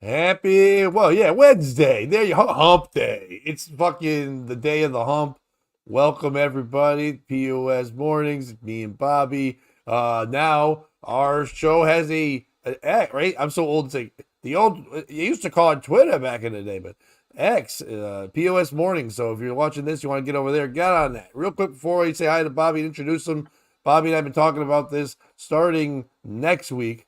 Wednesday. There you hump day. It's fucking the day of the hump. Welcome everybody. POS mornings. Me and Bobby. Now our show has right. I'm so old. It's like the old. You used to call it Twitter back in the day, but X POS mornings. So if you're watching this, you want to get over there, get on that real quick before I say hi to Bobby and introduce him. Bobby and I've been talking about this starting next week.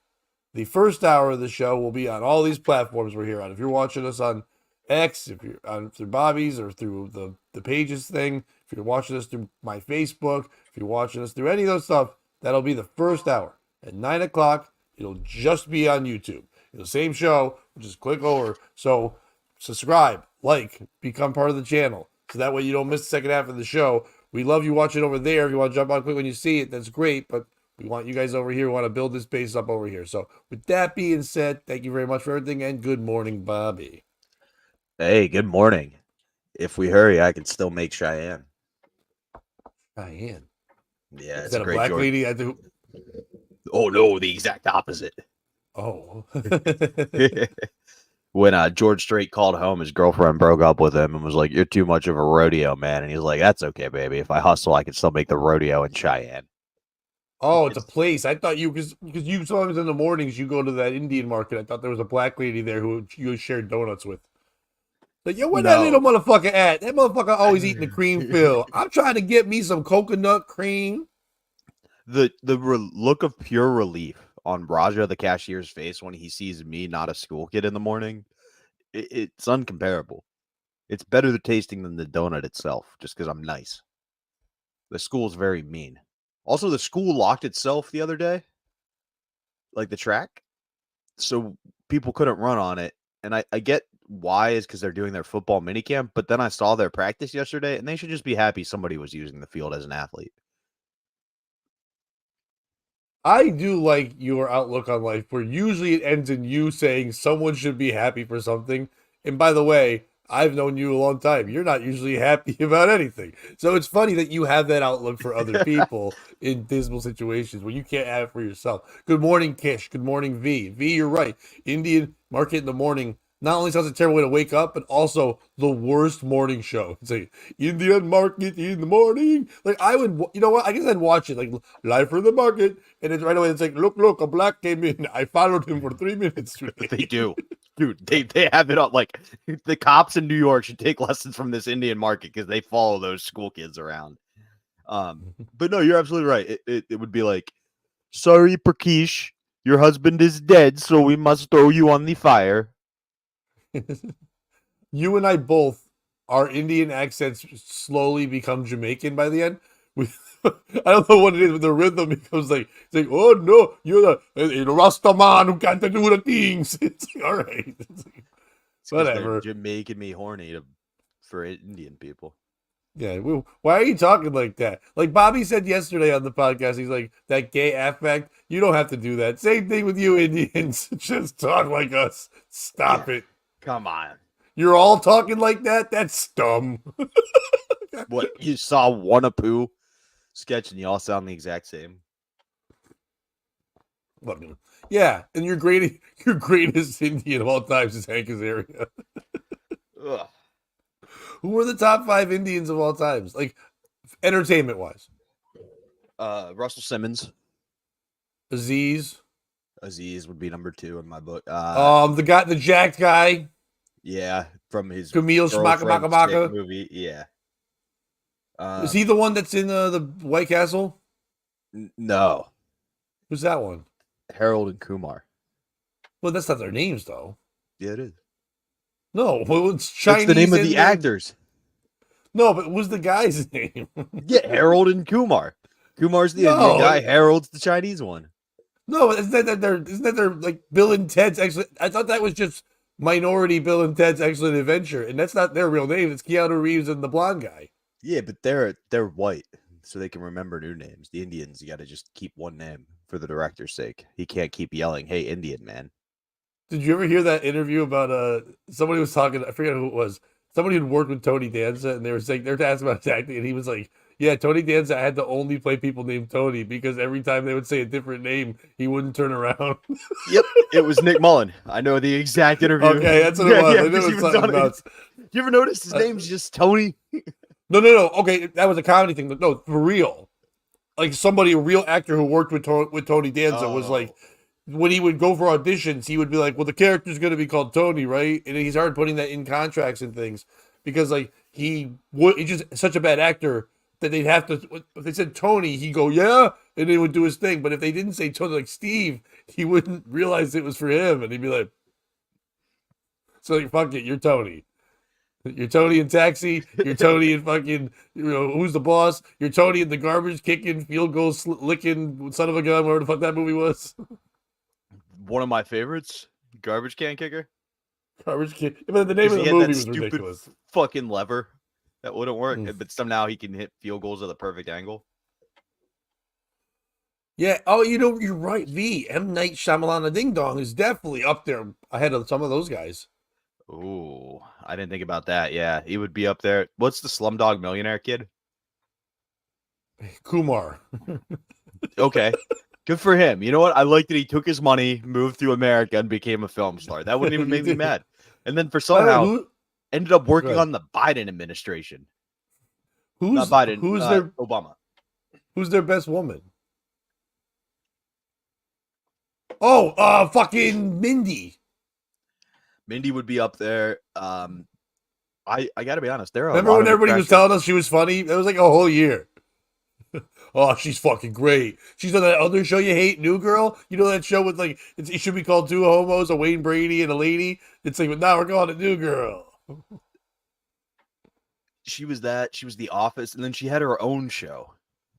The first hour of the show will be on all these platforms we're here on. If you're watching us on X, if you're on through Bobby's or through the pages thing, if you're watching us through my Facebook, if you're watching us through any of those stuff, that'll be the first hour. At 9 o'clock, it'll just be on YouTube. The same show, just click over. So subscribe, like, become part of the channel. So that way you don't miss the second half of the show. We love you watching over there. If you want to jump on quick when you see it, that's great. But we want you guys over here. We want to build this base up over here. So with that being said, thank you very much for everything and good morning, Bobby. Hey, good morning. If we hurry, I can still make Cheyenne. Cheyenne. Yeah, Is it's that a a great black George. lady? Oh no, the exact opposite. Oh. When George Strait called home, his girlfriend broke up with him and was like, "You're too much of a rodeo man." And he's like, "That's okay, baby. If I hustle, I can still make the rodeo in Cheyenne." Oh, it's a It's place. I thought because you sometimes in the mornings you go to that Indian market. I thought there was a black lady there who you shared donuts with. Like, yo, where that little no. motherfucker at? That motherfucker always eating the cream fill. I'm trying to get me some coconut cream. Look of pure relief on Raja, the cashier's face when he sees me, not a school kid, in the morning. It's uncomparable. It's better tasting than the donut itself, just because I'm nice. The school's very mean. Also, the school locked itself the other day, like the track, so people couldn't run on it. And I get why is because they're doing their football minicamp, but then I saw their practice yesterday, and they should just be happy somebody was using the field as an athlete. I do like your outlook on life, where usually it ends in you saying someone should be happy for something. And by the way, I've known you a long time. You're not usually happy about anything. So it's funny that you have that outlook for other people in dismal situations where you can't have it for yourself. Good morning, Kish. Good morning, V. V, you're right. Indian market in the morning not only sounds a terrible way to wake up, but also the worst morning show. It's like Indian market in the morning. Like I would, you know what? I guess I'd watch it like live for the market, and it's right away. It's like, look, a black came in. I followed him for 3 minutes today. They do. Dude, they have it up like the cops in New York should take lessons from this Indian market because they follow those school kids around. But no, you're absolutely right. It would be like, sorry, Prakesh, your husband is dead, so we must throw you on the fire. You and I both, our Indian accents slowly become Jamaican by the end. We, I don't know what it is, but the rhythm becomes like, it's like, oh no, you're the Rasta man who can't do the things. It's like, all right. It's like, It's because whatever. they're making me horny for Indian people. Yeah. Why are you talking like that? Like Bobby said yesterday on the podcast, he's like, that gay affect, you don't have to do that. Same thing with you Indians. Just talk like us. Stop Yeah, it. come on. You're all talking like that? That's dumb. What, you saw one Apu sketch and you all sound the exact same? Look, yeah, and your greatest Indian of all times is Hank Azaria. Ugh. Who are the top 5 Indians of all times? Like entertainment wise. Russell Simmons. Aziz. Aziz would be number 2 in my book. The jacked guy. Yeah, from his Camille Schmaka girlfriend Maka chick Maka. movie. Yeah. Is he the one that's in the White Castle? No, Who's that one? Harold and Kumar. Well, that's not their names though. Yeah, it is. No, well, it's Chinese. That's the name of the actors. No, but what's the guy's name? Yeah, Harold and Kumar. Kumar's the Indian guy. Harold's the Chinese one. No, isn't that their like Bill and Ted's Excellent? I thought that was just Minority Bill and Ted's Excellent Adventure, and that's not their real name. It's Keanu Reeves and the blonde guy. Yeah, but they're white, so they can remember new names. The Indians, you got to just keep one name for the director's sake. He can't keep yelling, "Hey, Indian man." Did you ever hear that interview about somebody was talking? I forget who it was. Somebody who'd worked with Tony Danza, and they were asking about his acting, and he was like, Yeah, Tony Danza had to only play people named Tony because every time they would say a different name, he wouldn't turn around. Yep, it was Nick Mullen. I know the exact interview. Okay, that's what it was. I knew it because he was was something on it. nuts. You ever notice his name's just Tony? No. Okay, that was a comedy thing. No, for real. Like a real actor who worked with Tony Danza was like, when he would go for auditions, he would be like, "Well, the character's going to be called Tony, right?" And he started putting that in contracts and things because like he's just such a bad actor that they'd have to. If they said Tony, he'd go, "Yeah," and he would do his thing. But if they didn't say Tony, like Steve, he wouldn't realize it was for him, and he'd be like, "So like, fuck it, you're Tony." You're Tony in Taxi. You're Tony in fucking, Who's the Boss? You're Tony in the garbage kicking, field goal licking, son of a gun, whatever the fuck that movie was. One of my favorites, Garbage Can Kicker. Garbage Kid. But the name of the movie was ridiculous. Fucking lever that wouldn't work, but somehow he can hit field goals at the perfect angle. Yeah. Oh, you're right. M. Night Shyamalan Ding Dong is definitely up there ahead of some of those guys. Ooh, I didn't think about that. Yeah, he would be up there. What's the Slumdog Millionaire kid? Kumar. Okay, good for him. You know what? I like that he took his money, moved to America, and became a film star. That wouldn't even make me mad. And then for somehow ended up working on the Biden administration. Not Biden. Who's their Obama? Who's their best woman? Oh, fucking Mindy. Mindy would be up there. I got to be honest. Remember when everybody was telling us she was funny? It was like a whole year. Oh, she's fucking great. She's on that other show you hate, New Girl. You know that show with like it should be called Two Homos, a Wayne Brady and a lady. It's like, but now we're calling it New Girl. She was that. She was The Office, and then she had her own show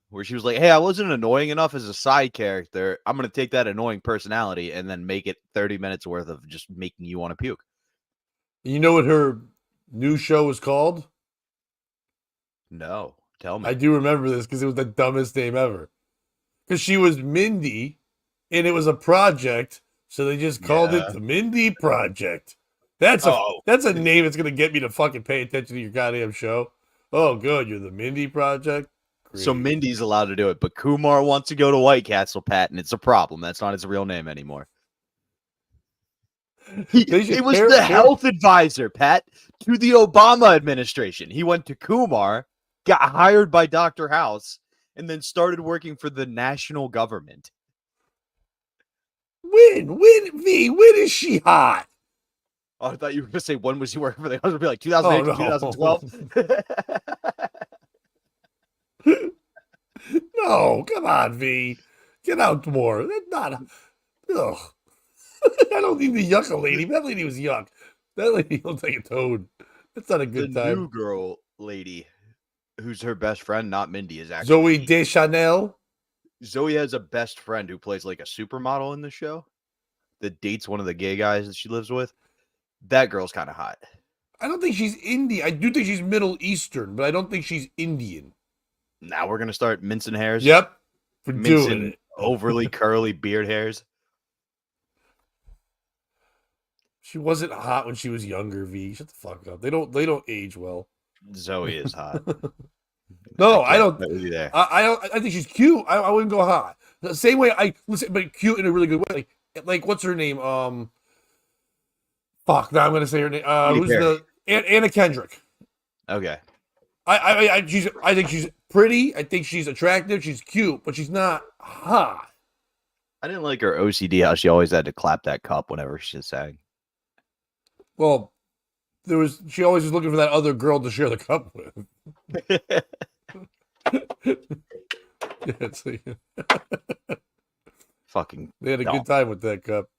where she was like, "Hey, I wasn't annoying enough as a side character. I'm going to take that annoying personality and then make it 30 minutes worth of just making you want to puke." You know what her new show is called? No, tell me. I do remember this because it was the dumbest name ever. Because she was Mindy, and it was a project, so they just called it the Mindy Project. That's a name that's going to get me to fucking pay attention to your goddamn show. Oh, good, you're the Mindy Project. Great. So Mindy's allowed to do it, but Kumar wants to go to White Castle, Pat, and it's a problem. That's not his real name anymore. He was the health advisor, Pat, to the Obama administration. He went to Kumar, got hired by Dr. House, and then started working for the national government. When is she hot? Oh, I thought you were going to say, when was he working for the government? Be like 2008 to 2012. No, come on, V. Get out more. That's not. Ugh. I don't need to yuck a lady. That lady was yuck. That lady looked like a toad. That's not a good time. The new girl lady, who's her best friend, not Mindy, is actually Zoe Deschanel. Zoe has a best friend who plays like a supermodel in the show that dates one of the gay guys that she lives with. That girl's kind of hot. I don't think she's Indian. I do think she's Middle Eastern, but I don't think she's Indian. Now we're gonna start mincing hairs. Yep, for doing it. Overly curly beard hairs. She wasn't hot when she was younger. V, shut the fuck up. They don't age well. Zoe is hot. No, I don't. I think she's cute. I wouldn't go hot. The same way I listen, but cute in a really good way. Like what's her name? Fuck. Now I'm gonna say her name. Who's the Anna Kendrick? Okay. I think she's pretty. I think she's attractive. She's cute, but she's not hot. I didn't like her OCD how she always had to clap that cup whenever she sang. Well, she always was looking for that other girl to share the cup with. Fucking. They had a good time with that cup.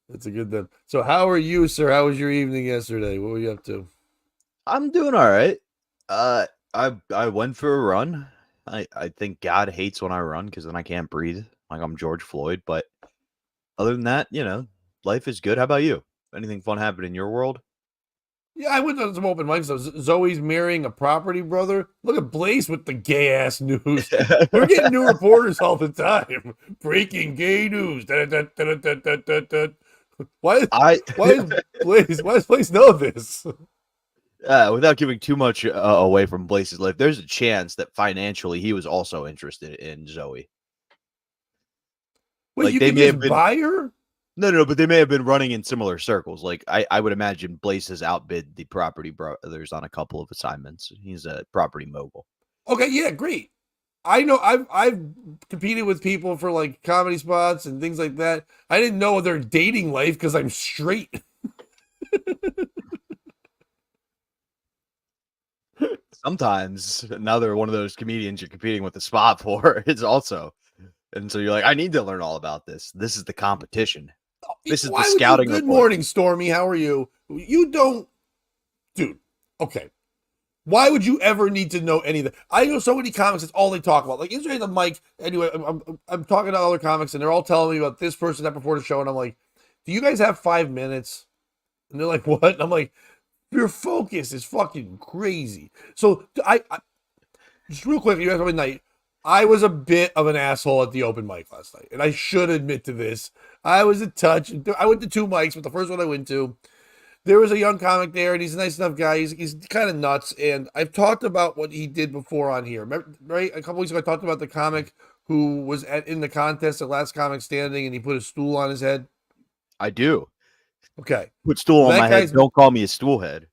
It's a good time. So, how are you, sir? How was your evening yesterday? What were you up to? I'm doing all right. I went for a run. I think God hates when I run because then I can't breathe like I'm George Floyd. But other than that, life is good. How about you? Anything fun happen in your world? Yeah, I went to some open mics. Zoe's marrying a property brother. Look at Blaze with the gay ass news. We're getting new reporters all the time. Breaking gay news. Why does Blaze know this? Without giving too much away from Blaze's life, there's a chance that financially he was also interested in Zoe. Wait, Like you they could may have just been buy her? no, but they may have been running in similar circles. Like I would imagine Blaze has outbid the Property Brothers on a couple of assignments. He's a property mogul. Okay, yeah, great. I know I've competed with people for like comedy spots and things like that. I didn't know their dating life because I'm straight. Sometimes another one of those comedians you're competing with a spot for is also, and so you're like, I need to learn all about this. This is the competition. This is the Why would you? scouting Good report. morning, Stormy. How are you? You don't, dude. Okay. Why would you ever need to know any of that? I know so many comics. That's all they talk about. Like yesterday, the mic. Anyway, I'm talking to other comics, and they're all telling me about this person that before the show, and I'm like, "Do you guys have 5 minutes?" And they're like, "What?" And I'm like, "Your focus is fucking crazy." So I just real quick, you guys open night. I was a bit of an asshole at the open mic last night, and I should admit to this. I was a touch. I went to 2 mics, but the first one I went to, there was a young comic there, and he's a nice enough guy. He's kind of nuts, and I've talked about what he did before on here. Remember, right? A couple weeks ago, I talked about the comic who was in the contest at Last Comic Standing, and he put a stool on his head. I do. Okay, Put stool on that my head. guy's Don't call me a stool head.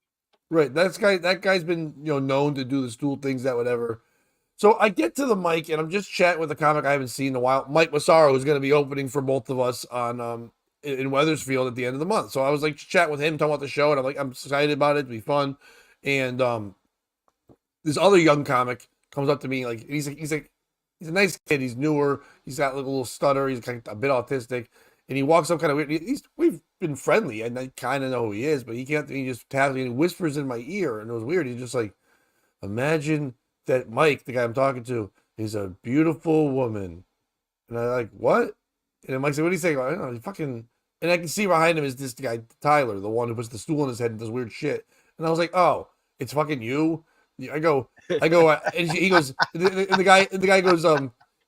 right. That guy's been known to do the stool things, that whatever. So I get to the mic, and I'm just chatting with a comic I haven't seen in a while, Mike Massaro, who's going to be opening for both of us on in Weathersfield at the end of the month. So I was like chatting with him, talking about the show, and I'm like, I'm excited about it. It'll be fun. And this other young comic comes up to me, like he's a nice kid. He's newer. He's got like a little stutter. He's kind of a bit autistic, and he walks up kind of weird. We've been friendly, and I kind of know who he is, but he can't. He just taps me and he whispers in my ear, and it was weird. He's just like, imagine that Mike, the guy I'm talking to, is a beautiful woman. And I like, what? And then Mike said, what do you say? I don't know, he fucking, and I can see behind him is this guy, Tyler, the one who puts the stool on his head and does weird shit. And I was like, oh, it's fucking you. I go, and he goes, and the guy goes,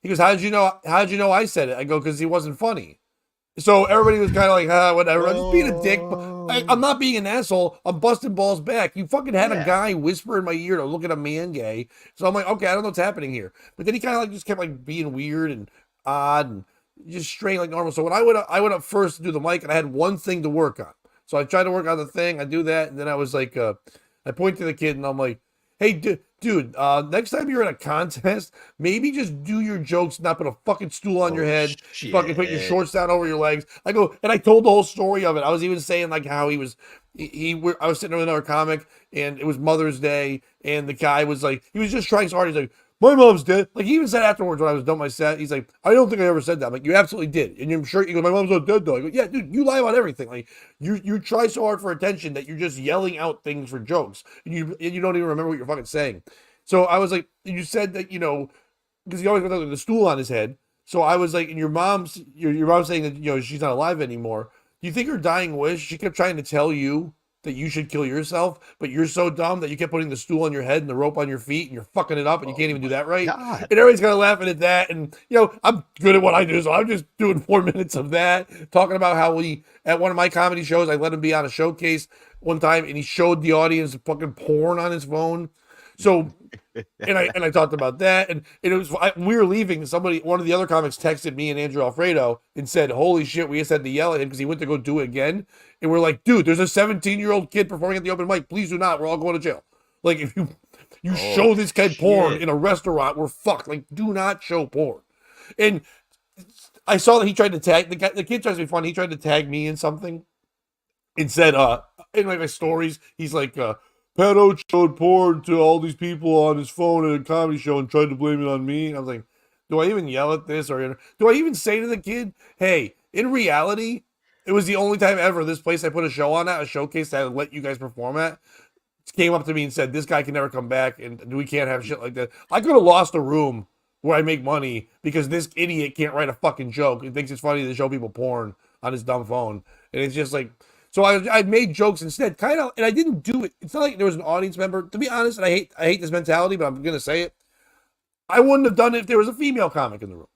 he goes, how'd you know I said it? I go, because he wasn't funny. So everybody was kind of like, whatever. I'm just being a dick. I'm not being an asshole. I'm busting balls back. You fucking had a guy whisper in my ear to look at a man gay. So I'm like, okay, I don't know what's happening here. But then he kind of like just kept like being weird and odd and just straight like normal. So when I went up first to do the mic, and I had one thing to work on. So I tried to work on the thing. I do that, and then I was like, I point to the kid, and I'm like, hey, dude, next time you're in a contest, maybe just do your jokes, not put a fucking stool on your head, fucking put your shorts down over your legs. I go, and I told the whole story of it. I was even saying like how I was sitting with another comic, and it was Mother's Day, and the guy was like, he was just trying so hard. He's like, my mom's dead. Like he even said afterwards when I was done my set, he's like, I don't think I ever said that. I'm like, you absolutely did. And I'm sure, he goes, my mom's not dead though. I go, yeah, dude, you lie about everything. Like you try so hard for attention that you're just yelling out things for jokes. And you don't even remember what you're fucking saying. So I was like, you said that, because he always got the stool on his head. So I was like, and your mom's saying that, she's not alive anymore. Do you think her dying wish, she kept trying to tell you that you should kill yourself, but you're so dumb that you kept putting the stool on your head and the rope on your feet, and you're fucking it up, and you can't even do that right? God. And everybody's kind of laughing at that. And, I'm good at what I do, so I'm just doing 4 minutes of that, talking about how at one of my comedy shows, I let him be on a showcase one time, and he showed the audience fucking porn on his phone. So, and I talked about that, and it was we were leaving. One of the other comics texted me and Andrew Alfredo and said, "Holy shit, we just had to yell at him because he went to go do it again." And we're like, "Dude, there's a 17-year-old kid performing at the open mic. Please do not. We're all going to jail. Like if you show this kid porn in a restaurant, we're fucked. Like do not show porn." And I saw that he tried to tag the kid tries to be funny. He tried to tag me in something and said, in my stories, he's like, Pato showed porn to all these people on his phone at a comedy show and tried to blame it on me. And I was like, do I even yell at this? Or do I even say to the kid, hey, in reality, it was the only time ever this place I put a show on at, a showcase that I let you guys perform at, came up to me and said, this guy can never come back and we can't have shit like that. I could have lost a room where I make money because this idiot can't write a fucking joke. He thinks it's funny to show people porn on his dumb phone. And it's just like, so I made jokes instead, kind of, and I didn't do it. It's not like there was an audience member. To be honest, and I hate this mentality, but I'm gonna say it. I wouldn't have done it if there was a female comic in the room.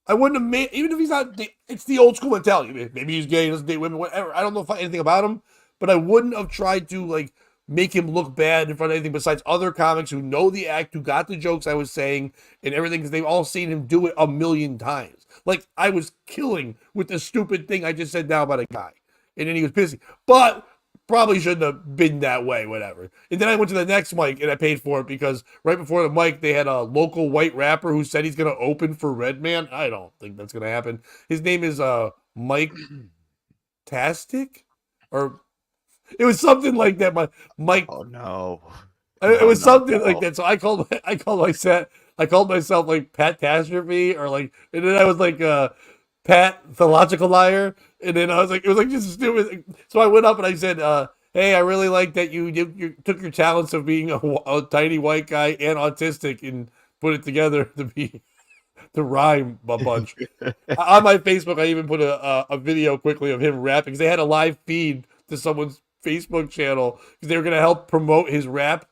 I wouldn't have made, even if he's not. It's the old school mentality. Maybe he's gay, doesn't date women, whatever. I don't know anything about him, but I wouldn't have tried to like make him look bad in front of anything besides other comics who know the act, who got the jokes I was saying and everything, because they've all seen him do it a million times. Like, I was killing with the stupid thing I just said now about a guy. And then he was pissy. But probably shouldn't have been that way, whatever. And then I went to the next mic and I paid for it because right before the mic, they had a local white rapper who said he's going to open for Redman. I don't think that's going to happen. His name is Mike Tastic, or it was something like that. Mike. Oh no. It was something like that. So I called myself like Pat Tastrophe, or like, and then I was like Pat the Logical Liar, and then I was like, it was like just stupid. So I went up and I said, "Hey, I really like that you took your talents of being a tiny white guy and autistic and put it together to rhyme a bunch." On my Facebook, I even put a video quickly of him rapping because they had a live feed to someone's Facebook channel because they were going to help promote his rap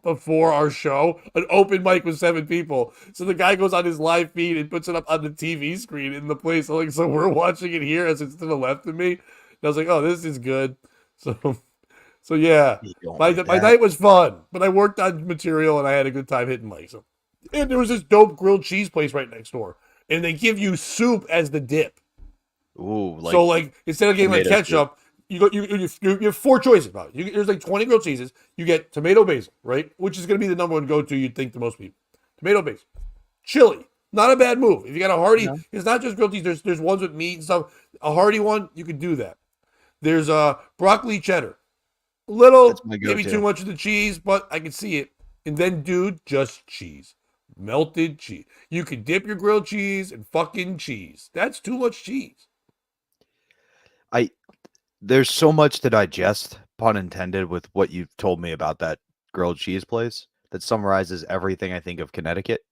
before our show, an open mic with 7 people. So the guy goes on his live feed and puts it up on the TV screen in the place. So we're watching it here as it's to the left of me. And I was like, oh, this is good. So yeah, my night was fun, but I worked on material and I had a good time hitting mics. And there was this dope grilled cheese place right next door, and they give you soup as the dip. Ooh, so like instead of getting like ketchup, you have 4 choices about it. There's like 20 grilled cheeses. You get tomato basil, right? Which is going to be the number one go-to, you'd think, to most people. Tomato basil. Chili. Not a bad move. If you got a hearty, it's not just grilled cheese. There's ones with meat and stuff. A hearty one, you could do that. There's broccoli cheddar. A little, maybe too much of the cheese, but I can see it. And then, dude, just cheese. Melted cheese. You can dip your grilled cheese in fucking cheese. That's too much cheese. There's so much to digest, pun intended, with what you've told me about that grilled cheese place that summarizes everything I think of Connecticut.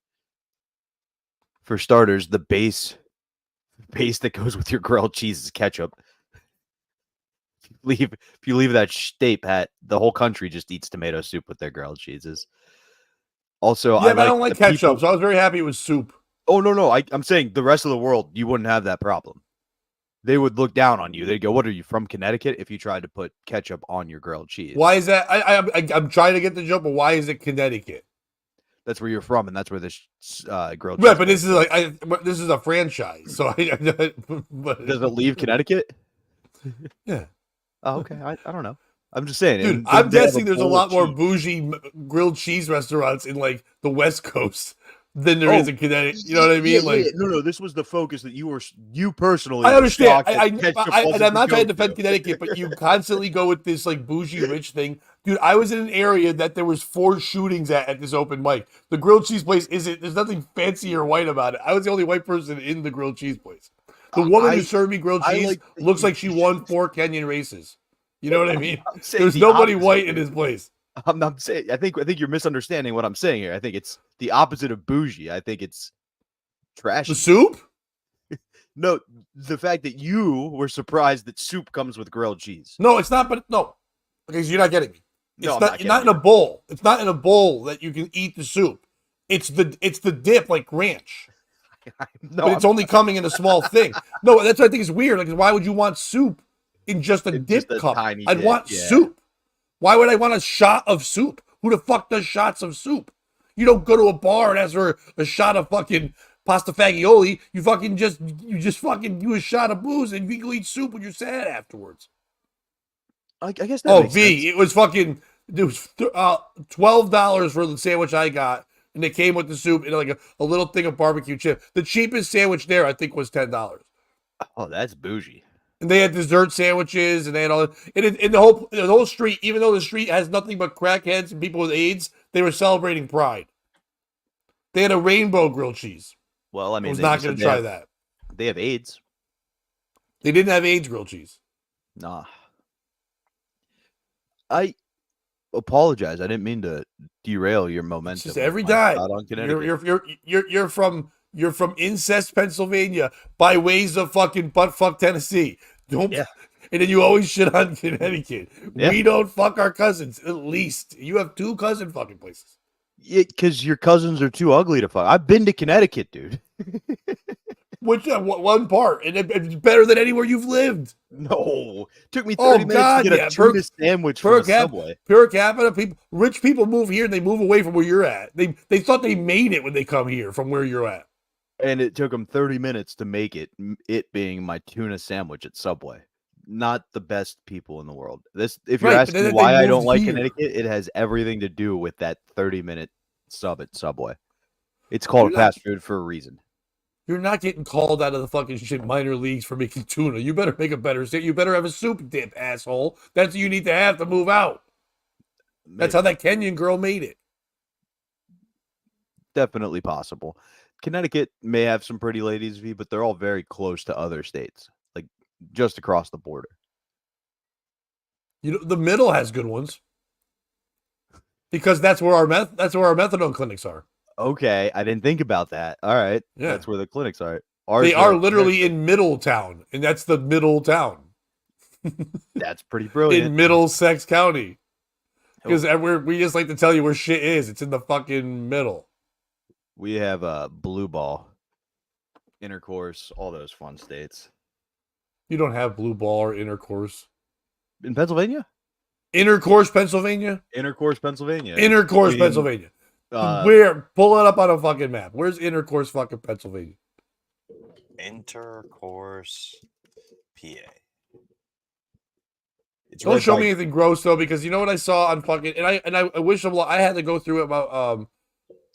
For starters, the base that goes with your grilled cheese is ketchup. If you leave that state, Pat, the whole country just eats tomato soup with their grilled cheeses. Also, yeah, but I don't like ketchup, so I was very happy it was soup. Oh, no. I'm saying the rest of the world, you wouldn't have that problem. They would look down on you. They'd go, "What are you, from Connecticut?" if you tried to put ketchup on your grilled cheese. Why is that? I'm trying to get the joke, but why is it Connecticut? That's where you're from, and that's where this grilled cheese. Right, but this is like this is a franchise, so but, does it leave Connecticut? Yeah. Oh, okay. I don't know. I'm just saying. Dude, I'm guessing there's a lot more bougie grilled cheese restaurants in like the West Coast than there is in Connecticut. You know what I mean? Yeah. No. This was the focus that you personally. I understand. And I'm not trying to defend Connecticut, but you constantly go with this like bougie rich thing. Dude, I was in an area that there was 4 shootings at this open mic. The grilled cheese place there's nothing fancy or white about it. I was the only white person in the grilled cheese place. The woman who served me grilled cheese looks like she won 4 Kenyan races. You know what I mean? There's nobody white in this place. I'm not saying. I think you're misunderstanding what I'm saying here. I think it's the opposite of bougie. I think it's trashy. The soup? No, the fact that you were surprised that soup comes with grilled cheese. No, it's not. But no, because you're not getting me. It's not in a bowl. It's not in a bowl that you can eat the soup. It's the dip like ranch. No, but it's only coming in a small thing. No, that's what I think is weird. Like, why would you want soup in just a dip cup? I'd want soup. Why would I want a shot of soup? Who the fuck does shots of soup? You don't go to a bar and ask for a shot of fucking pasta fagioli. You just fucking do a shot of booze and you go eat soup when you're sad afterwards. I guess that makes sense. It was fucking. It was $12 for the sandwich I got. And they came with the soup and like a little thing of barbecue chip. The cheapest sandwich there, I think, was $10. Oh, that's bougie. And they had dessert sandwiches, and they had all. And the whole street, even though the street has nothing but crackheads and people with AIDS, they were celebrating Pride. They had a rainbow grilled cheese. Well, I mean, I was not going to try that. They have AIDS. They didn't have AIDS grilled cheese. Nah. I apologize. I didn't mean to derail your momentum. Just every time you're from incest Pennsylvania by ways of fucking buttfuck Tennessee. And then you always shit on Connecticut. Yeah. We don't fuck our cousins. At least you have 2 cousin fucking places. Yeah, because your cousins are too ugly to fuck. I've been to Connecticut, dude. Which one part? And it's better than anywhere you've lived. No, took me 30 Oh minutes God, to get yeah. a tuna sandwich from a Subway. Per capita, people, rich people move here and they move away from where you're at. They thought they made it when they come here from where you're at. And it took them 30 minutes to make it. It being my tuna sandwich at Subway. Not the best people in the world. This, if you're Right, but asking then why they I don't moved like here. Connecticut, it has everything to do with that 30-minute sub at Subway. It's called You're not- fast food for a reason. You're not getting called out of the fucking shit minor leagues for making tuna. You better make a better shit. You better have a soup dip, asshole. That's what you need to have to move out. That's how that Kenyan girl made it. Definitely possible. Connecticut may have some pretty ladies, V, but they're all very close to other states, like just across the border. You know, the middle has good ones because that's where our methadone clinics are. Okay, I didn't think about that. All right, Yeah. that's where the clinics are. They are literally in Middletown, and that's the middle town. That's pretty brilliant. In Middlesex County. Because we just like to tell you where shit is. It's in the fucking middle. We have blue ball, intercourse, all those fun states. You don't have blue ball or intercourse. In Pennsylvania? Intercourse, Pennsylvania? Intercourse, Pennsylvania. Intercourse, Pennsylvania. Where? Pull it up on a fucking map. Where's Intercourse, fucking Pennsylvania? Intercourse, PA. It's Don't right show by- me anything gross though, because you know what I saw on fucking and I wish I had to go through it about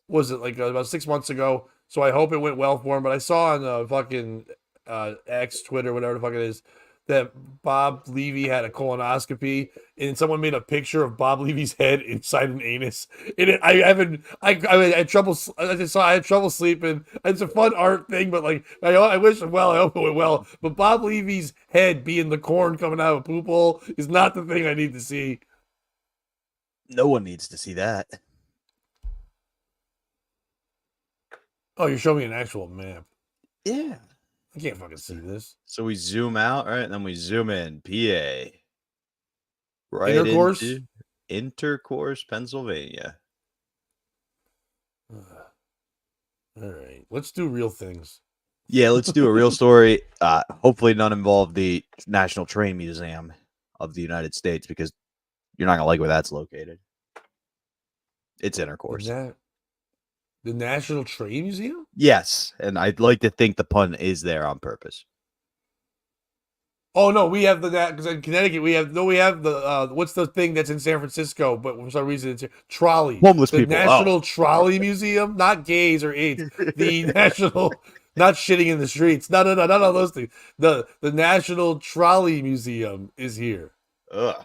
was it like about 6 months ago? So I hope it went well for him. But I saw on fucking X, Twitter, whatever the fuck it is, that Bob Levy had a colonoscopy, and someone made a picture of Bob Levy's head inside an anus. And I had trouble. I had trouble sleeping. It's a fun art thing, but like I wish him well. I hope it went well. But Bob Levy's head being the corn coming out of a poop hole is not the thing I need to see. No one needs to see that. Oh, you're showing me an actual map. Yeah. I can't fucking see this. So we zoom out, right? And then we zoom in. PA. Right. Intercourse? into Intercourse, Pennsylvania. All right, let's do real things. Yeah, let's do a real story. Hopefully none involve the National Train Museum of the United States, because you're not gonna like where that's located. It's Intercourse. The National Train Museum? Yes, and I'd like to think the pun is there on purpose. Oh no, we have because in Connecticut we have the what's the thing that's in San Francisco, but for some reason it's trolley. Homeless the people. National Trolley Museum, not gays or AIDS. The National, not shitting in the streets. No, none of those things. The National Trolley Museum is here. Ugh.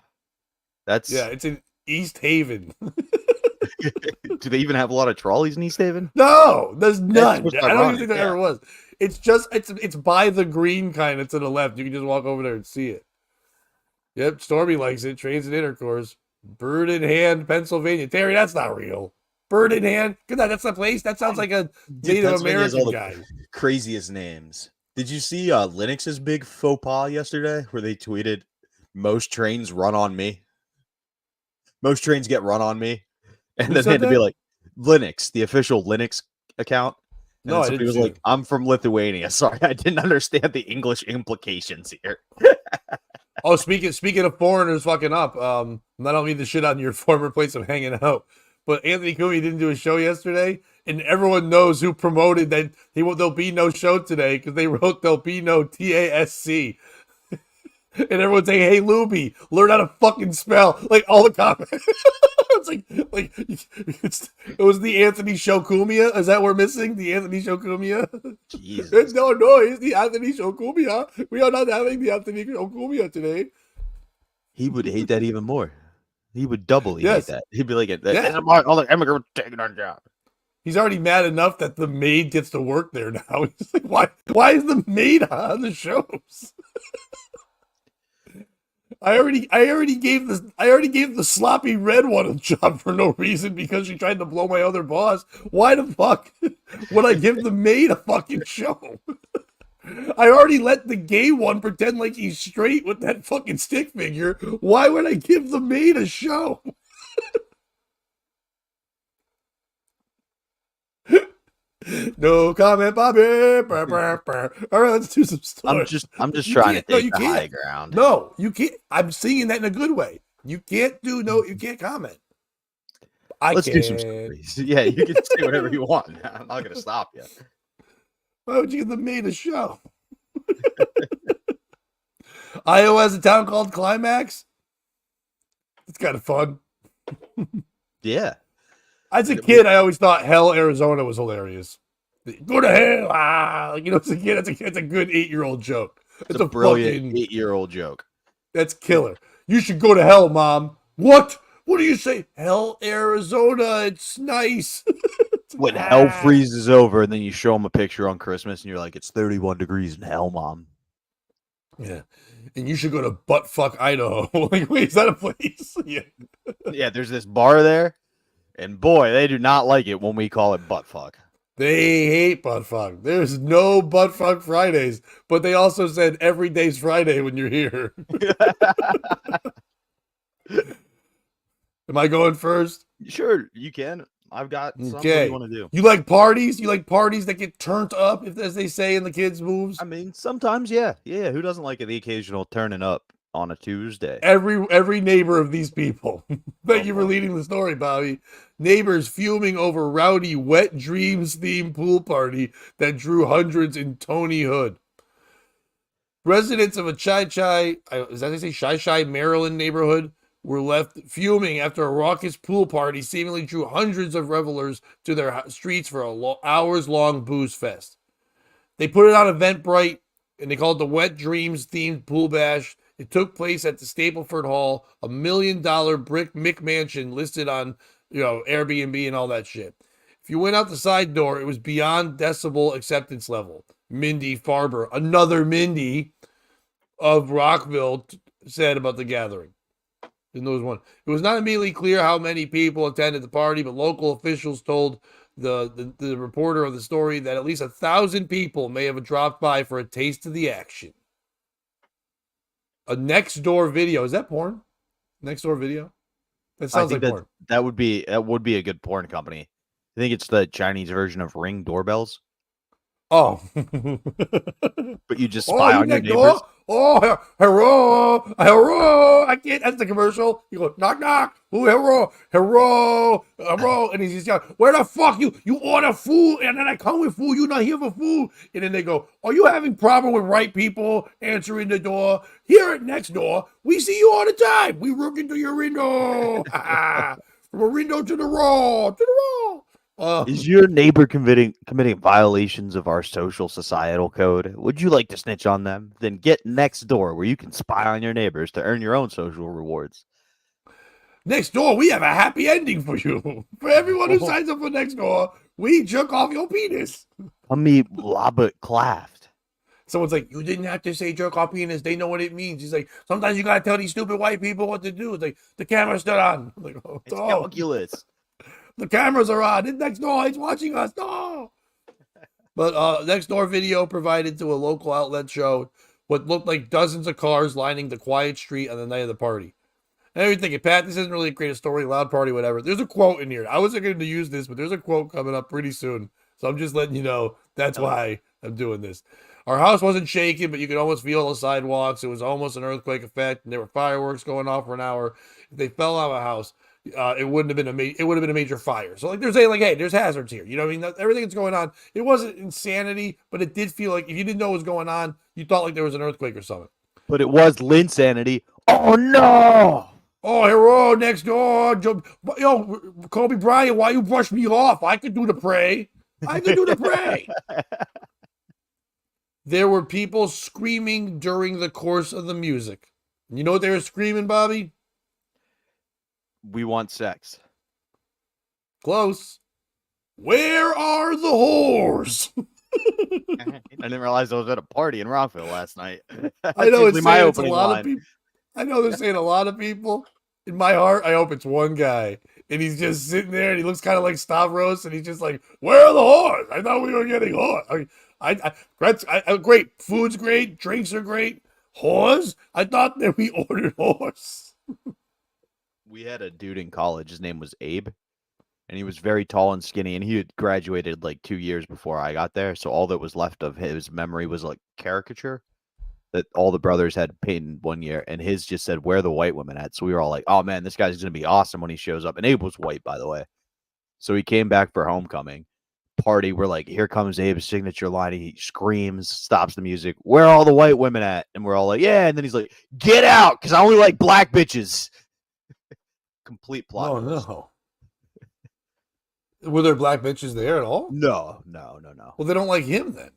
That's It's in East Haven. Do they even have a lot of trolleys in East Haven? No, there's none. what's I don't even ironic, think there yeah. ever was. It's just it's by the green kind of to the left. You can just walk over there and see it. Yep, Stormy likes it. Trains and Intercourse. Bird in Hand, Pennsylvania. Terry, that's not real. Bird in Hand. Good night. That's the place. That sounds like a Native Pennsylvania has American all guy. the craziest names. Did you see Linux's big faux pas yesterday, where they tweeted, "Most trains run on me. Most trains get run on me," and Who then they said had to be that? like, Linux, the official Linux account. And No, then I somebody didn't was see like, it. "I'm from Lithuania." Sorry, I didn't understand the English implications here. Oh, speaking of foreigners fucking up, I don't mean to shit on your former place of hanging out, but Anthony Cumia didn't do a show yesterday, and everyone knows who promoted that there'll be no show today because they wrote there'll be no TASC. And everyone's saying, "Hey, Luby, learn how to fucking spell." Like all the comments. It's it was the Anthony Shokumia. Is that we're missing? The Anthony Shokumia? Jesus. No, it's the Anthony Shokumia. We are not having the Anthony Shokumia today. He would hate that even more. He would doubly Yes. hate that. He'd be like, Yeah. all the immigrants taking our job. He's already mad enough that the maid gets to work there now. He's like, why is the maid on the shows? I already gave the sloppy red one a job for no reason because she tried to blow my other boss. Why the fuck would I give the maid a fucking show? I already let the gay one pretend like he's straight with that fucking stick figure. Why would I give the maid a show? No comment, Bobby. Brr, brr, brr. All right, let's do some stories. I'm just You trying to can't- no, take you the high can't. ground. No, you can't. I'm singing that in a good way. You can't do no. You can't comment. Let's do some can. stories. Yeah, you can say whatever you want. I'm not gonna stop you. Why would you give the maid a show? Iowa has a town called Climax. It's kind of fun. Yeah. As a kid, I always thought Hell, Arizona was hilarious. Go to hell, like, as a kid, it's a good 8-year-old joke. It's a brilliant 8-year-old joke. That's killer. You should go to hell, Mom. What? What do you say? Hell, Arizona. It's nice. When hell freezes over, and then you show them a picture on Christmas, and you're like, "It's 31 degrees in hell, Mom." Yeah, and you should go to Buttfuck, Idaho. Like, wait, is that a place? Yeah. Yeah, there's this bar there, and boy, they do not like it when we call it buttfuck. They hate buttfuck. There's no buttfuck Fridays, but they also said every day's Friday when you're here. Am I going first? Sure, you can. I've got something Okay. you want to do. You like parties? You like parties that get turned up, if as they say in the kids' moves? I mean, sometimes, yeah. Who doesn't like the occasional turning up on a Tuesday? Every neighbor of these people. Thank you for boy. leading the story, Bobby. Neighbors fuming over rowdy Wet Dreams themed pool party that drew hundreds in Tony Hood. Residents of a is that they say Shai, Maryland neighborhood were left fuming after a raucous pool party seemingly drew hundreds of revelers to their streets for a hours-long booze fest. They put it on Eventbrite, and they called it the Wet Dreams themed pool bash. It took place at the Stapleford Hall, $1 million brick McMansion listed on Airbnb and all that shit. If you went out the side door, it was beyond decibel acceptance level. Mindy Farber, another Mindy of Rockville, said about the gathering. And there was one. It was not immediately clear how many people attended the party, but local officials told the reporter of the story that at least 1,000 people may have dropped by for a taste of the action. A Nextdoor video. Is that porn? Nextdoor video? That sounds like porn. That would be a good porn company. I think it's the Chinese version of Ring doorbells. Oh. But you just spy on your neighbors. Door? Oh, hello. I can't. That's the commercial. You go, knock, knock. Ooh, hello. And he's just yelling, where the fuck you order food, and then I come with food. You not here for food. And then they go, are you having problem with right people answering the door? Here at Nextdoor, we see you all the time. We look into your window. From a window to the wall. Is your neighbor committing violations of our social societal code? Would you like to snitch on them? Then get Nextdoor, where you can spy on your neighbors to earn your own social rewards. Nextdoor, we have a happy ending for you. For everyone who signs up for Nextdoor, we jerk off your penis. Come meet Robert Claft. Someone's like, you didn't have to say jerk off penis. They know what it means. He's like, sometimes you gotta tell these stupid white people what to do. It's like, the camera's still on. I'm like, oh, It's calculus. The cameras are on. It's Nextdoor. He's watching us. No. But Nextdoor video provided to a local outlet showed what looked like dozens of cars lining the quiet street on the night of the party. And you're thinking, Pat, this isn't really a great story, loud party, whatever. There's a quote in here. I wasn't going to use this, but there's a quote coming up pretty soon. So I'm just letting you know that's why I'm doing this. Our house wasn't shaking, but you could almost feel the sidewalks. It was almost an earthquake effect, and there were fireworks going off for an hour. If they fell out of a house, it wouldn't have been it would have been a major fire. So like they're saying, like, hey, there's hazards here. You know what I mean? Everything that's going on. It wasn't insanity, but it did feel like if you didn't know what was going on, you thought like there was an earthquake or something. But it was Linsanity. Oh no! Oh, hero, Nextdoor. Kobe Bryant, why you brush me off? I could do the pray. There were people screaming during the course of the music. You know what they were screaming, Bobby? We want sex. Close. Where are the whores? I didn't realize I was at a party in Rockville last night. I know it's my saying it's a opening lot line. of people. I know they're saying a lot of people. In my heart, I hope it's one guy. And he's just sitting there and he looks kind of like Stavros and he's just like, where are the whores? I thought we were getting whores. Great. Food's great. Drinks are great. Whores? I thought that we ordered whores. We had a dude in college. His name was Abe. and he was very tall and skinny, and he had graduated like 2 years before I got there. So all that was left of his memory was like caricature that all the brothers had painted one year, and his just said, "Where are the white women at?" So we were all like, "Oh man, this guy's gonna be awesome when he shows up." And Abe was white, by the way. So he came back for homecoming party. We're like, "Here comes Abe's signature line." He screams, stops the music. "Where are all the white women at?" And we're all like, "Yeah." And then he's like, "Get out, because I only like black bitches." Complete plot. Oh twist. no. Were there black bitches there at all? No. Well, they don't like him then.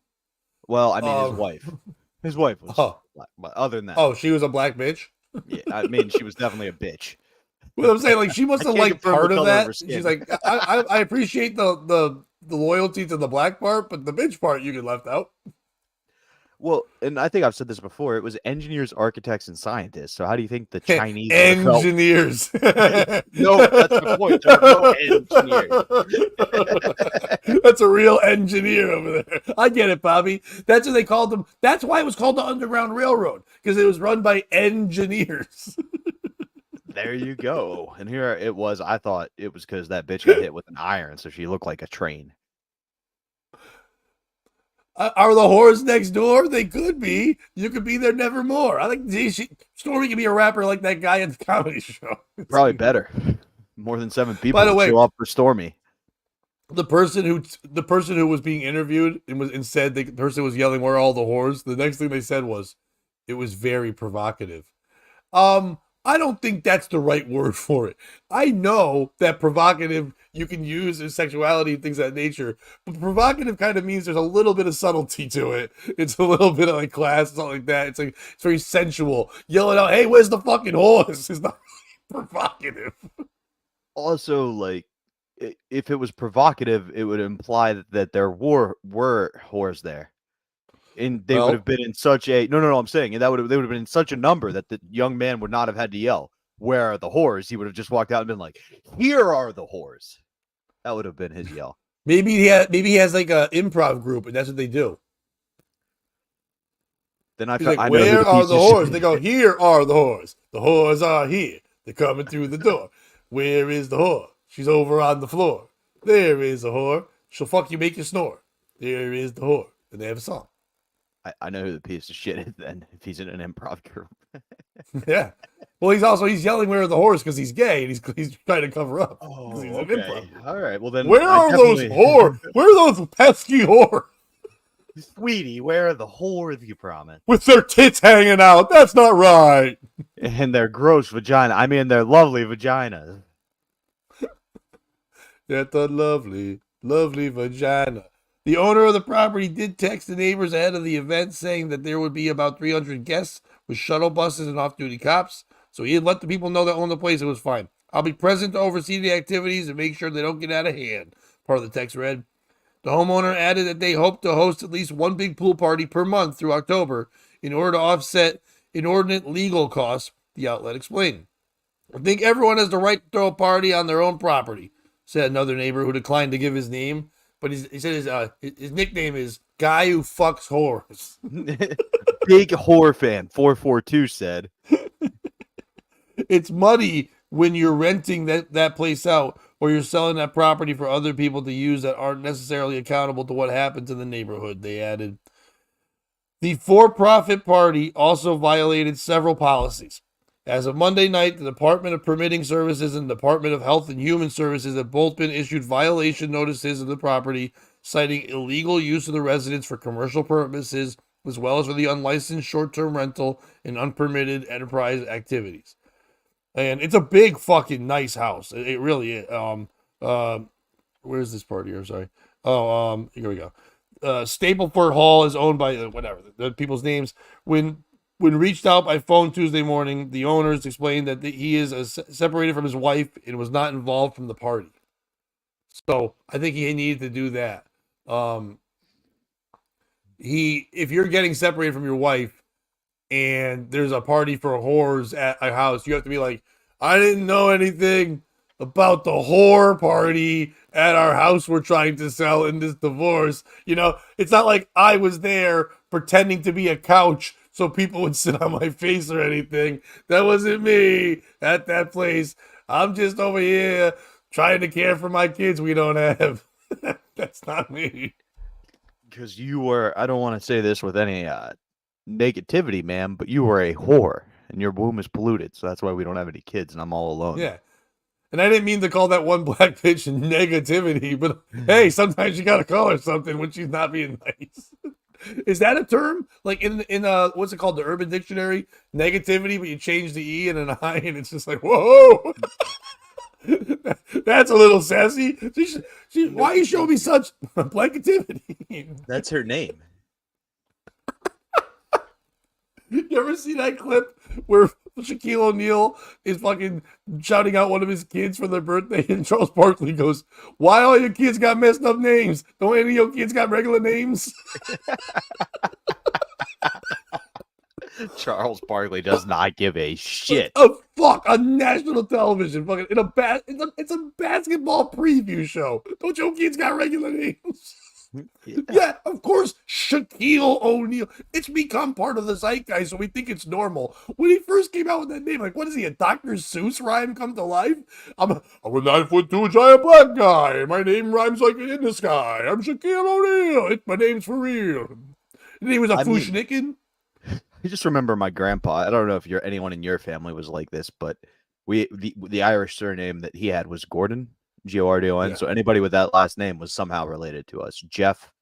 Well, I mean, his Um, wife. His wife was Oh. black, but other than that, Oh, she was a black bitch. yeah, I mean, she was definitely a bitch. Well, I'm saying, like, she must I have can't liked confirm the part of color of that. her skin. She's like, I appreciate the loyalty to the black part, but the bitch part you could left out. Well, and I think I've said this before. It was engineers, architects, and scientists. So how do you think the Chinese would have felt? Engineers. No, that's the point. There were no engineers. That's a real engineer over there. I get it, Bobby. That's what they called them. That's why it was called the Underground Railroad, because it was run by engineers. There you go. And here it was. I thought it was because that bitch got hit with an iron, so she looked like a train. Are the whores next door? They could be. You could be there nevermore. I think Stormy could be a rapper like that guy at the comedy show. Probably better. More than 7 people By the would way- show up for Stormy. The person who was being interviewed and said the person was yelling, "Where are all the whores?" The next thing they said was, "It was very provocative." I don't think that's the right word for it. I know that provocative you can use in sexuality and things of that nature, but provocative kind of means there's a little bit of subtlety to it. It's a little bit of like class, something like that. It's like it's very sensual. Yelling out, "Hey, where's the fucking horse?" is not provocative. Also, like, if it was provocative, it would imply that there were whores there. And they Well- would have been in such a no. I'm saying, and they would have been in such a number that the young man would not have had to yell, "Where are the whores?" He would have just walked out and been like, "Here are the whores." That would have been his yell. Maybe he has like a improv group, and that's what they do. Then I He's felt, like, I know who "Where are piece the of whores?" shit- They go, "Here are the whores. The whores are here. They're coming through the door. Where is the whore? She's over on the floor. There is a whore. She'll fuck you, make you snore. There is the whore." And they have a song. I know who the piece of shit is then if he's in an improv group. Yeah. Well, he's yelling, "Where are the whores?" because he's gay and he's trying to cover up. 'Cause he's in an improv group. All right. Well then, Where are those whores? Where are those pesky whores sweetie? Where are the whores you promised? with their tits hanging out? That's not right. And their gross vagina. I mean, their lovely vaginas. That the lovely, lovely vagina. The owner of the property did text the neighbors ahead of the event saying that there would be about 300 guests with shuttle buses and off-duty cops. So he had let the people know that owned the place it was fine. "I'll be present to oversee the activities and make sure they don't get out of hand," part of the text read. The homeowner added that they hope to host at least one big pool party per month through October in order to offset inordinate legal costs, the outlet explained. "I think everyone has the right to throw a party on their own property," said another neighbor who declined to give his name. But he said his nickname is Guy Who Fucks Whores. Big whore fan. 442 said. It's muddy when you're renting that place out or you're selling that property for other people to use that aren't necessarily accountable to what happens in the neighborhood, they added. The for-profit party also violated several policies. As of Monday night, the Department of Permitting Services and Department of Health and Human Services have both been issued violation notices of the property, citing illegal use of the residence for commercial purposes, as well as for the unlicensed short-term rental and unpermitted enterprise activities. And it's a big fucking nice house. It really is. Where's this part here? Sorry. Here we go. Stapleford Hall is owned by whatever the people's names. When reached out by phone Tuesday morning, the owners explained that he is separated from his wife and was not involved from the party. So I think he needed to do that. If you're getting separated from your wife and there's a party for whores at a house, you have to be like, "I didn't know anything about the whore party at our house we're trying to sell in this divorce." You know, it's not like I was there pretending to be a couch so people would sit on my face or anything. That wasn't me at that place. I'm just over here trying to care for my kids we don't have. That's not me. Because you were, I don't want to say this with any negativity, man, but you were a whore and your womb is polluted. So that's why we don't have any kids and I'm all alone. Yeah. And I didn't mean to call that one black bitch negativity, but hey, sometimes you got to call her something when she's not being nice. Is that a term? Like in what's it called? The Urban Dictionary? Negativity, but you change the E and an I, and it's just like, whoa. That's a little sassy. Why you show me such blanketivity? That's her name. You ever see that clip where Shaquille O'Neal is fucking shouting out one of his kids for their birthday, and Charles Barkley goes, "Why all your kids got messed up names? Don't any of your kids got regular names?" Charles Barkley does not give a shit. Oh fuck! On national television, fucking it's a basketball preview show. Don't your kids got regular names? Yeah, of course, Shaquille O'Neal. It's become part of the zeitgeist, so we think it's normal. When he first came out with that name, like, what is he, a Dr. Seuss rhyme come to life? I'm a 9'2" giant black guy. My name rhymes like in the sky. I'm Shaquille O'Neal. My name's for real. His name was a Fushnikin. I just remember my grandpa. I don't know if anyone in your family was like this, but the Irish surname that he had was Gordon. Gordon. Yeah. So anybody with that last name was somehow related to us. Jeff,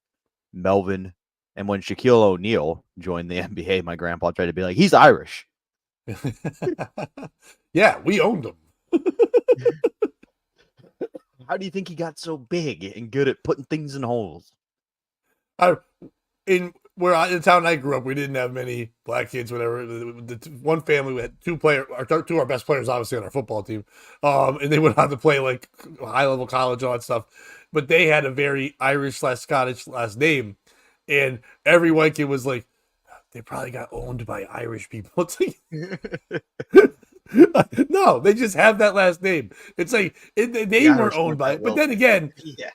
Melvin, and when Shaquille O'Neal joined the NBA, my grandpa tried to be like, he's Irish. Yeah, we owned him. How do you think he got so big and good at putting things in holes? In the town I grew up, we didn't have many black kids. Whatever. One family we had two of our best players, obviously, on our football team, and they went on to play like high level college, all that stuff. But they had a very Irish/Scottish last name, and every white kid was like, "They probably got owned by Irish people." It's like, no, they just have that last name. It's like they weren't owned by it. But then again,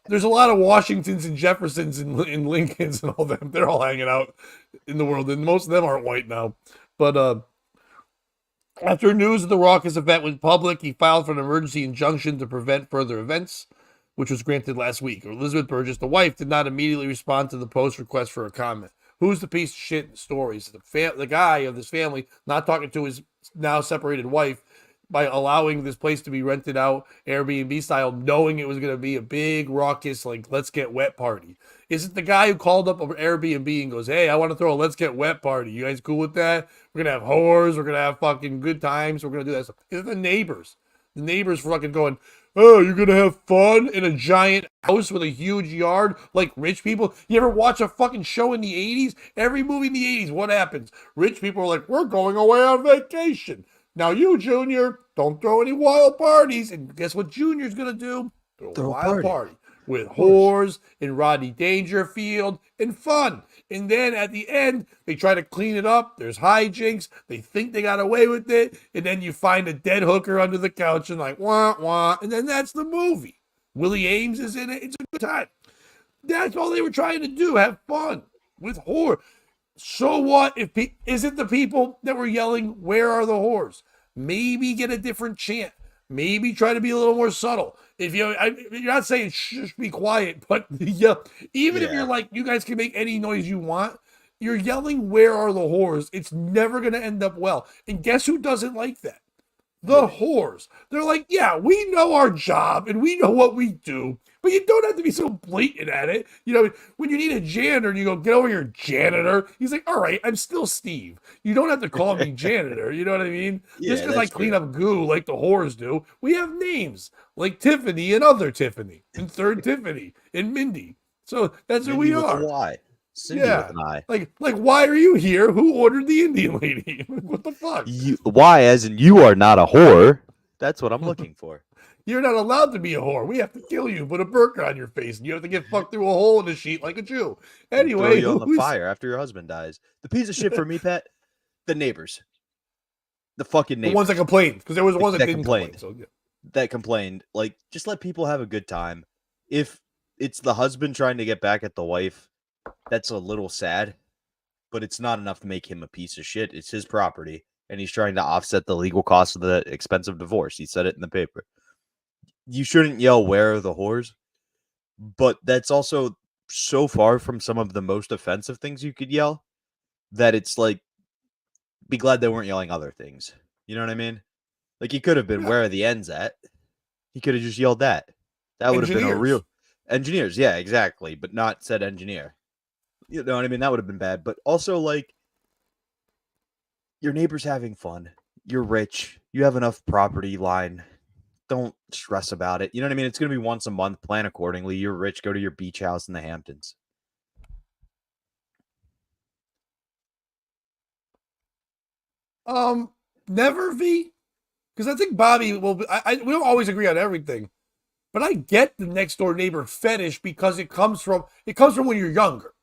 there's a lot of Washingtons and Jeffersons and Lincolns and all them. They're all hanging out in the world, and most of them aren't white now. But after news of the raucous event went public, he filed for an emergency injunction to prevent further events, which was granted last week. Elizabeth Burgess, the wife, did not immediately respond to the Post request for a comment. Who's the piece of shit in the stories? The guy of this family not talking to his now separated wife by allowing this place to be rented out Airbnb style, knowing it was going to be a big raucous, like, let's get wet party. Is it the guy who called up over Airbnb and goes, "Hey, I want to throw a let's get wet party. You guys cool with that? We're going to have whores. We're going to have fucking good times. We're going to do that stuff." Is it the neighbors? The neighbors fucking going, "Oh, you're going to have fun in a giant house with a huge yard like rich people?" You ever watch a fucking show in the 80s? Every movie in the 80s, what happens? Rich people are like, "We're going away on vacation. Now you, Junior, don't throw any wild parties." And guess what Junior's going to do? Throw a wild party with whores and Rodney Dangerfield and fun. And then at the end, they try to clean it up. There's hijinks. They think they got away with it. And then you find a dead hooker under the couch and like, wah, wah. And then that's the movie. Willie Ames is in it. It's a good time. That's all they were trying to do. Have fun with whore. So what if is it the people that were yelling, "Where are the whores"? Maybe get a different chant. Maybe try to be a little more subtle. If you're not saying shh, be quiet, but even if you're like, you guys can make any noise you want, you're yelling, "Where are the whores?" It's never going to end up well. And guess who doesn't like that? The whores. They're like, yeah, we know our job and we know what we do, but you don't have to be so blatant at it. You know, when you need a janitor and you go, "Get over here, janitor." He's like, "All right, I'm still Steve. You don't have to call me janitor." You know what I mean? Just because I clean up goo like the whores do, we have names like Tiffany and other Tiffany and third Tiffany and Mindy. So that's who we are. Why? Cindy with an I. Like, why are you here? Who ordered the Indian lady? What the fuck? Why, as in you are not a whore? That's what I'm looking for. You're not allowed to be a whore. We have to kill you, put a burqa on your face, and you have to get fucked through a hole in the sheet like a Jew. Anyway, throw you on the fire after your husband dies. The piece of shit for me, Pat, the neighbors. The fucking neighbors. The ones that complained, because there was ones that didn't complain. So, yeah. That complained. Like, just let people have a good time. If it's the husband trying to get back at the wife, that's a little sad, but it's not enough to make him a piece of shit. It's his property, and he's trying to offset the legal costs of the expensive divorce. He said it in the paper. you shouldn't yell "Where are the whores?" But that's also so far from some of the most offensive things you could yell that it's like, be glad they weren't yelling other things. You know what I mean? Like, he could have been, Yeah. "Where are the ends at?" He could have just yelled that. That would have been a Engineers. real engineers. Yeah, exactly. But not said engineer. You know what I mean? That would have been bad. But also, like, your neighbor's having fun. You're rich. You have enough property line. Don't stress about it. You know what I mean? It's going to be once a month. Plan accordingly. You're rich. Go to your beach house in the Hamptons. Never V, because I think Bobby will. We don't always agree on everything, but I get the next door neighbor fetish because it comes from when you're younger.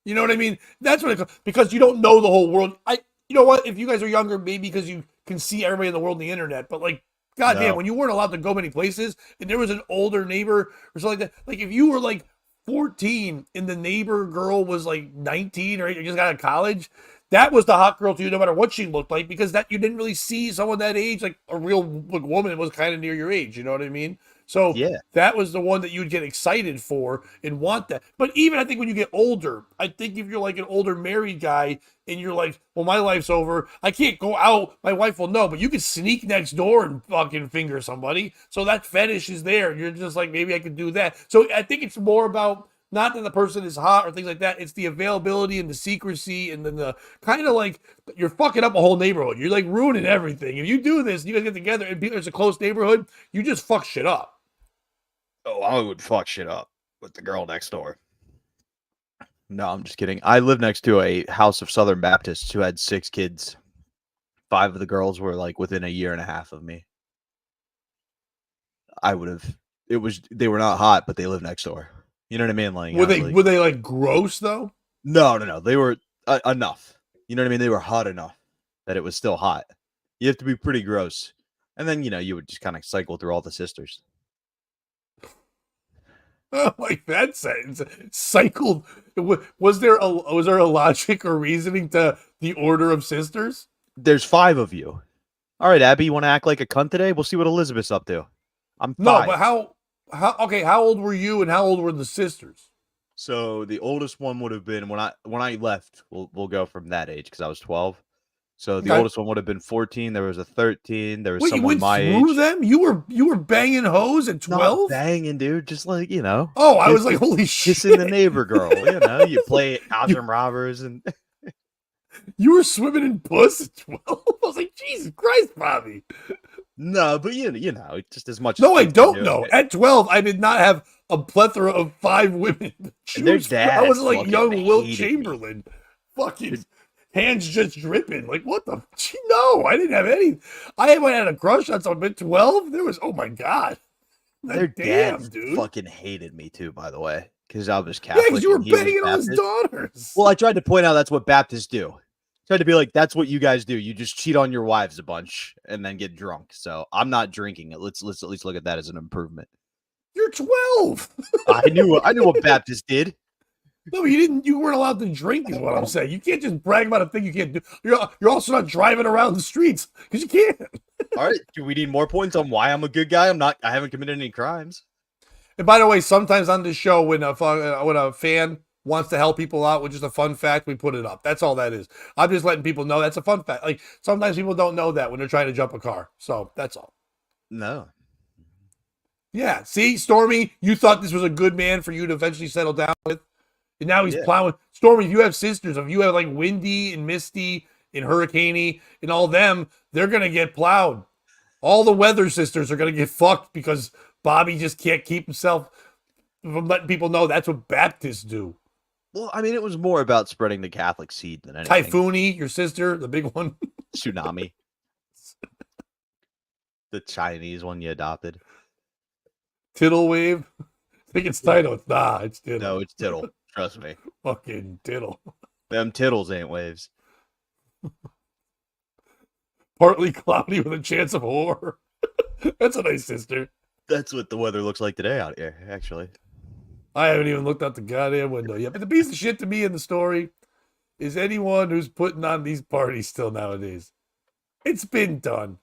You know what I mean? That's what because you don't know the whole world. You know what? If you guys are younger, maybe because you can see everybody in the world on the internet, but like, goddamn, No. when you weren't allowed to go many places and there was an older neighbor or something like that, like if you were like 14 and the neighbor girl was like 19 or just got out of college, that was the hot girl to you, no matter what she looked like, because that you didn't really see someone that age, like a real like, woman was kind of near your age. You know what I mean? So Yeah. that was the one that you'd get excited for and want that. But even I think when you get older, I think if you're like an older married guy and you're like, well, my life's over, I can't go out, my wife will know, but you could sneak next door and fucking finger somebody. So that fetish is there. You're just like, maybe I could do that. So I think it's more about not that the person is hot or things like that. It's the availability and the secrecy and then the kind of like you're fucking up a whole neighborhood. You're like ruining everything. If you do this, you guys get together and there's a close neighborhood, you just fuck shit up. Oh, I would fuck shit up with the girl next door. No, I'm just kidding. I live next to a house of Southern Baptists who had 6 kids. 5 of the girls were like within a year and a half of me. I would have. They were not hot, but they lived next door. You know what I mean? Like, Were they like gross though? No. They were enough. You know what I mean? They were hot enough that it was still hot. You have to be pretty gross, and then you would just kind of cycle through all the sisters. Like that sentence cycled. Was there a logic or reasoning to the order of sisters? There's 5 of you. All right, Abby, you want to act like a cunt today? We'll see what Elizabeth's up to. I'm 5. No, but how old were you and how old were the sisters? So the oldest one would have been when I left. We'll go from that age because I was 12. So the Okay. oldest one would have been 14. There was a 13. There was Wait, you someone went my through age. them? You were banging hoes at Not 12? banging, dude. Just like Oh, I was like, holy shit! kissing the neighbor girl. You play Occam robbers and You were swimming in puss at 12? I was like, Jesus Christ, Bobby. no, but just as much. No, as I kids don't do. know. At 12, I did not have a plethora of 5 women to And their choose from. I dads was like fucking young Wilt hated me. Chamberlain. Fucking hands just dripping. Like, what the? No, I didn't have any. I had a crush on someone at 12. There was, oh my God. Their Damn, dads dude. fucking hated me too, by the way, because I was Yeah, Catholic. because you were and he was banging on his Baptist. daughters. Well, I tried to point out that's what Baptists do. Tried to be like, that's what you guys do. You just cheat on your wives a bunch and then get drunk. So I'm not drinking it. Let's at least look at that as an improvement. You're 12. I knew what Baptists did. No, you didn't. You weren't allowed to drink, is what I'm saying. You can't just brag about a thing you can't do. You're also not driving around the streets because you can't. All right. Do we need more points on why I'm a good guy? I haven't committed any crimes. And by the way, sometimes on this show, when a fan wants to help people out with just a fun fact, we put it up. That's all that is. I'm just letting people know that's a fun fact. Like sometimes people don't know that when they're trying to jump a car. So that's all. No. Yeah. See, Stormy, you thought this was a good man for you to eventually settle down with. And now he's plowing. Stormy, if you have sisters, if you have like Windy and Misty and Hurricaney and all them, they're going to get plowed. All the Weather sisters are going to get fucked because Bobby just can't keep himself from letting people know that's what Baptists do. Well, I mean, it was more about spreading the Catholic seed than anything. Typhoony, your sister, the big one. Tsunami. The Chinese one you adopted. Tittle Wave. I think it's title. It's not. It's Tittle. No, it's Tittle. Trust me. Fucking Tittle. Them tittles ain't waves. Partly cloudy with a chance of horror. That's a nice sister. That's what the weather looks like today out here, actually. I haven't even looked out the goddamn window yet. But the piece of shit to me in the story is anyone who's putting on these parties still nowadays. It's been done.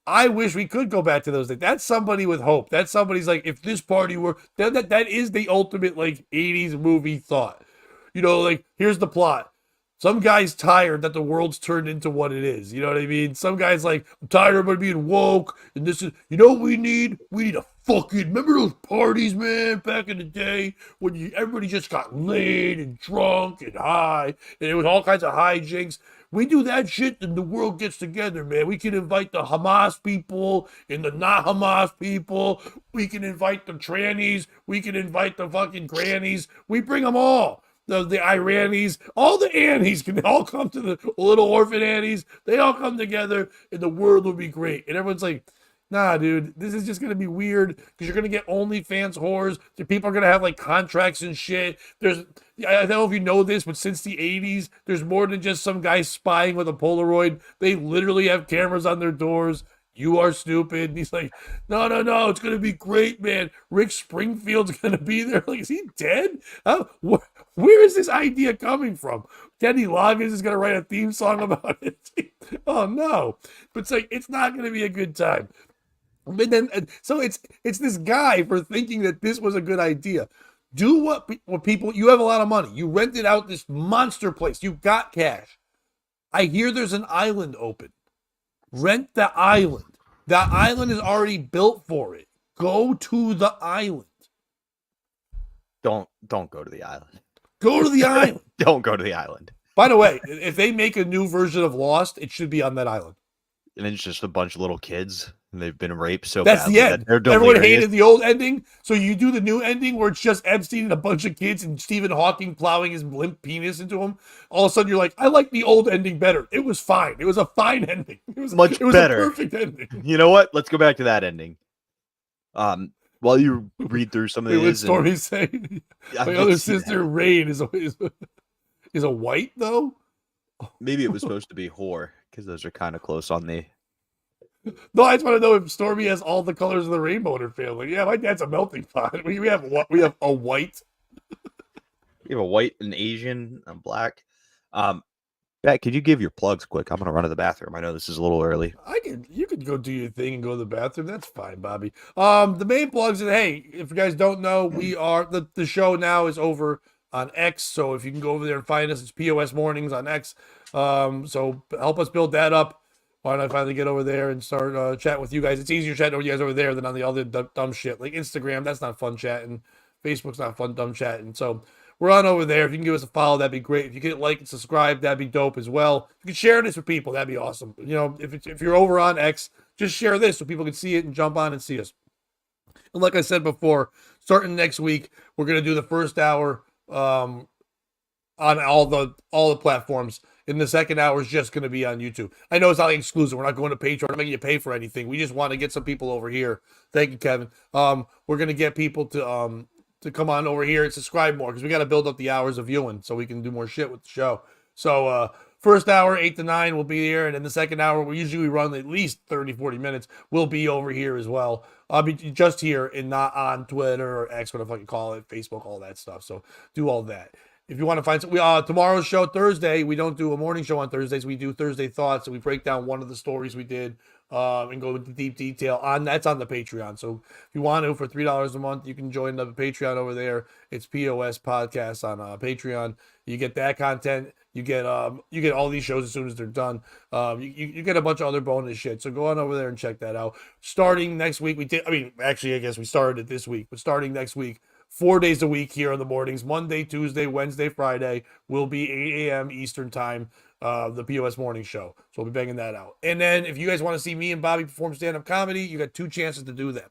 I wish we could go back to those days. That's somebody with hope. That's somebody's like, if this party were that is the ultimate like 80s movie thought. You know, like here's the plot. Some guy's tired that the world's turned into what it is. You know what I mean? Some guy's like, I'm tired of everybody being woke. And this is, you know what we need? We need a fucking, remember those parties, man, back in the day when everybody just got laid and drunk and high. And it was all kinds of hijinks. We do that shit and the world gets together, man. We can invite the Hamas people and the not Hamas people. We can invite the trannies. We can invite the fucking grannies. We bring them all. The Iranis, all the Annies can all come to the little orphan Annies. They all come together and the world will be great. And everyone's like, nah, dude, this is just going to be weird because you're going to get OnlyFans whores. The people are going to have like contracts and shit. I don't know if you know this, but since the 80s, there's more than just some guy spying with a Polaroid. They literally have cameras on their doors. You are stupid. And he's like, no, it's going to be great, man. Rick Springfield's going to be there. Like, is he dead? Where is this idea coming from? Kenny Loggins is going to write a theme song about it. Oh, no. But it's like, it's not going to be a good time. But then, so it's this guy for thinking that this was a good idea. Do what people, you have a lot of money. You rented out this monster place. You got cash. I hear there's an island open. Rent the island. That island is already built for it. Go to the island. Don't go to the island. Go to the island. Don't go to the island. By the way, if they make a new version of Lost, it should be on that island. And it's just a bunch of little kids, and they've been raped so That's badly the end. that they're Everyone delirious. hated the old ending, so you do the new ending where it's just Epstein and a bunch of kids and Stephen Hawking plowing his limp penis into him. All of a sudden, you're like, I like the old ending better. It was fine. It was a fine ending. It was Much better. A perfect ending. You know what? Let's go back to that ending. While you read through some of Wait, what these, Stormy's saying? My other sister Rain is a white though. maybe it was supposed to be whore because those are kind of close on the. No, I just want to know if Stormy has all the colors of the rainbow in her family. Yeah, my dad's a melting pot. We have what? We have a white. You have a white, an Asian, a black. Pat, could you give your plugs quick? I'm gonna run to the bathroom. I know this is a little early. You could go do your thing and go to the bathroom. That's fine, Bobby. The main plugs is, hey, if you guys don't know, we are the show now is over on X. So if you can go over there and find us, it's POS Mornings on X. So help us build that up. Why don't I finally get over there and start chatting with you guys? It's easier chatting with you guys over there than on the other dumb shit like Instagram. That's not fun chatting. Facebook's not fun dumb chatting. So we're on over there. If you can give us a follow, that'd be great. If you can like and subscribe, that'd be dope as well. If you can share this with people, that'd be awesome. You know, if you're over on X, just share this so people can see it and jump on and see us. And like I said before, starting next week, we're gonna do the first hour on all the platforms. And the second hour is just going to be on YouTube. I know it's not like exclusive. We're not going to Patreon. We're not making you pay for anything. We just want to get some people over here. Thank you, Kevin. We're going to get people to come on over here and subscribe more because we got to build up the hours of viewing so we can do more shit with the show. So first hour, 8 to 9, we'll be here. And then the second hour, we usually run at least 30, 40 minutes. We'll be over here as well. I'll be just here and not on Twitter or X, whatever I can call it, Facebook, all that stuff. So do all that. If you want to find some, tomorrow's show, Thursday, we don't do a morning show on Thursdays. We do Thursday Thoughts, and we break down one of the stories we did and go into deep detail on. That's on the Patreon. So if you want to, for $3 a month, you can join the Patreon over there. It's POS Podcast on Patreon. You get that content. You get all these shows as soon as they're done. You get a bunch of other bonus shit. So go on over there and check that out. Starting next week, I guess we started it this week, but starting next week, 4 days a week here in the mornings, Monday, Tuesday, Wednesday, Friday, will be 8 a.m. Eastern time, the POS Morning Show. So we'll be banging that out. And then if you guys want to see me and Bobby perform stand-up comedy, you got 2 chances to do that.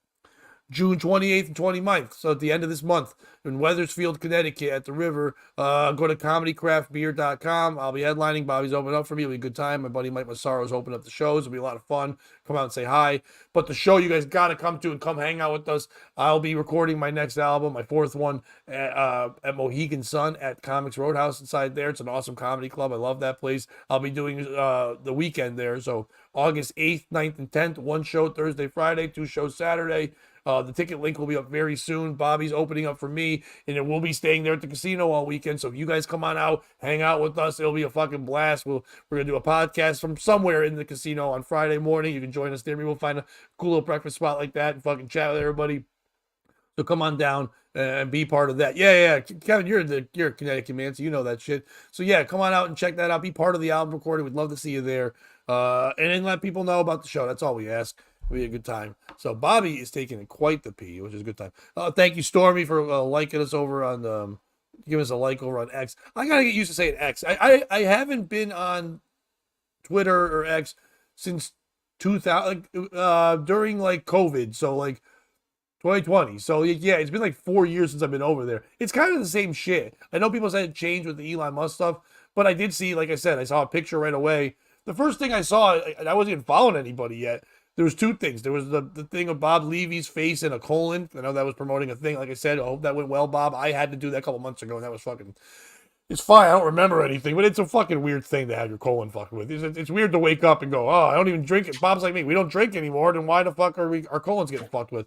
June 28th and 29th, so at the end of this month, in Wethersfield, Connecticut, at the river. Go to comedycraftbeer.com. I'll be headlining. Bobby's opening up for me. It'll be a good time. My buddy Mike Massaro's opening up the shows. It'll be a lot of fun. Come out and say hi. But the show you guys got to come to and come hang out with us. I'll be recording my next album, my 4th one, at Mohegan Sun at Comics Roadhouse inside there. It's an awesome comedy club. I love that place. I'll be doing the weekend there. So August 8th, 9th, and 10th, 1 show Thursday, Friday, 2 shows Saturday. The ticket link will be up very soon. Bobby's opening up for me, and then we'll be staying there at the casino all weekend. So if you guys come on out, hang out with us, it'll be a fucking blast. We're gonna do a podcast from somewhere in the casino on Friday morning. You can join us there. Maybe we'll find a cool little breakfast spot like that and fucking chat with everybody. So come on down and be part of that. Yeah. Kevin, you're a Connecticut man, so you know that shit. So yeah, come on out and check that out. Be part of the album recording. We'd love to see you there. And then let people know about the show. That's all we ask. It'll be a good time. So Bobby is taking quite the pee, which is a good time. Thank you, Stormy, for liking us over on give us a like over on X. I gotta get used to saying X. I haven't been on Twitter or X since 2000 during like COVID. So like 2020. So yeah, it's been like 4 years since I've been over there. It's kind of the same shit. I know people said it changed with the Elon Musk stuff, but I did see, like I said, I saw a picture right away. The first thing I saw, I wasn't even following anybody yet. There was two things. There was the thing of Bob Levy's face in a colon. I know that was promoting a thing. Like I said, I hope that went well, Bob. I had to do that a couple months ago, and that was fucking... It's fine. I don't remember anything, but it's a fucking weird thing to have your colon fucking with. It's weird to wake up and go, oh, I don't even drink it. Bob's like me. We don't drink anymore. Then why the fuck are our colons getting fucked with?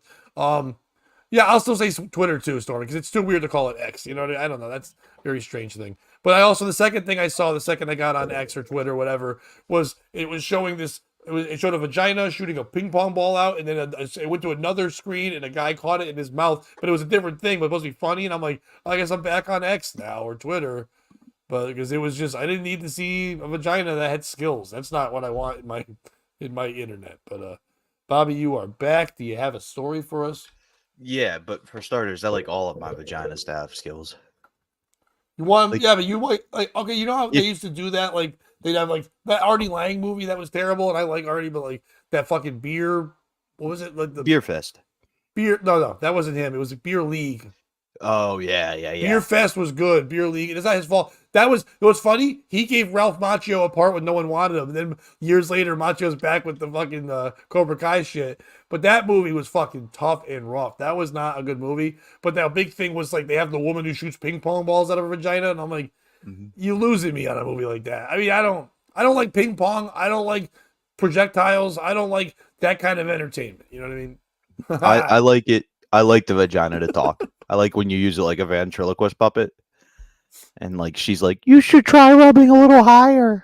Yeah, I'll still say Twitter too, Stormy, because it's too weird to call it X. You know what I mean? I don't know. That's a very strange thing. But I also, the second thing I saw, the second I got on X or Twitter, whatever, was it was showing this. It showed a vagina shooting a ping pong ball out, and then it went to another screen, and a guy caught it in his mouth. But it was a different thing, but it was supposed to be funny. And I'm like, I guess I'm back on X now or Twitter, but because it was just, I didn't need to see a vagina that had skills. That's not what I want in my internet. But Bobby, you are back. Do you have a story for us? Yeah, but for starters, I like all of my vaginas to have skills. You want, Like- yeah, but you like okay, you know how they used to do that? Like they'd have like that Artie Lang movie that was terrible, and I like Artie, but like that fucking beer, what was it? Like the Beer Fest. no, that wasn't him. It was a Beer League. Oh yeah. Beer Fest was good. Beer League. It's not his fault. That was, it was funny. He gave Ralph Macchio a part when no one wanted him. And then years later, Macchio's back with the fucking Cobra Kai shit. But that movie was fucking tough and rough. That was not a good movie. But that big thing was like they have the woman who shoots ping pong balls out of her vagina, and I'm like, you losing me on a movie like that. I mean, I don't like ping pong. I don't like projectiles. I don't like that kind of entertainment. You know what I mean? I like it. I like the vagina to talk. I like when you use it like a ventriloquist puppet. And like she's like, you should try rubbing a little higher.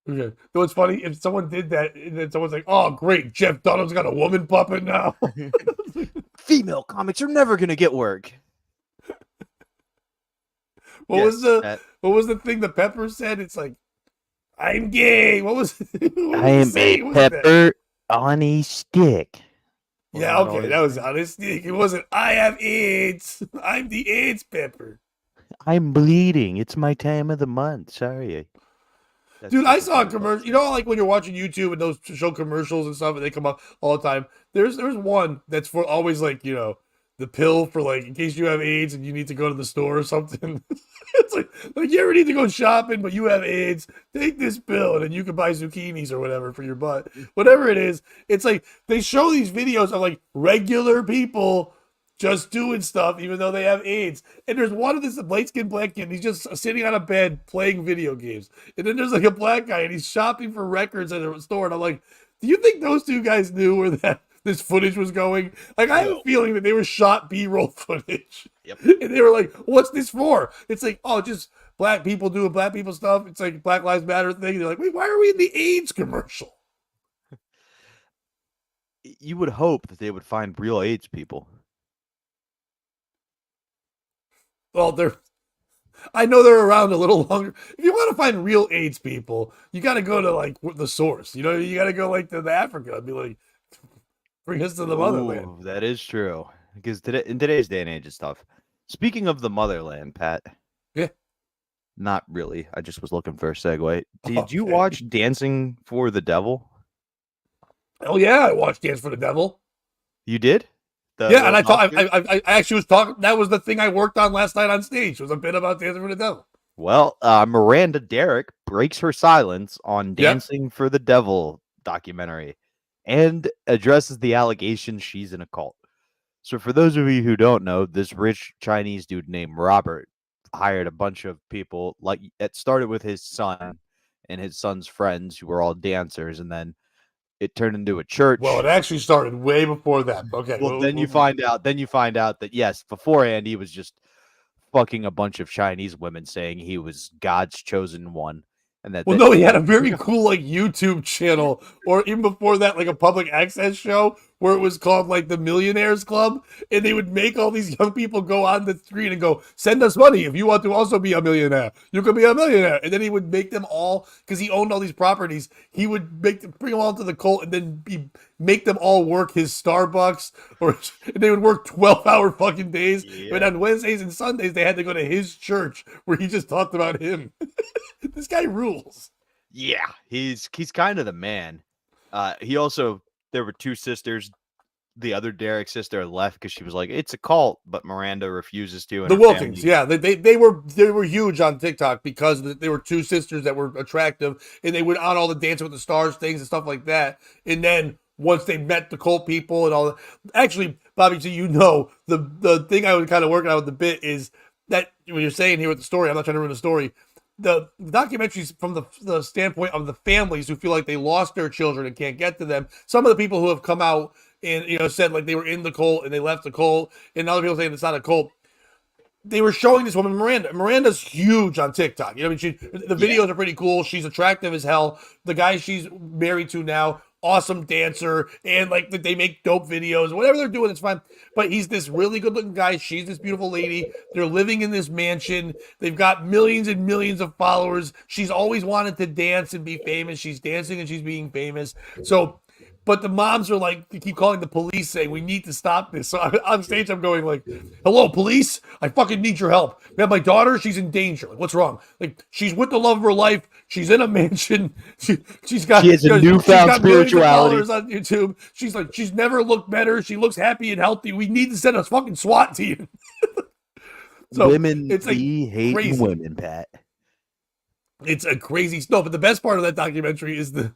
Okay. So it's funny if someone did that, and then someone's like, "Oh, great, Jeff Dunham's got a woman puppet now." Female comics are never gonna get work. What was the thing that Pepper said? It's like, "I'm gay." What was? I am a pepper on a stick. Yeah, okay, that was honestly. It wasn't. I have AIDS. I'm the AIDS Pepper. I'm bleeding. It's my time of the month. Sorry. Dude, I saw a commercial. You know, like when you're watching YouTube and those show commercials and stuff, and they come up all the time. There's one that's for always like, you know, the pill for like in case you have AIDS and you need to go to the store or something. It's like you ever need to go shopping, but you have AIDS. Take this pill, and then you can buy zucchinis or whatever for your butt. Whatever it is, it's like they show these videos of like regular people just doing stuff, even though they have AIDS. And there's one of this light-skinned black kid, and he's just sitting on a bed playing video games. And then there's like a black guy, and he's shopping for records at a store. And I'm like, do you think those two guys knew where this footage was going? Like, I have a feeling that they were shot B-roll footage. Yep. And they were like, what's this for? It's like, oh, just black people doing black people stuff. It's like Black Lives Matter thing. They're like, wait, why are we in the AIDS commercial? You would hope that they would find real AIDS people. Well, I know they're around a little longer. If you want to find real AIDS people, you got to go to like the source. You know, you got to go like to the Africa and be like, bring us to the motherland. Ooh, that is true. Because in today's day and age, it's tough. Speaking of the motherland, Pat. Yeah. Not really. I just was looking for a segue. Did you Okay. watch Dancing for the Devil? Oh yeah, I watched Dance for the Devil. You did? Yeah, and I actually was talking. That was the thing I worked on last night on stage. Was a bit about Dancing for the Devil. Well, Miranda Derrick breaks her silence on Dancing for the Devil documentary and addresses the allegation she's in a cult. So for those of you who don't know, this rich Chinese dude named Robert hired a bunch of people. Like it started with his son and his son's friends who were all dancers, and then It turned into a church. Well, it actually started way before that. Okay. Well, then you find out that yes, beforehand he was just fucking a bunch of Chinese women, saying he was God's chosen one, and that. Well, no, he had a very cool like YouTube channel, or even before that, like a public access show where it was called like the Millionaires Club, and they would make all these young people go on the street and go, "Send us money if you want to also be a millionaire. You can be a millionaire." And then he would make them all, because he owned all these properties. He would bring them all to the cult, and then make them all work his Starbucks, or they would work 12-hour fucking days. Yeah. But on Wednesdays and Sundays, they had to go to his church where he just talked about him. This guy rules. Yeah, he's kind of the man. He also, there were two sisters. The other Derek sister left because she was like, it's a cult, but Miranda refuses to. And The her Wilkins, family- yeah, they were huge on TikTok because they were two sisters that were attractive, and they went on all the Dancing with the Stars things and stuff like that. And then once they met the cult people and all that, actually, Bobby, so you know, the thing I was kind of working out with the bit is that when you're saying here with the story, I'm not trying to ruin the story. The documentaries from the standpoint of the families who feel like they lost their children and can't get to them. Some of the people who have come out and said like they were in the cult and they left the cult, and other people saying it's not a cult. They were showing this woman Miranda. Miranda's huge on TikTok. You know what I mean? The videos are pretty cool. She's attractive as hell. The guy she's married to now, awesome dancer, and like they make dope videos. Whatever they're doing, it's fine. But he's this really good looking guy. She's this beautiful lady. They're living in this mansion. They've got millions and millions of followers. She's always wanted to dance and be famous. She's dancing and she's being famous. So, but the moms are like, they keep calling the police saying, we need to stop this. So on stage, I'm going like, hello, police. I fucking need your help. We have my daughter. She's in danger. Like, what's wrong? Like, she's with the love of her life. She's in a mansion. She has a newfound spirituality on YouTube. She's like, she's never looked better. She looks happy and healthy. We need to send a fucking SWAT team. So women, it's like hate crazy. women, Pat. It's a crazy no, but the best part of that documentary is the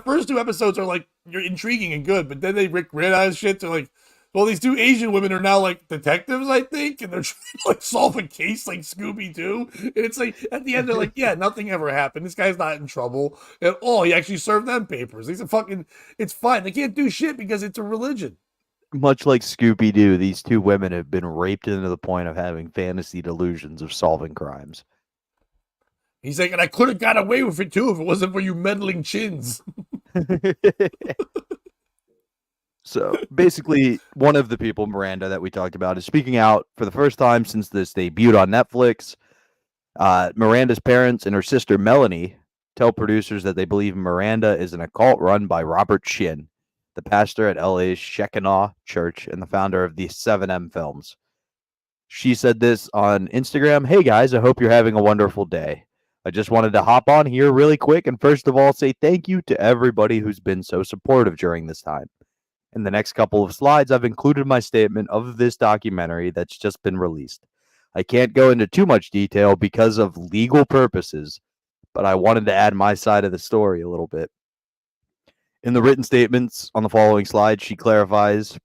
first two episodes are like, you're intriguing and good, but then they ran out of shit to like, well, these two Asian women are now like detectives, I think, and they're trying to like solve a case like Scooby-Doo. And it's like at the end they're like, yeah, nothing ever happened. This guy's not in trouble at all. He actually served them papers. He's a fucking, it's fine. They can't do shit because it's a religion. Much like Scooby-Doo, these two women have been raped into the point of having fantasy delusions of solving crimes. He's like, and I could have got away with it too if it wasn't for you meddling chins. So basically, one of the people, Miranda, that we talked about, is speaking out for the first time since this debuted on Netflix. Miranda's parents and her sister Melanie tell producers that they believe Miranda is an occult run by Robert Shin, the pastor at LA's Shekinah Church and the founder of the 7M films. She said this on Instagram. Hey guys, I hope you're having a wonderful day. I just wanted to hop on here really quick and first of all say thank you to everybody who's been so supportive during this time. In the next couple of slides, I've included my statement of this documentary that's just been released. I can't go into too much detail because of legal purposes, but I wanted to add my side of the story a little bit. In the written statements on the following slide, she clarifies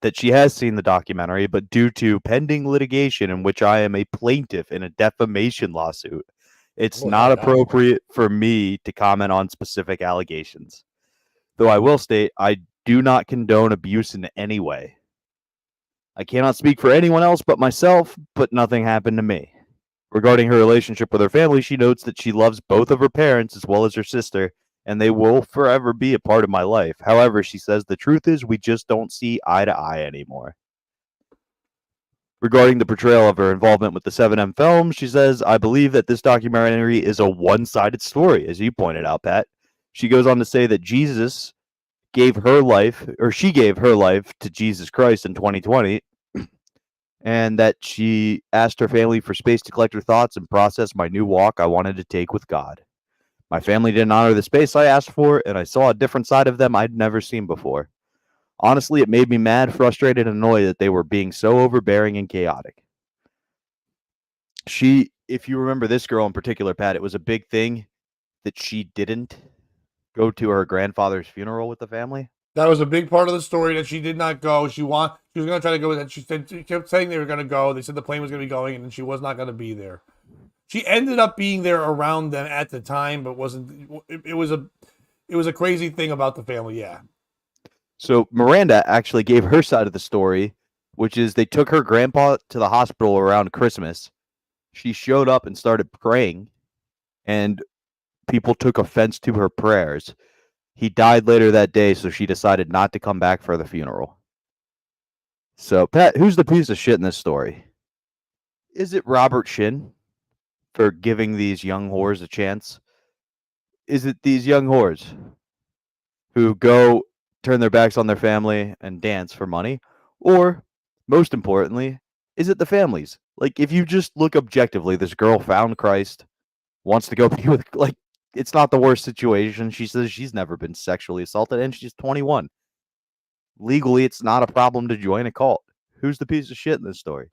that she has seen the documentary, but due to pending litigation in which I am a plaintiff in a defamation lawsuit, it's not appropriate for me to comment on specific allegations. Though I will state, I do not condone abuse in any way. I cannot speak for anyone else but myself, but nothing happened to me. Regarding her relationship with her family, she notes that she loves both of her parents as well as her sister, and they will forever be a part of my life. However, she says the truth is we just don't see eye to eye anymore. Regarding the portrayal of her involvement with the 7M film, she says, I believe that this documentary is a one-sided story, as you pointed out, Pat. She goes on to say that Jesus gave her life, or she gave her life to Jesus Christ in 2020, and that she asked her family for space to collect her thoughts and process my new walk I wanted to take with God. My family didn't honor the space I asked for, and I saw a different side of them I'd never seen before. Honestly, it made me mad, frustrated, and annoyed that they were being so overbearing and chaotic. If you remember this girl in particular, Pat, it was a big thing that she didn't go to her grandfather's funeral with the family. That was a big part of the story that she did not go. She was going to try to go with it. She kept saying they were going to go. They said the plane was going to be going, and she was not going to be there. She ended up being there around them at the time, but wasn't. It it was a crazy thing about the family. Yeah. So Miranda actually gave her side of the story, which is they took her grandpa to the hospital around Christmas. She showed up and started praying, and people took offense to her prayers. He died later that day, so she decided not to come back for the funeral. So, Pat, who's the piece of shit in this story? Is it Robert Shin for giving these young whores a chance? Is it these young whores who go turn their backs on their family and dance for money? Or, most importantly, is it the families? Like, if you just look objectively, this girl found Christ, wants to go be with, like, it's not the worst situation. She says she's never been sexually assaulted, and she's 21. Legally, it's not a problem to join a cult. Who's the piece of shit in this story?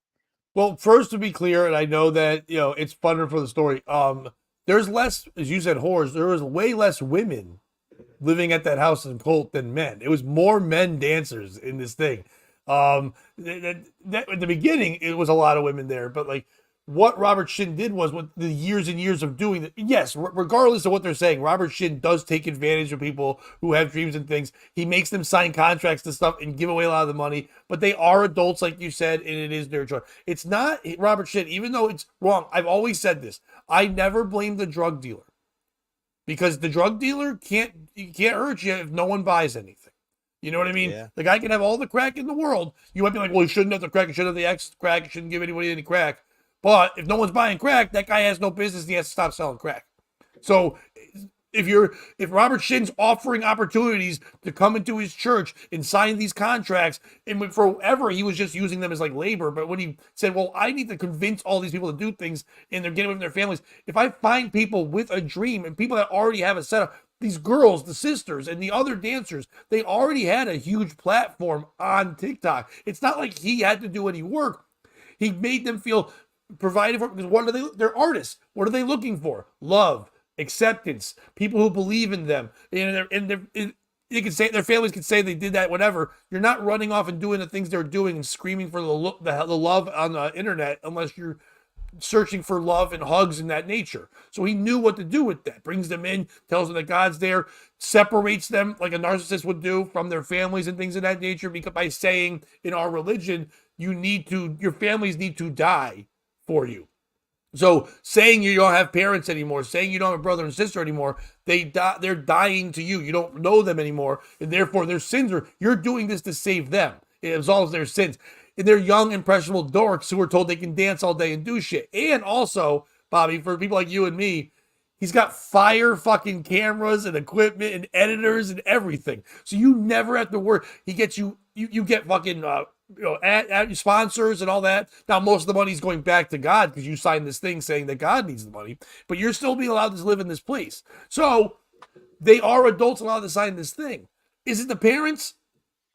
Well, first to be clear, and I know that it's funner for the story. There's less, as you said, whores. There was way less women living at that house in Colt than men. It was more men dancers in this thing. At the beginning, it was a lot of women there, but like what Robert Shin did was with the years and years of doing it. Yes, regardless of what they're saying, Robert Shin does take advantage of people who have dreams and things. He makes them sign contracts to stuff and give away a lot of the money, but they are adults, like you said, and it is their choice. It's not Robert Shin, even though it's wrong. I've always said this. I never blame the drug dealer because the drug dealer can't hurt you if no one buys anything. You know what I mean? Yeah. The guy can have all the crack in the world. You might be like, well, he shouldn't have the crack. He shouldn't have the X crack. He shouldn't give anybody any crack. But if no one's buying crack, that guy has no business. And he has to stop selling crack. So if Robert Shin's offering opportunities to come into his church and sign these contracts, and forever he was just using them as like labor. But when he said, well, I need to convince all these people to do things and they're getting away from their families. If I find people with a dream and people that already have a setup, these girls, the sisters, and the other dancers, they already had a huge platform on TikTok. It's not like he had to do any work. He made them feel provided for, because what are they? They're artists. What are they looking for? Love, acceptance, people who believe in them. They can say, their families can say they did that, whatever. You're not running off and doing the things they're doing and screaming for the love on the internet unless you're searching for love and hugs and that nature. So he knew what to do with that. Brings them in, tells them that God's there, separates them like a narcissist would do from their families and things of that nature, because by saying in our religion, your families need to die for you. So saying you don't have parents anymore, saying you don't have a brother and sister anymore, they're dying to you. You don't know them anymore, and therefore their sins you're doing this to save them. It absolves their sins. And they're young, impressionable dorks who are told they can dance all day and do shit. And also, Bobby, for people like you and me, he's got fire fucking cameras and equipment and editors and everything. So you never have to worry. He gets you get fucking ad sponsors and all that. Now, most of the money's going back to God because you signed this thing saying that God needs the money, but you're still being allowed to live in this place. So they are adults allowed to sign this thing. Is it the parents?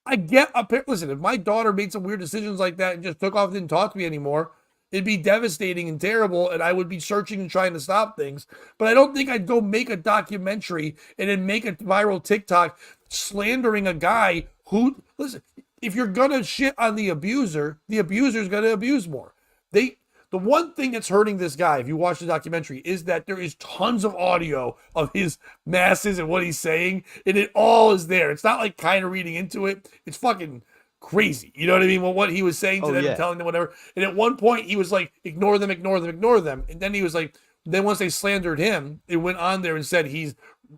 I get a parent. Listen, if my daughter made some weird decisions like that and just took off and didn't talk to me anymore, it'd be devastating and terrible, and I would be searching and trying to stop things. But I don't think I'd go make a documentary and then make a viral TikTok slandering a guy who, listen, if you're going to shit on the abuser's going to abuse more. The one thing that's hurting this guy, if you watch the documentary, is that there is tons of audio of his masses and what he's saying, and it all is there. It's not like kind of reading into it. It's fucking crazy. You know what I mean? Well, what he was saying to them and telling them whatever. And at one point, he was like, ignore them, ignore them, ignore them. And then he was like, then once they slandered him, it went on there and said he's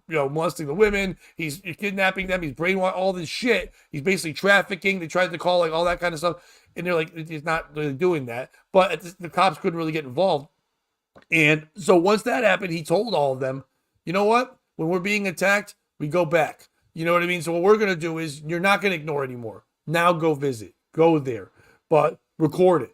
molesting the women, he's kidnapping them, he's brainwashing, all this shit. He's basically trafficking. They tried to call like all that kind of stuff. And they're like, he's not really doing that. But the cops couldn't really get involved. And so once that happened, he told all of them, you know what? When we're being attacked, we go back. You know what I mean? So what we're going to do is you're not going to ignore anymore. Now go visit. Go there. But record it.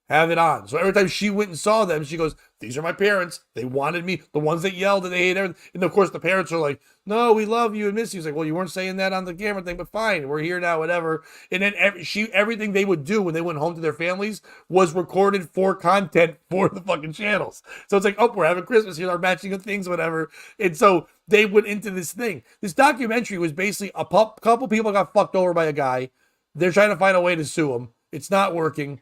Have it on. So every time she went and saw them, she goes, these are my parents. They wanted me. The ones that yelled and they hate everything. And of course, the parents are like, no, we love you and miss you. He's like, well, you weren't saying that on the camera thing, but fine. We're here now, whatever. And then everything they would do when they went home to their families was recorded for content for the fucking channels. So it's like, oh, we're having Christmas. Here's our matching of things, whatever. And so they went into this thing. This documentary was basically a couple people got fucked over by a guy. They're trying to find a way to sue him. It's not working.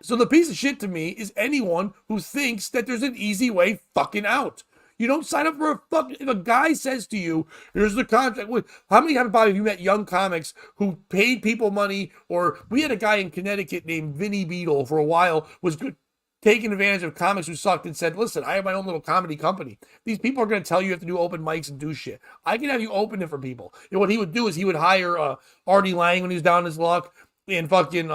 So the piece of shit to me is anyone who thinks that there's an easy way fucking out. You don't sign up for a fucking. If a guy says to you, "Here's the contract," how many times have you met young comics who paid people money? Or we had a guy in Connecticut named Vinny Beetle for a while was good, taking advantage of comics who sucked and said, "Listen, I have my own little comedy company. These people are going to tell you have to do open mics and do shit. I can have you open it for people." And what he would do is he would hire Artie Lang when he was down his luck, and fucking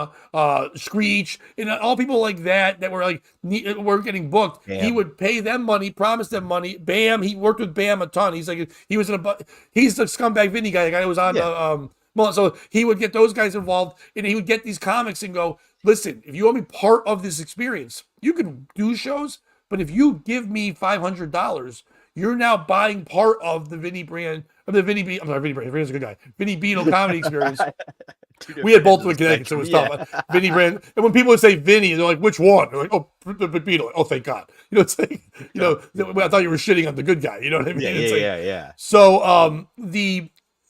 Screech, and all people like that were like were getting booked. Bam. He would pay them money, promise them money. Bam, he worked with Bam a ton. He's like he's the scumbag Vinny guy, the guy who was on the so he would get those guys involved, and he would get these comics and go, "Listen, if you want me part of this experience, you can do shows, but if you give me $500, you're now buying part of the Vinny brand." I'm sorry, Vinny Brand. Vinny's a good guy. Vinny Beetle comedy experience. We had both in Connecticut, so it was tough. Vinny Brand. And when people would say Vinny, they're like, "Which one?" They're like, "Oh, the Beetle." Oh, thank God. You know, it's like, I thought you were shitting on the good guy. You know what I mean? Yeah. So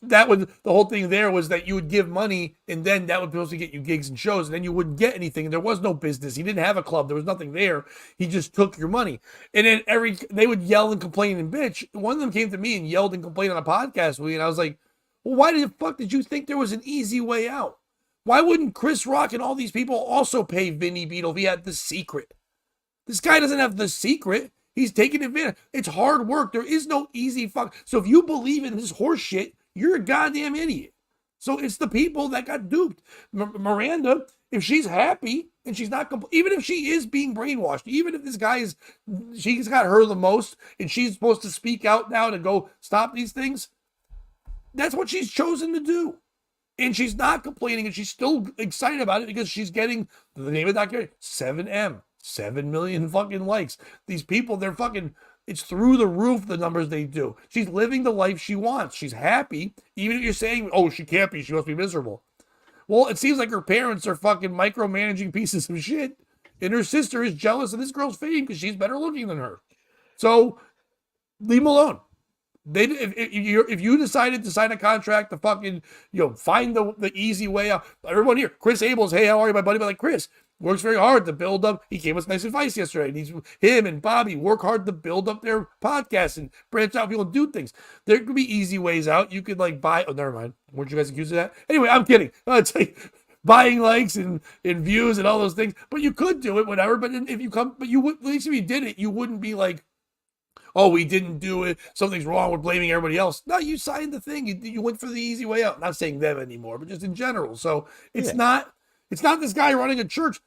that was the whole thing. There was that you would give money, and then that would supposed to get you gigs and shows, and then you wouldn't get anything. And there was no business. He didn't have a club. There was nothing there. He just took your money. And then they would yell and complain and bitch. One of them came to me and yelled and complained on a podcast with me, and I was like, "Well, why the fuck did you think there was an easy way out? Why wouldn't Chris Rock and all these people also pay Vinny Beetle if he had the secret? This guy doesn't have the secret. He's taking advantage. It's hard work. There is no easy fuck. So if you believe in this horse shit, you're a goddamn idiot." So it's the people that got duped. Miranda, if she's happy and she's not, even if she is being brainwashed, even if this guy she's got her the most and she's supposed to speak out now to go stop these things, that's what she's chosen to do. And she's not complaining, and she's still excited about it because she's getting the name of the documentary, 7M, 7 million fucking likes. These people, they're fucking, it's through the roof, the numbers they do. She's living the life she wants. She's happy. Even if you're saying, "Oh, she can't be, she must be miserable." Well, it seems like her parents are fucking micromanaging pieces of shit, and her sister is jealous of this girl's fame because she's better looking than her. So leave them alone. If you decided to sign a contract to fucking, find the easy way out. Everyone here, Chris Abels, "Hey, how are you, my buddy?" But like, Chris works very hard to build up. He gave us nice advice yesterday. Him and Bobby work hard to build up their podcast and branch out people and do things. There could be easy ways out. You could like buy. Oh, never mind. Weren't you guys accused of that? Anyway, I'm kidding. It's like buying likes and views and all those things. But you could do it, whatever. But if you come, but you would, at least if you did it, you wouldn't be like, "Oh, we didn't do it. Something's wrong. We're blaming everybody else." No, you signed the thing. You went for the easy way out. I'm not saying them anymore, but just in general. So it's not this guy running a church.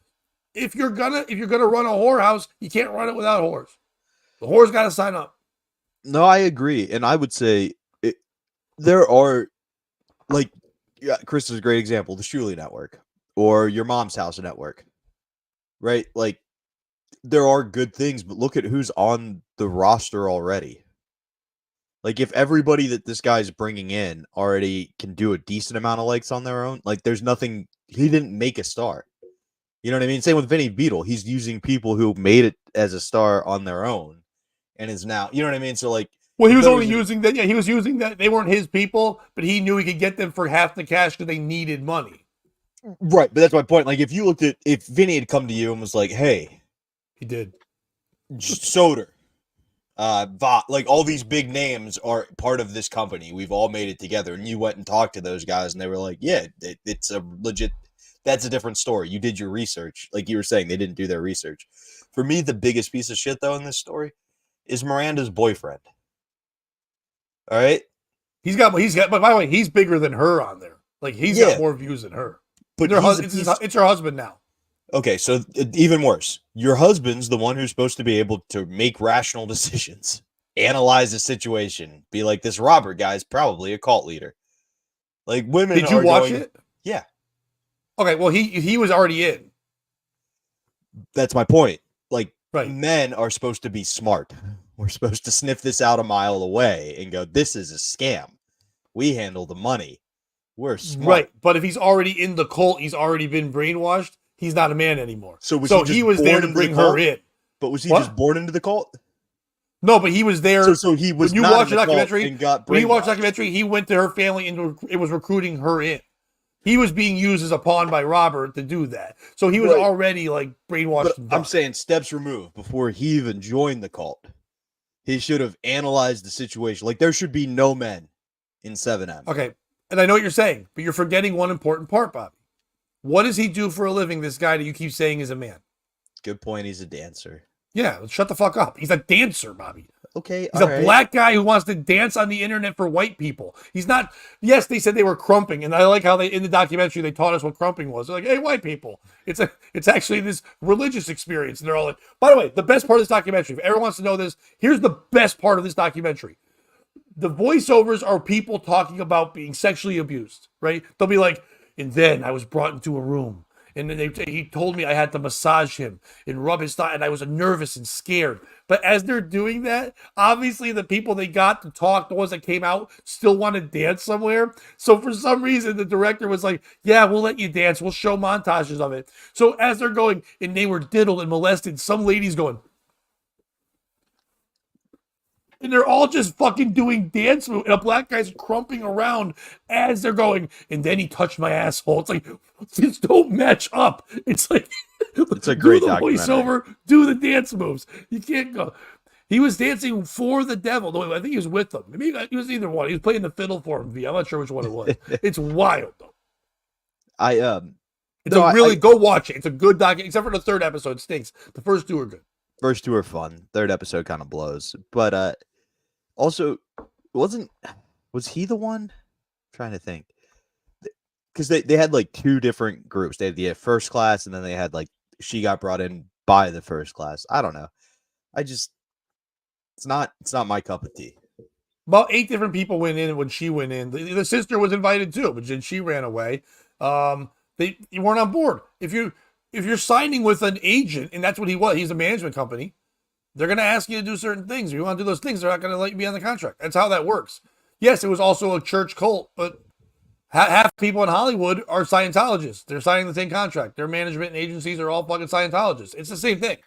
If you're gonna run a whorehouse, you can't run it without whores. The whore's got to sign up. No, I agree, and I would say there are, like, Chris is a great example, the Shuli Network or Your Mom's House Network, right? Like, there are good things, but look at who's on the roster already. Like, if everybody that this guy's bringing in already can do a decent amount of likes on their own, like, there's nothing, he didn't make a star. You know what I mean? Same with Vinny Beetle. He's using people who made it as a star on their own and is now, you know what I mean? So, like, well, he was only using that. Yeah, he was using that. They weren't his people, but he knew he could get them for half the cash because they needed money. Right. But that's my point. Like, if Vinny had come to you and was like, "Hey," he did. Soder, like, all these big names are part of this company. We've all made it together. And you went and talked to those guys and they were like, "Yeah, it's a legit, that's a different story. You did your research." Like you were saying, they didn't do their research. For me, the biggest piece of shit, though, in this story is Miranda's boyfriend. All right. He's got, but by the way, he's bigger than her on there. Like, he's got more views than her. But it's her husband now. Okay, so even worse. Your husband's the one who's supposed to be able to make rational decisions, analyze the situation, be like, "This Robert guy's probably a cult leader." Like, women. Did you watch it? Yeah. Okay, well, he was already in. That's my point. Like, right. Men are supposed to be smart. We're supposed to sniff this out a mile away and go, "This is a scam. We handle the money. We're smart." Right, but if he's already in the cult, he's already been brainwashed. He's not a man anymore. So he was there to bring her in. But was he just born into the cult? No, but he was there. So he was. When you watch the documentary, and got when you watch the documentary, he went to her family and it was recruiting her in. He was being used as a pawn by Robert to do that. So he was already like brainwashed. I'm saying steps removed before he even joined the cult. He should have analyzed the situation. Like, there should be no men in 7M. Okay. And I know what you're saying, but you're forgetting one important part, Bobby. What does he do for a living, this guy that you keep saying is a man? Good point. He's a dancer. Yeah, shut the fuck up. He's a dancer, Bobby. Okay. He's a black guy who wants to dance on the internet for white people. He's not. Yes, they said they were crumping, and I like how they in the documentary they taught us what crumping was. They're like, "Hey, white people, it's actually this religious experience." And they're all like, "By the way, the best part of this documentary, if everyone wants to know this, here's the best part of this documentary: the voiceovers are people talking about being sexually abused. Right? They'll be like, and then I was brought into a room." And then he told me I had to massage him and rub his thigh, and I was nervous and scared. But as they're doing that, obviously the people they got to talk, the ones that came out, still want to dance somewhere. So for some reason, the director was like, "Yeah, we'll let you dance. We'll show montages of it." So as they're going, and they were diddled and molested, some lady's going, and they're all just fucking doing dance moves, and a black guy's crumping around as they're going, and then he touched my asshole. It's like, just don't match up. It's like, it's a great do the documentary. voiceover, do the dance moves. You can't go. He was dancing for the devil. No, I think he was with them. Maybe he was either one. He was playing the fiddle for him. I'm not sure which one it was. It's wild though. Go watch it. It's a good doc, except for the third episode stinks. The first two are good. First two are fun. Third episode kind of blows. But also, was he the one? I'm trying to think. Because they had like two different groups. They had the first class, and then they had like she got brought in by the first class. I don't know. It's not my cup of tea. About 8 different people went in when she went in. The sister was invited too, but then she ran away. You weren't on board. If you're signing with an agent, and that's what he was, he's a management company, they're going to ask you to do certain things. If you want to do those things, they're not going to let you be on the contract. That's how that works. Yes, it was also a church cult, but half people in Hollywood are Scientologists. They're signing the same contract. Their management and agencies are all fucking Scientologists. It's the same thing.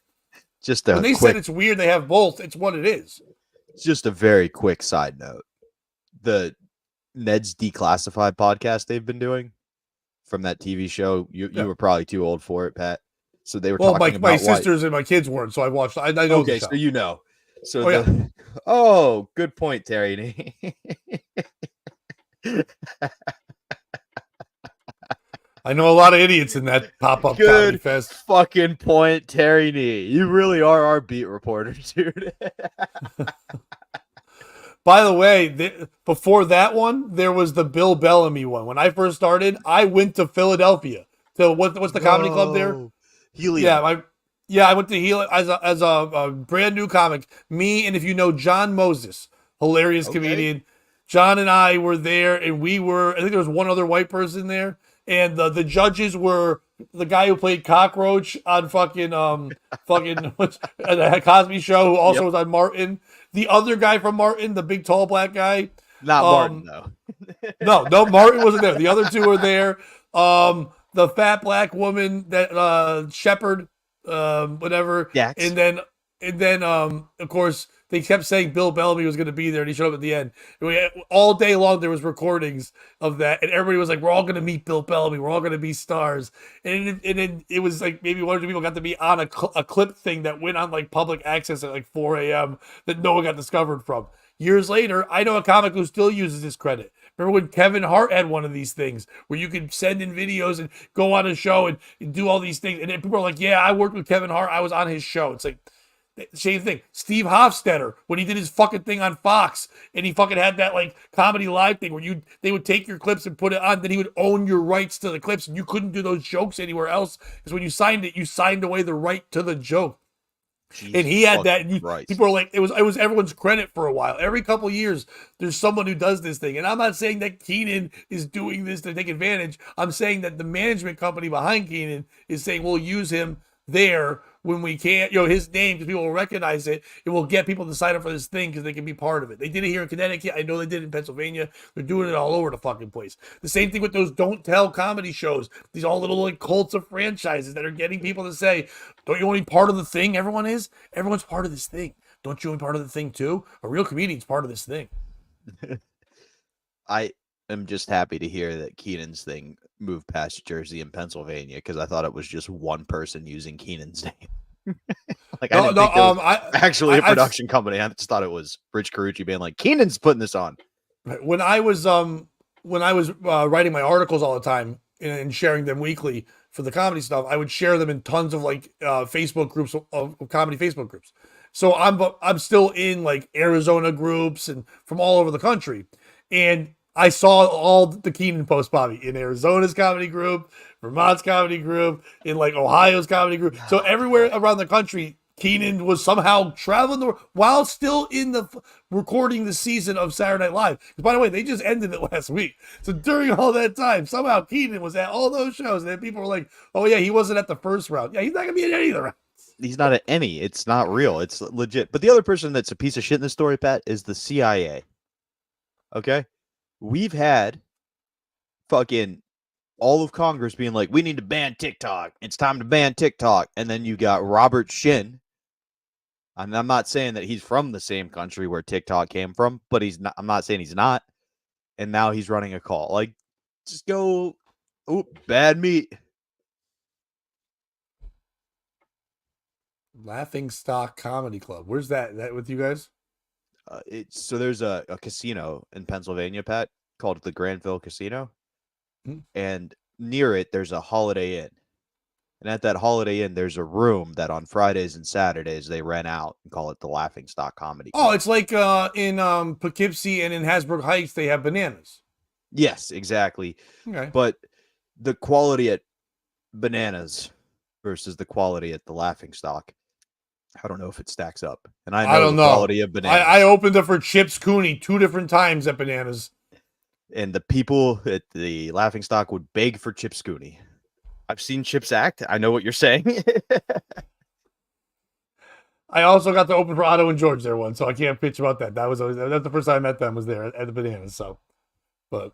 When they said it's weird they have both, it's what it is. Just a very quick side note. The Ned's Declassified podcast they've been doing from that TV show, you were probably too old for it, Pat. So they were talking about my sisters and my kids weren't, so I watched. I know. Okay, so you know. So good point, Terry. I know a lot of idiots in that pop-up comedy fest. Fucking point, Terry Nee. You really are our beat reporter, dude. By the way, before that one, there was the Bill Bellamy one. When I first started, I went to Philadelphia. So what's the comedy club there? Helium. Yeah, I went to Helium as a brand new comic. Me, and if you know John Moses, hilarious comedian. John and I were there, and I think there was one other white person there. And the judges were the guy who played Cockroach on fucking the Cosby Show, who also was on Martin. The other guy from Martin, the big tall black guy. Not Martin though. no, Martin wasn't there. The other two were there. The fat black woman that Shepherd, whatever. Yes. And then of course they kept saying Bill Bellamy was going to be there, and he showed up at the end. All day long there was recordings of that, and everybody was like, "We're all going to meet Bill Bellamy. We're all going to be stars." And it was like maybe one or two people got to be on a clip thing that went on like public access at like 4 a.m. that no one got discovered from. Years later, I know a comic who still uses this credit. Remember when Kevin Hart had one of these things where you could send in videos and go on a show and do all these things, and then people are like, "Yeah, I worked with Kevin Hart. I was on his show." It's like. Same thing. Steve Hofstetter, when he did his fucking thing on Fox, and he fucking had that like comedy live thing where they would take your clips and put it on, then he would own your rights to the clips, and you couldn't do those jokes anywhere else because when you signed it, you signed away the right to the joke. Jesus, and he had that. People are like, it was everyone's credit for a while. Every couple of years, there's someone who does this thing, and I'm not saying that Keenan is doing this to take advantage. I'm saying that the management company behind Keenan is saying we'll use him there when we can't, his name, because people will recognize it. It will get people to sign up for this thing because they can be part of it. They did it here in Connecticut. I know they did it in Pennsylvania. They're doing it all over the fucking place. The same thing with those don't tell comedy shows. These all little like cults of franchises that are getting people to say, "Don't you want to be part of the thing?" Everyone is. Everyone's part of this thing. Don't you want to be part of the thing too? A real comedian's part of this thing. I am just happy to hear that Keenan's thing moved past Jersey and Pennsylvania because I thought it was just one person using Keenan's name. Like, I No, didn't no. think it was I, actually a I've production company. I just thought it was Rich Carucci being like, Keenan's putting this on. when I was writing my articles all the time and sharing them weekly for the comedy stuff, I would share them in tons of like Facebook groups of comedy Facebook groups. So I'm still in like Arizona groups and from all over the country, and I saw all the Keenan posts, Bobby, in Arizona's comedy group, Vermont's comedy group, in like Ohio's comedy group. So everywhere around the country, Keenan was somehow traveling while still in the recording the season of Saturday Night Live. By the way, they just ended it last week. So during all that time, somehow Keenan was at all those shows, and then people were like, "Oh yeah, he wasn't at the first round. Yeah, he's not gonna be at any of the rounds." He's not at any. It's not real. It's legit. But the other person that's a piece of shit in this story, Pat, is the CIA. Okay? We've had fucking all of Congress being like, we need to ban TikTok. It's time to ban TikTok. And then you got Robert Shin. And I'm not saying that he's from the same country where TikTok came from, but he's not. I'm not saying he's not. And now he's running a call. Like, just go, bad meat. Laughing Stock Comedy Club. Where's that? That with you guys? So there's a casino in Pennsylvania, Pat, called the Granville Casino. And near it, there's a Holiday Inn. And at that Holiday Inn, there's a room that on Fridays and Saturdays they rent out and call it the Laughing Stock Comedy Club. Oh, it's like in Poughkeepsie and in Hasbrook Heights, they have bananas. Yes, exactly. Okay. But the quality at Bananas versus the quality at the Laughing Stock, I don't know if it stacks up. And I don't the know. quality of Bananas. I opened up for Chips Cooney 2 different times at Bananas. And the people at the Laughing Stock would beg for Chips Cooney. I've seen Chips act. I know what you're saying. I also got to open for Otto and George there once, so I can't pitch about that. That's the first time I met them was there at the Bananas. So, but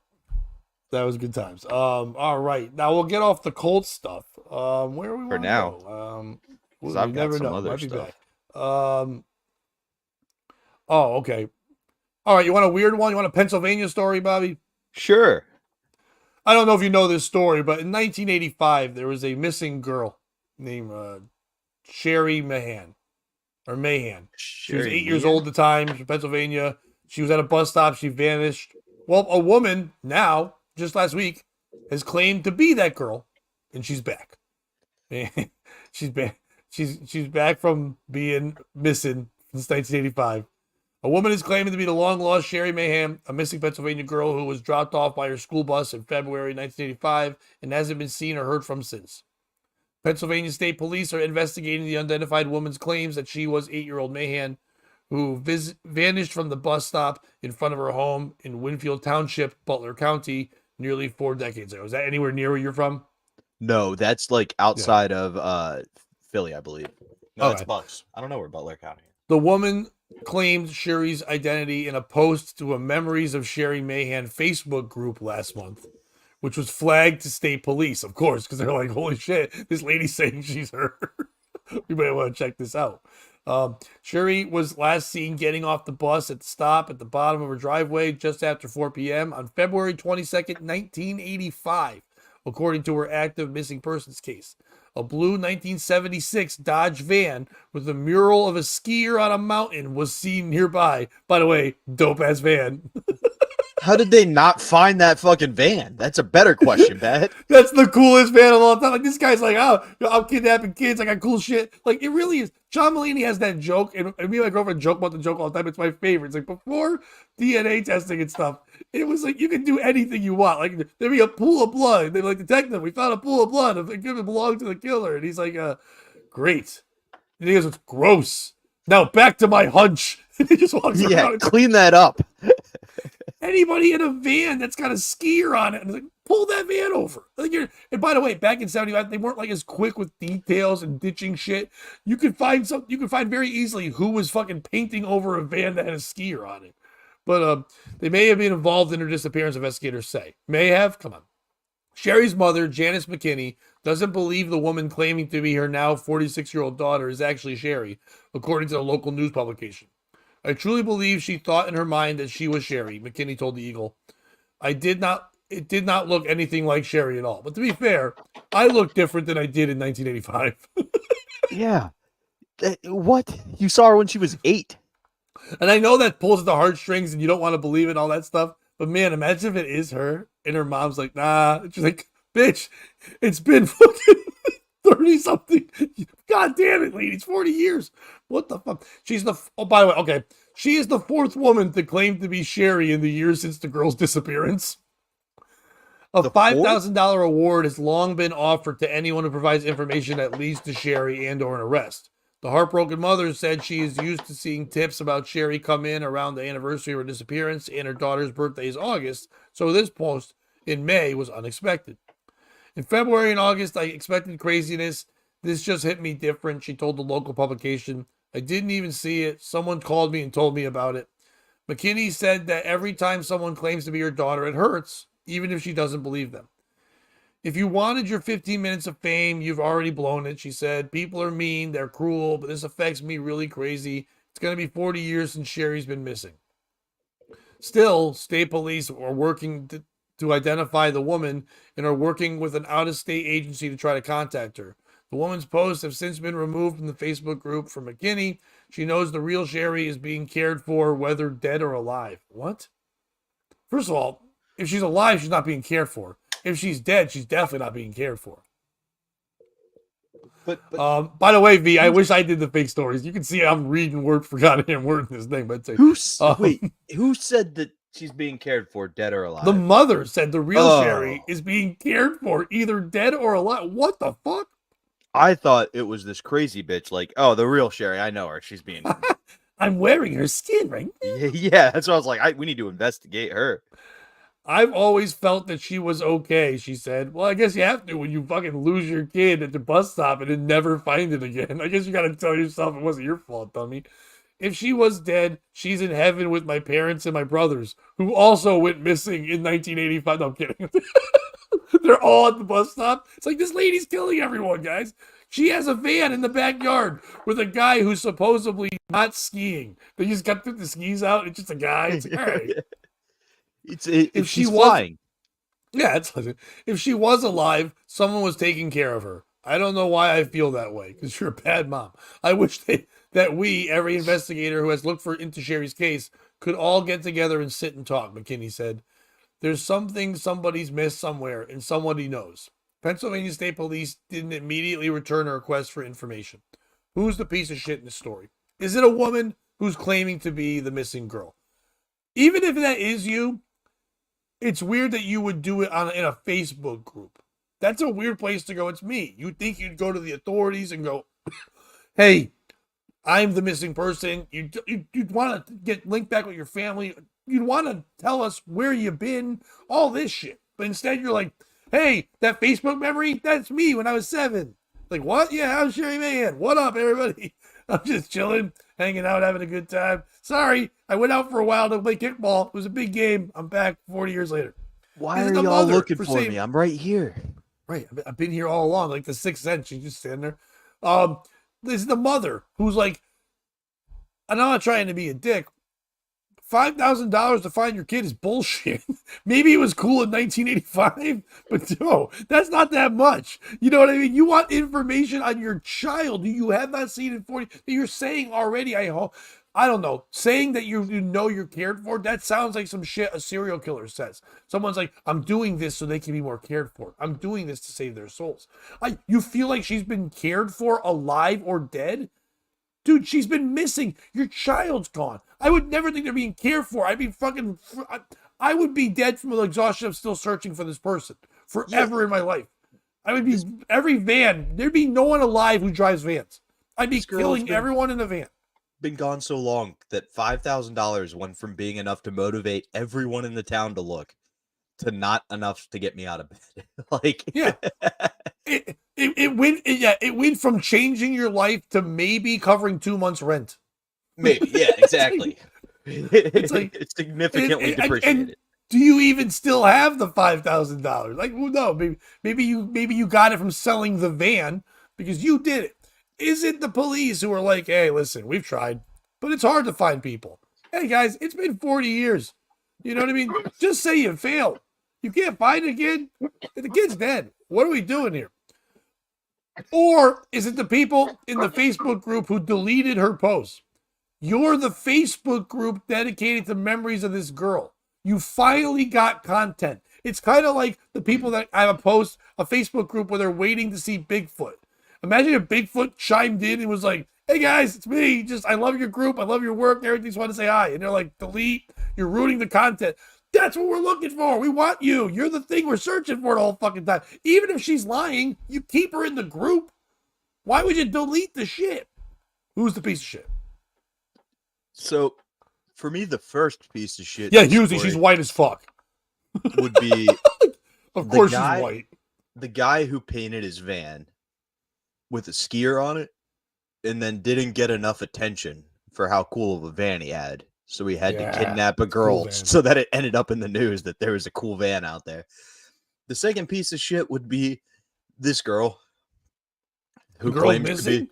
that was good times. All right, now we'll get off the Colts stuff. Where are we For now. go? I've got some other stuff. Oh, okay. All right, you want a weird one? You want a Pennsylvania story, Bobby? Sure. I don't know if you know this story, but in 1985, there was a missing girl named Sherry Mahan. She was 8 years old at the time, from Pennsylvania. She was at a bus stop. She vanished. Well, a woman now, just last week, has claimed to be that girl, and she's back. she's back. She's back from being missing since 1985. A woman is claiming to be the long-lost Sherry Mahan, a missing Pennsylvania girl who was dropped off by her school bus in February 1985 and hasn't been seen or heard from since. Pennsylvania State Police are investigating the unidentified woman's claims that she was 8-year-old Mahan, who vanished from the bus stop in front of her home in Winfield Township, Butler County, nearly 4 decades ago. Is that anywhere near where you're from? No, that's like outside of Philly, I believe. No, it's Bucks. I don't know where Butler County is. The woman claimed Sherry's identity in a post to a Memories of Sherry Mahan Facebook group last month, which was flagged to state police, of course, because they're like, holy shit, this lady's saying she's her. We might want to check this out. Sherry was last seen getting off the bus at the stop at the bottom of her driveway just after 4 p.m. on February 22nd, 1985, according to her active missing persons case. A blue 1976 Dodge van with a mural of a skier on a mountain was seen nearby. By the way, dope-ass van. How did they not find that fucking van? That's a better question, Pat. That's the coolest van of all time. Like, this guy's like, oh, I'm kidnapping kids. I got cool shit. Like, it really is. John Mulaney has that joke, and me and my girlfriend joke about the joke all the time. It's my favorite. It's like, before DNA testing and stuff, it was like, you can do anything you want. Like, there'd be a pool of blood. They'd be like, detective, we found a pool of blood. It could belong to the killer. And he's like, great. And he goes, it's gross. Now back to my hunch. And he just walks around. Yeah, clean that up. Anybody in a van that's got a skier on it, and it's like, pull that van over. Like, and by the way, back in 75, they weren't like as quick with details and ditching shit. You could find very easily who was fucking painting over a van that had a skier on it. But they may have been involved in her disappearance, investigators say. May have? Come on. Sherry's mother, Janice McKinney, doesn't believe the woman claiming to be her now 46-year-old daughter is actually Sherry, according to the local news publication. I truly believe she thought in her mind that she was Sherry, McKinney told the Eagle. It did not look anything like Sherry at all. But to be fair, I look different than I did in 1985. Yeah. What? You saw her when she was 8. And I know that pulls at the heartstrings and you don't want to believe it and all that stuff. But man, imagine if it is her and her mom's like, nah. And she's like, bitch, it's been fucking 30 something. God damn it, lady. It's 40 years. What the fuck? Oh, by the way, okay. She is the 4th woman to claim to be Sherry in the years since the girl's disappearance. A $5,000 award has long been offered to anyone who provides information that leads to Sherry and or an arrest. The heartbroken mother said she is used to seeing tips about Sherry come in around the anniversary of her disappearance, and her daughter's birthday is August, so this post in May was unexpected. In February and August, I expected craziness. This just hit me different, she told the local publication. I didn't even see it. Someone called me and told me about it. McKinney said that every time someone claims to be your daughter, it hurts, even if she doesn't believe them. If you wanted your 15 minutes of fame, you've already blown it, she said. People are mean, they're cruel, but this affects me really crazy. It's going to be 40 years since Sherry's been missing. Still, state police are working to identify the woman and are working with an out-of-state agency to try to contact her. The woman's posts have since been removed from the Facebook group for McKinney. She knows the real Sherry is being cared for, whether dead or alive. What? First of all, if she's alive, she's not being cared for. If she's dead, she's definitely not being cared for. But by the way, V, I wish I did the fake stories. You can see I'm reading word for goddamn word in this thing. But who said that she's being cared for, dead or alive? The mother said the real Sherry is being cared for, either dead or alive. What the fuck? I thought it was this crazy bitch. Like, oh, the real Sherry, I know her. She's being. I'm wearing her skin right now. Yeah, that's what I was like. We need to investigate her. I've always felt that she was okay, she said. Well, I guess you have to when you fucking lose your kid at the bus stop and then never find it again. I guess you got to tell yourself it wasn't your fault, dummy. If she was dead, she's in heaven with my parents and my brothers, who also went missing in 1985. No, I'm kidding. They're all at the bus stop. It's like, this lady's killing everyone, guys. She has a van in the backyard with a guy who's supposedly not skiing. They just got the skis out. It's just a guy. It's like, all right. If she's flying. Yeah, if she was alive, someone was taking care of her. I don't know why I feel that way, because you're a bad mom. I wish that we, every investigator who has looked into Sherry's case, could all get together and sit and talk, McKinney said. There's something somebody's missed somewhere, and somebody knows. Pennsylvania State Police didn't immediately return a request for information. Who's the piece of shit in this story? Is it a woman who's claiming to be the missing girl? Even if that is you, it's weird that you would do it in a Facebook group. That's a weird place to go. It's me. You'd think you'd go to the authorities and go, hey, I'm the missing person. You'd want to get linked back with your family. You'd want to tell us where you've been, all this shit. But instead you're like, hey, that Facebook memory, that's me when I was 7. Like, what? Yeah, I'm Sherry Mahan. What up, everybody? I'm just chilling, hanging out, having a good time. Sorry, I went out for a while to play kickball. It was a big game. I'm back 40 years later. Why are y'all looking for me? I'm right here. Right, I've been here all along, like the Sixth Sense. She's just standing there. This is the mother who's like, and I'm not trying to be a dick. $5,000 to find your kid is bullshit. Maybe it was cool in 1985, but no, that's not that much. You know what I mean? You want information on your child who you have not seen in 40. You're saying already, I don't know, saying that you know you're cared for, that sounds like some shit a serial killer says. Someone's like, I'm doing this so they can be more cared for. I'm doing this to save their souls. You feel like she's been cared for, alive or dead? Dude, she's been missing. Your child's gone. I would never think they're being cared for. I would be dead from the exhaustion of still searching for this person forever in my life. I would be every van. There'd be no one alive who drives vans. I'd be killing everyone in the van. Been gone so long that $5,000 went from being enough to motivate everyone in the town to look to not enough to get me out of bed. Like, yeah. It went from changing your life to maybe covering 2 months rent. Maybe, yeah, exactly. It's significantly depreciated. And do you even still have the $5,000? Like, well, no, maybe you got it from selling the van because you did it. Is it the police who are like, hey, listen, we've tried, but it's hard to find people. Hey guys, it's been 40 years. You know what I mean? Just say you failed. You can't find a kid. The kid's dead. What are we doing here? Or is it the people in the Facebook group who deleted her post? You're the Facebook group dedicated to memories of this girl. You finally got content. It's kind of like the people that have a Facebook group where they're waiting to see Bigfoot. Imagine if Bigfoot chimed in and was like, "Hey guys, it's me. Just I love your group. I love your work. Everything. Just want to say hi." And they're like, "Delete. You're ruining the content." That's what we're looking for. We want you. You're the thing we're searching for the whole fucking time. Even if she's lying, you keep her in the group. Why would you delete the shit? Who's the piece of shit? So, for me, the first piece of shit. Yeah, Husey, she's white as fuck. Would be Of course guy- she's white. the guy who painted his van with a skier on it and then didn't get enough attention for how cool of a van he had. So he had Yeah, to kidnap a girl van. so that it ended up in the news that there was a cool van out there. The second piece of shit would be this girl who Girl claims missing? to be.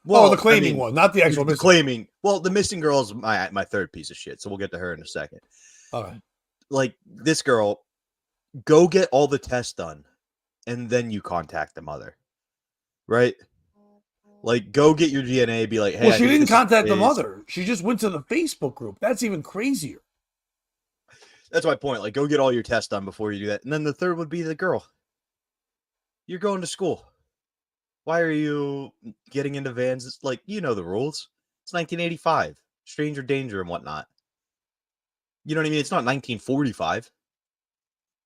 The claiming one, not the actual the missing. claiming. Well, the missing girl is my third piece of shit. So we'll get to her in a second. All right. Like this girl, go get all the tests done, and then you contact the mother, right? Like, go get your DNA. Be like, hey, Well, I she think didn't this is contact the phase. mother. She just went to the Facebook group. That's even crazier. That's my point. Like, go get all your tests done before you do that. And then the third would be the girl. You're going to school. Why are you getting into vans? It's like, you know the rules. It's 1985, stranger danger and whatnot. You know what I mean? It's not 1945.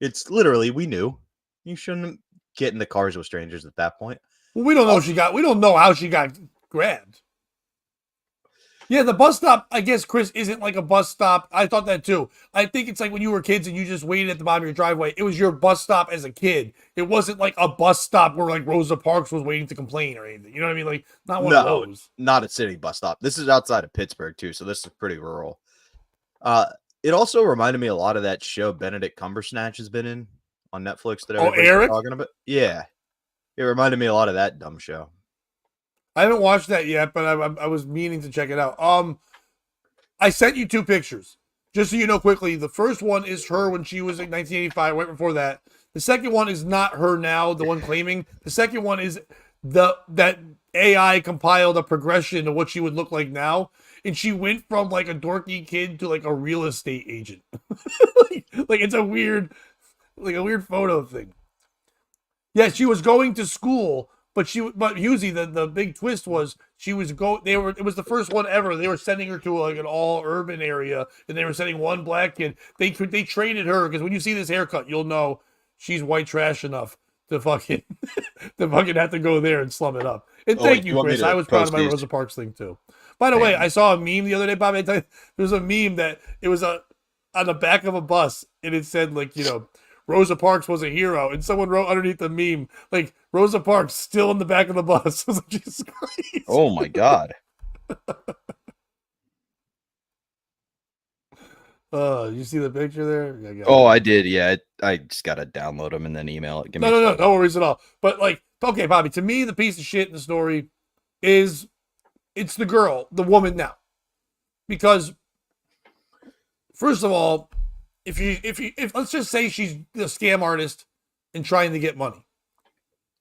It's literally, we knew. You shouldn't get into cars with strangers at that point. Well, we don't know we don't know how she got grabbed. Yeah, the bus stop, I guess, Chris, isn't like a bus stop. I thought that too. I think it's like when you were kids and you just waited at the bottom of your driveway. It was your bus stop as a kid. It wasn't like a bus stop where like Rosa Parks was waiting to complain or anything. You know what I mean? Like, not one of those. Not a city bus stop. This is outside of Pittsburgh too, so this is pretty rural. It also reminded me a lot of that show Benedict Cumbersnatch has been in on Netflix that everybody's Eric? talking about. Yeah, it reminded me a lot of that dumb show. I haven't watched that yet, but I was meaning to check it out. I sent you two pictures, just so you know quickly. The first one is her when she was in 1985, right before that. The second one is not her now, the one claiming. The second one is that AI compiled a progression of what she would look like now, and she went from like a dorky kid to like a real estate agent. like it's a weird photo thing. Yeah, she was going to school. But Husey, the big twist was it was the first one ever. They were sending her to like an all urban area, and they were sending one black kid. They traded her because when you see this haircut, you'll know she's white trash enough to fucking have to go there and slum it up. And thank you, Chris. I was proud of my Rosa Parks thing too. By the way, I saw a meme the other day, Bob. There was a meme that it was on the back of a bus, and it said like, you know, Rosa Parks was a hero, and someone wrote underneath the meme like Rosa Parks still in the back of the bus. I was like, Jesus Christ. Oh my god. You see the picture there? I did. Yeah, I just gotta download them and then email it. No worries at all. But like, okay, Bobby. To me, the piece of shit in the story is it's the girl, the woman now, because first of all, if let's just say she's a scam artist and trying to get money,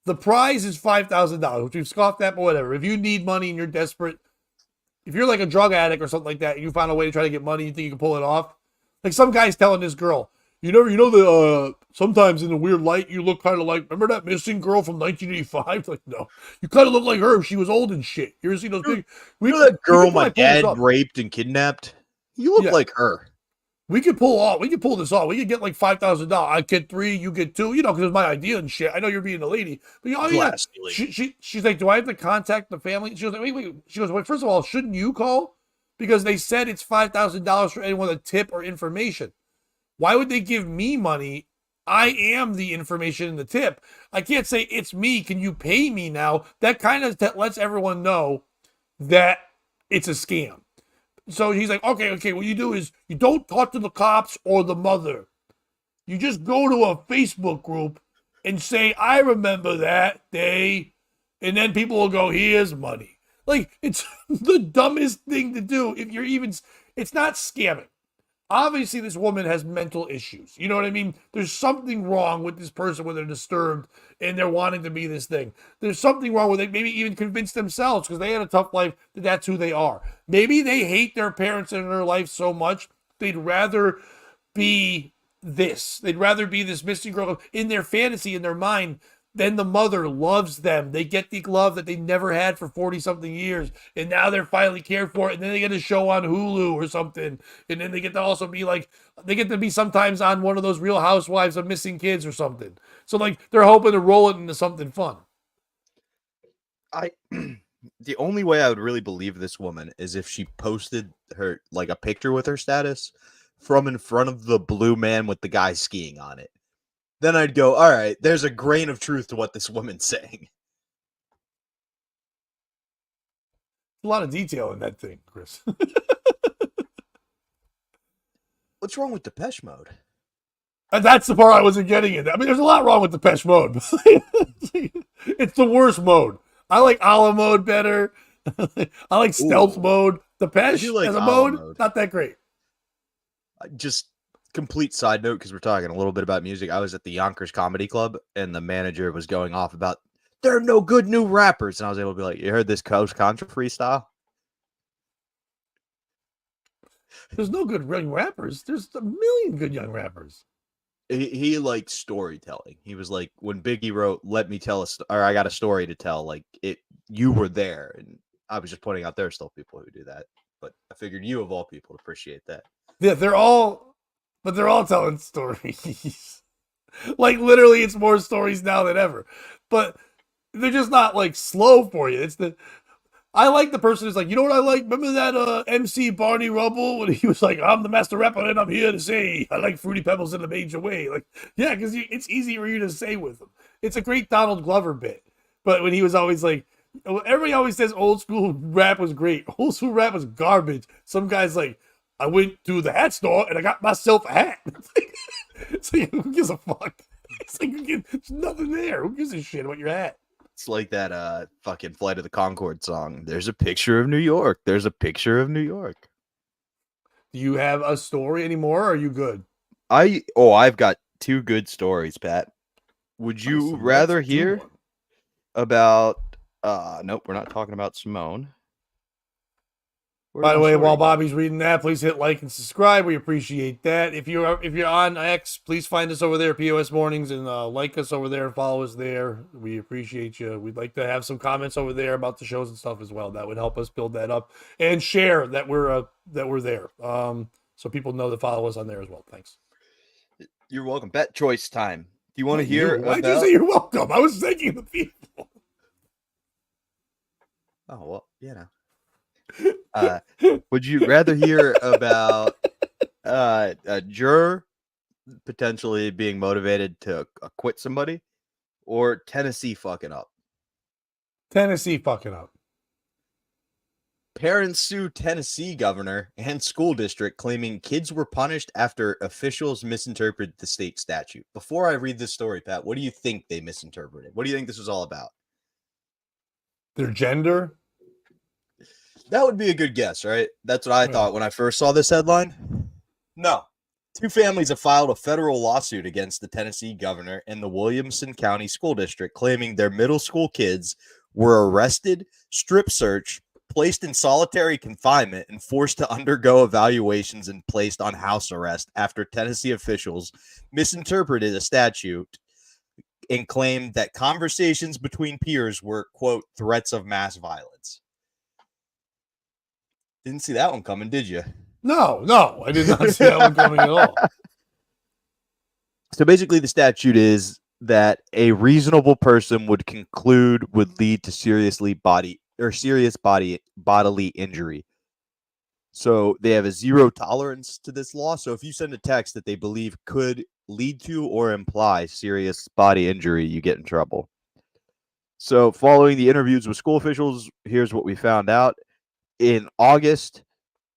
the prize is $5,000, which we've scoffed at, but whatever. If you need money and you're desperate, if you're like a drug addict or something like that, and you find a way to try to get money, you think you can pull it off. Like some guy's telling this girl, sometimes in the weird light you look kind of like, remember that missing girl from 1985? Like, no, you kind of look like her if she was old and shit. You ever see those big? You know that girl my dad raped and kidnapped? You look like her. We could pull this off. We could get like $5,000. I get 3, you get 2, you know, because it's my idea and shit. I know you're being a lady, but she's like, do I have to contact the family? She goes, wait. She goes, wait, first of all, shouldn't you call? Because they said it's $5,000 for anyone with a tip or information. Why would they give me money? I am the information in the tip. I can't say it's me. Can you pay me now? That kind of lets everyone know that it's a scam. So he's like, okay, what you do is you don't talk to the cops or the mother. You just go to a Facebook group and say, I remember that day. And then people will go, here's money. Like, it's the dumbest thing to do. It's not scamming. obviously this woman has mental issues. You know what I mean? There's something wrong with this person when they're disturbed and they're wanting to be this thing. There's something wrong with it. Maybe even convince themselves because they had a tough life that that's who they are. Maybe they hate their parents in their life so much they'd rather be this. They'd rather be this missing girl in their fantasy, in their mind. Then the mother loves them. They get the love that they never had for 40-something years. And now they're finally cared for. And then they get a show on Hulu or something. And then they get to also be like, they get to be sometimes on one of those Real Housewives of Missing Kids or something. So like they're hoping to roll it into something fun. The only way I would really believe this woman is if she posted her like a picture with her status from in front of the blue man with the guy skiing on it. Then I'd go, all right, there's a grain of truth to what this woman's saying. A lot of detail in that thing, Chris. What's wrong with Depeche Mode? And that's the part I wasn't getting in. I mean, there's a lot wrong with Depeche Mode. It's the worst mode. I like a la mode better. I like stealth mode. Depeche like as a a la mode, mode. not that great. Just complete side note, because we're talking a little bit about music. I was at the Yonkers Comedy Club, and the manager was going off about there are no good new rappers, and I was able to be like, "You heard this Coast Contra freestyle?" There's no good young rappers. There's a million good young rappers. He liked storytelling. He was like, when Biggie wrote "Let me tell or I got a story to tell," like you were there, and I was just pointing out there are still people who do that, but I figured you of all people appreciate that. Yeah, they're all telling stories. Like literally, it's more stories now than ever. But they're just not like slow for you. I like the person who's like, you know what I like? Remember that MC Barney Rubble when he was like, I'm the master rapper and I'm here to say I like Fruity Pebbles in a major way. Like, yeah, because it's easy for you to say with him. It's a great Donald Glover bit. But when he was always like, everybody always says old school rap was great. Old school rap was garbage. Some guy's like, I went to the hat store and I got myself a hat. It's like, who gives a fuck? It's like, there's nothing there. Who gives a shit about your hat? It's like that fucking Flight of the Conchord song. There's a picture of New York. There's a picture of New York. Do you have a story anymore? Or are you good? I've got two good stories, Pat. Would you rather hear about nope, we're not talking about Simone. By the way, while Bobby's reading that, please hit like and subscribe. We appreciate that. If you're on X, please find us over there, POS Mornings, and like us over there and follow us there. We appreciate you. We'd like to have some comments over there about the shows and stuff as well. That would help us build that up and share that we're there. So people know to follow us on there as well. Thanks. You're welcome. Bet choice time. Do you want to hear? Why'd you say you're welcome? I was thanking the people. Oh well, you know. Would you rather hear about a juror potentially being motivated to acquit somebody, or Tennessee fucking up? Tennessee fucking up. Parents sue Tennessee governor and school district claiming kids were punished after officials misinterpreted the state statute. Before I read this story, Pat, what do you think they misinterpreted? What do you think this was all about? Their gender? That would be a good guess, right? That's what I thought when I first saw this headline. No. Two families have filed a federal lawsuit against the Tennessee governor and the Williamson County School District, claiming their middle school kids were arrested, strip searched, placed in solitary confinement, and forced to undergo evaluations and placed on house arrest after Tennessee officials misinterpreted a statute and claimed that conversations between peers were, quote, threats of mass violence. Didn't see that one coming, did you? No, I did not see that one coming at all. So basically, the statute is that a reasonable person would conclude would lead to serious bodily injury. So they have a zero tolerance to this law. So if you send a text that they believe could lead to or imply serious body injury, you get in trouble. So following the interviews with school officials, here's what we found out. In August,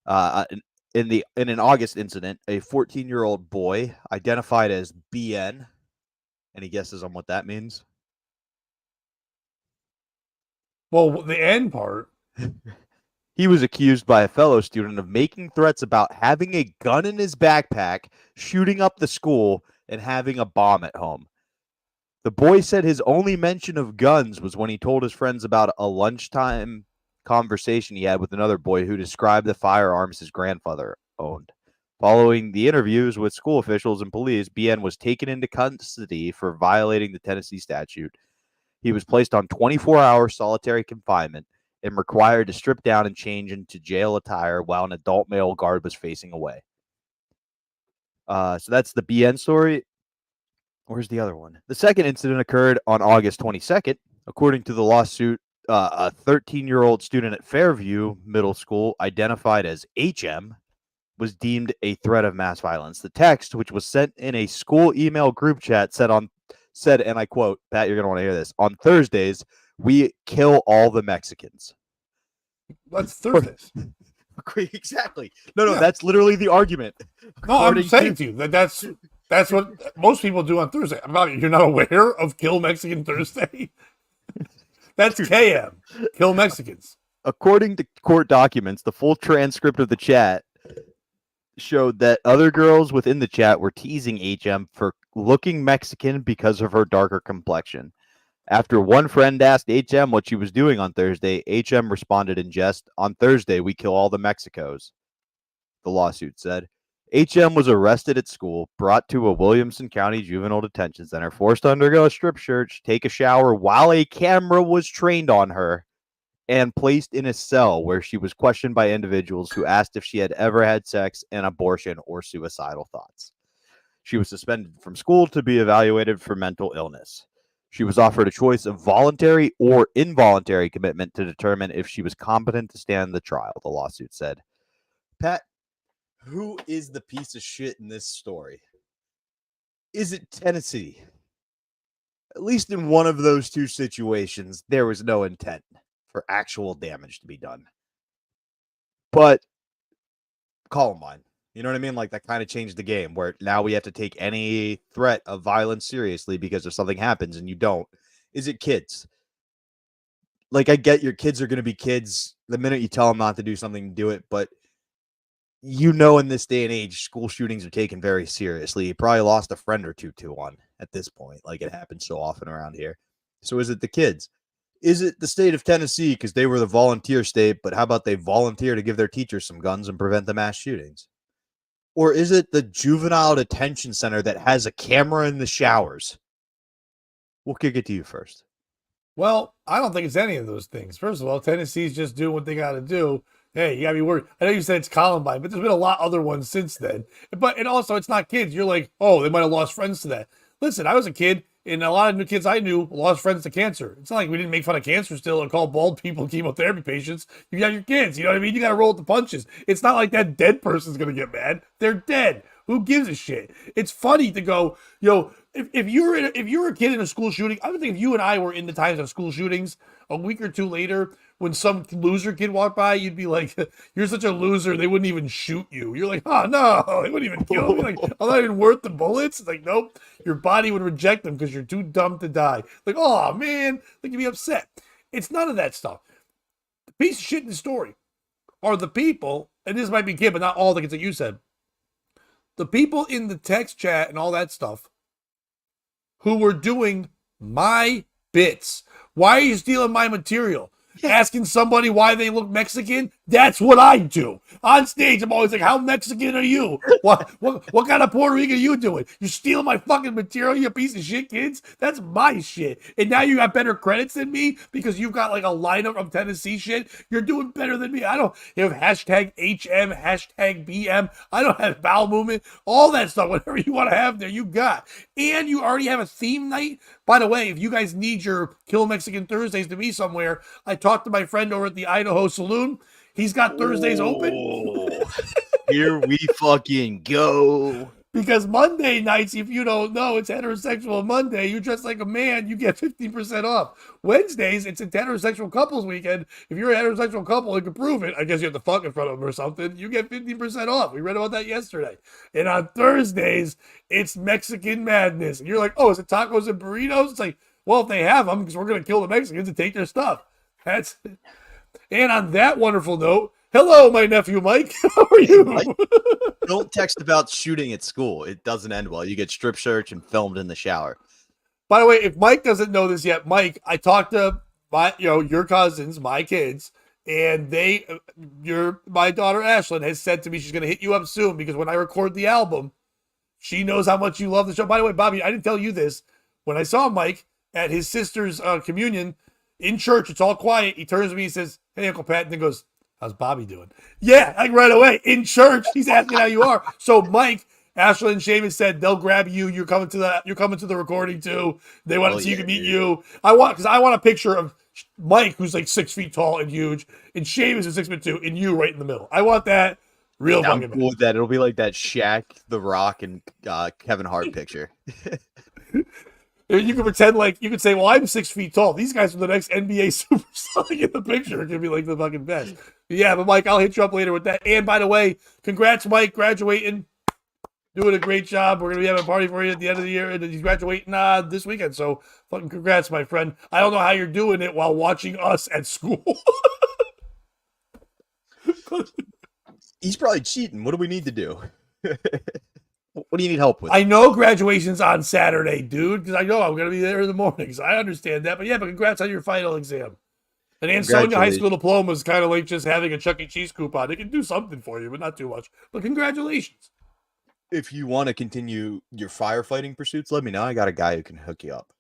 in an August incident, a 14-year-old boy identified as BN. Any guesses on what that means? Well, the end part. He was accused by a fellow student of making threats about having a gun in his backpack, shooting up the school, and having a bomb at home. The boy said his only mention of guns was when he told his friends about a lunchtime conversation he had with another boy who described the firearms his grandfather owned. Following the interviews with school officials and police, BN was taken into custody for violating the Tennessee statute. He was placed on 24-hour solitary confinement and required to strip down and change into jail attire while an adult male guard was facing away. So that's the BN story. Where's the other one? The second incident occurred on August 22nd. According to the lawsuit, a 13-year-old student at Fairview Middle School, identified as HM, was deemed a threat of mass violence. The text, which was sent in a school email group chat, said, and I quote, Pat, you're going to want to hear this, on Thursdays, we kill all the Mexicans. That's Thursdays. Exactly. No, Yeah. that's literally the argument. No, I'm According saying to you that's what most people do on Thursday. You're not aware of Kill Mexican Thursday? That's KM. Kill Mexicans. According to court documents, the full transcript of the chat showed that other girls within the chat were teasing HM for looking Mexican because of her darker complexion. After one friend asked HM what she was doing on Thursday, HM responded in jest, on Thursday, we kill all the Mexicos. The lawsuit said. HM was arrested at school, brought to a Williamson County Juvenile Detention Center, forced to undergo a strip search, take a shower while a camera was trained on her, and placed in a cell where she was questioned by individuals who asked if she had ever had sex, an abortion, or suicidal thoughts. She was suspended from school to be evaluated for mental illness. She was offered a choice of voluntary or involuntary commitment to determine if she was competent to stand the trial, the lawsuit said. Pat, who is the piece of shit in this story? Is it Tennessee? At least in one of those two situations, there was no intent for actual damage to be done. But Columbine, you know what I mean? Like, that kind of changed the game where now we have to take any threat of violence seriously because if something happens and you don't. Is it kids? Like, I get your kids are going to be kids. The minute you tell them not to do something, do it. But you know, in this day and age, school shootings are taken very seriously. You probably lost a friend or two to one at this point. Like, it happens so often around here. So is it the kids? Is it the state of Tennessee because they were the volunteer state, but how about they volunteer to give their teachers some guns and prevent the mass shootings? Or is it the juvenile detention center that has a camera in the showers? We'll kick it to you first. Well, I don't think it's any of those things. First of all, Tennessee's just doing what they got to do. Hey, you got to be worried. I know you said it's Columbine, but there's been a lot other ones since then. And also, it's not kids. You're like, oh, they might have lost friends to that. Listen, I was a kid, and a lot of new kids I knew lost friends to cancer. It's not like we didn't make fun of cancer still and call bald people chemotherapy patients. You got your kids. You know what I mean? You got to roll with the punches. It's not like that dead person's going to get mad. They're dead. Who gives a shit? It's funny to go, if you were a kid in a school shooting, I would think if you and I were in the times of school shootings, a week or two later, when some loser kid walked by, you'd be like, "You're such a loser." They wouldn't even shoot you. You're like, "Oh no, they wouldn't even kill me." Like, I'm not even worth the bullets. It's like, nope. Your body would reject them because you're too dumb to die. Like, oh man, like you'd be upset. It's none of that stuff. The piece of shit in the story are the people, and this might be kid, but not all the kids that you said. The people in the text chat and all that stuff who were doing my bits. Why are you stealing my material? Asking somebody why they look Mexican? That's what I do. On stage, I'm always like, how Mexican are you? What kind of Puerto Rican are you doing? You stealing my fucking material, you piece of shit, kids? That's my shit. And now you got better credits than me because you've got like a lineup of Tennessee shit. You're doing better than me. I don't have hashtag HM, hashtag BM. I don't have bowel movement. All that stuff, whatever you want to have there, you got. And you already have a theme night. By the way, if you guys need your Kill Mexican Thursdays to be somewhere, I talked to my friend over at the Idaho Saloon. He's got Thursdays open. Here we fucking go. Because Monday nights, if you don't know, it's Heterosexual Monday. You dress like a man, you get 15% off. Wednesdays, it's a heterosexual couples weekend. If you're a heterosexual couple and can prove it, I guess you have to fuck in front of them or something, you get 15% off. We read about that yesterday. And on Thursdays, it's Mexican Madness. And you're like, oh, is it tacos and burritos? It's like, well, if they have them, because we're going to kill the Mexicans and take their stuff. And on that wonderful note, hello, my nephew Mike. How are you? Mike? Don't text about shooting at school. It doesn't end well. You get strip search and filmed in the shower. By the way, if Mike doesn't know this yet, Mike, I talked to your cousins, my kids, and my daughter Ashlyn has said to me she's going to hit you up soon because when I record the album, she knows how much you love the show. By the way, Bobby, I didn't tell you this. When I saw Mike at his sister's communion in church, it's all quiet. He turns to me and says, "Hey, Uncle Pat," and then goes, "How's Bobby doing?" Yeah, like right away in church. He's asking how you are. So Mike, Ashlyn, and Seamus said they'll grab you. You're coming to the recording too. They want to see you can meet you. I want a picture of Mike, who's like 6 feet tall and huge, and Seamus is 6'2", and you right in the middle. I want that. Real fucking cool with that. It'll be like that Shaq, The Rock, and Kevin Hart picture. You can pretend like you could say, "Well, I'm 6 feet tall. These guys are the next NBA superstar." In the picture, it could be like the fucking best. Yeah, but Mike, I'll hit you up later with that. And by the way, congrats, Mike, graduating, doing a great job. We're gonna be having a party for you at the end of the year, and he's graduating this weekend. So fucking congrats, my friend. I don't know how you're doing it while watching us at school. He's probably cheating. What do we need to do? What do you need help with? I know graduation's on Saturday, dude, because I know I'm going to be there in the mornings. I understand that. But yeah, but congrats on your final exam. And Ansonia High School diploma is kind of like just having a Chuck E. Cheese coupon. It can do something for you, but not too much. But congratulations. If you want to continue your firefighting pursuits, let me know. I got a guy who can hook you up.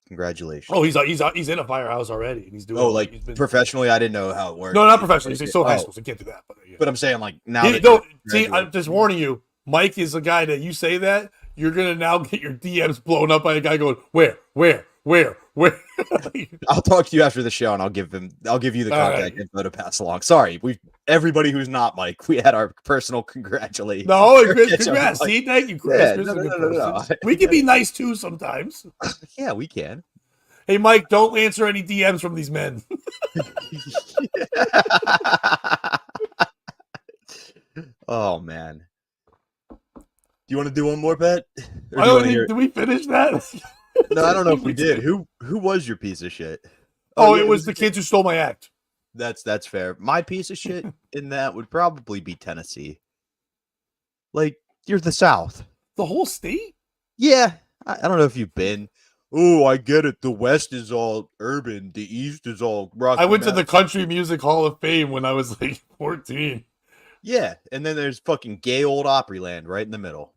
Congratulations. Oh, he's in a firehouse already. And he's doing. Oh, like professionally? I didn't know how it worked. No, not professionally. He's still high school, so he can't do that. But, yeah. But I'm saying, like, now. I'm just warning you. Mike is the guy that you say that you're gonna now get your DMs blown up by a guy going, where? I'll talk to you after the show, and I'll give you the contact info to pass along. Sorry, everybody who's not Mike, we had our personal congratulations. No, congrats. See, thank you, Chris. Yeah, no. We can be nice too sometimes. Yeah, we can. Hey, Mike, don't answer any DMs from these men. Oh man. Do you want to do one more, Pat? Did we finish that? No, I don't know if we did. Who was your piece of shit? Oh, it was the kids who stole my act. That's fair. My piece of shit in that would probably be Tennessee. Like, you're the South. The whole state? Yeah. I don't know if you've been. Oh, I get it. The West is all urban. The East is all rock. I went to the Country Music Hall of Fame when I was like 14. Yeah, and then there's fucking gay old Opryland right in the middle.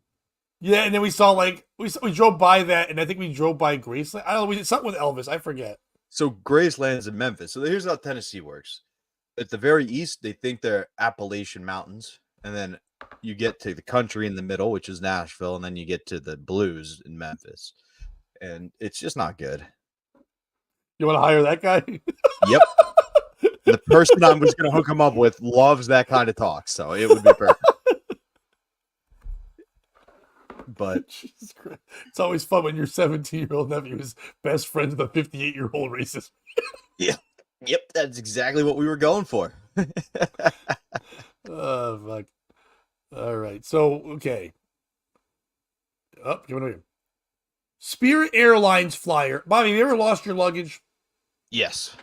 Yeah, and then we saw we drove by that, and I think we drove by Graceland. I don't know, we did something with Elvis. I forget. So Graceland's in Memphis. So here's how Tennessee works. At the very east, they think they're Appalachian Mountains, and then you get to the country in the middle, which is Nashville, and then you get to the blues in Memphis. And it's just not good. You want to hire that guy? Yep. The person I was going to hook him up with loves that kind of talk, so it would be perfect. But Jesus Christ. It's always fun when your 17-year-old nephew is best friends with a 58-year-old racist. Yeah. Yep, that's exactly what we were going for. Oh, fuck. All right. So, okay. Up, you want to Spirit Airlines flyer. Bobby, have you ever lost your luggage? Yes.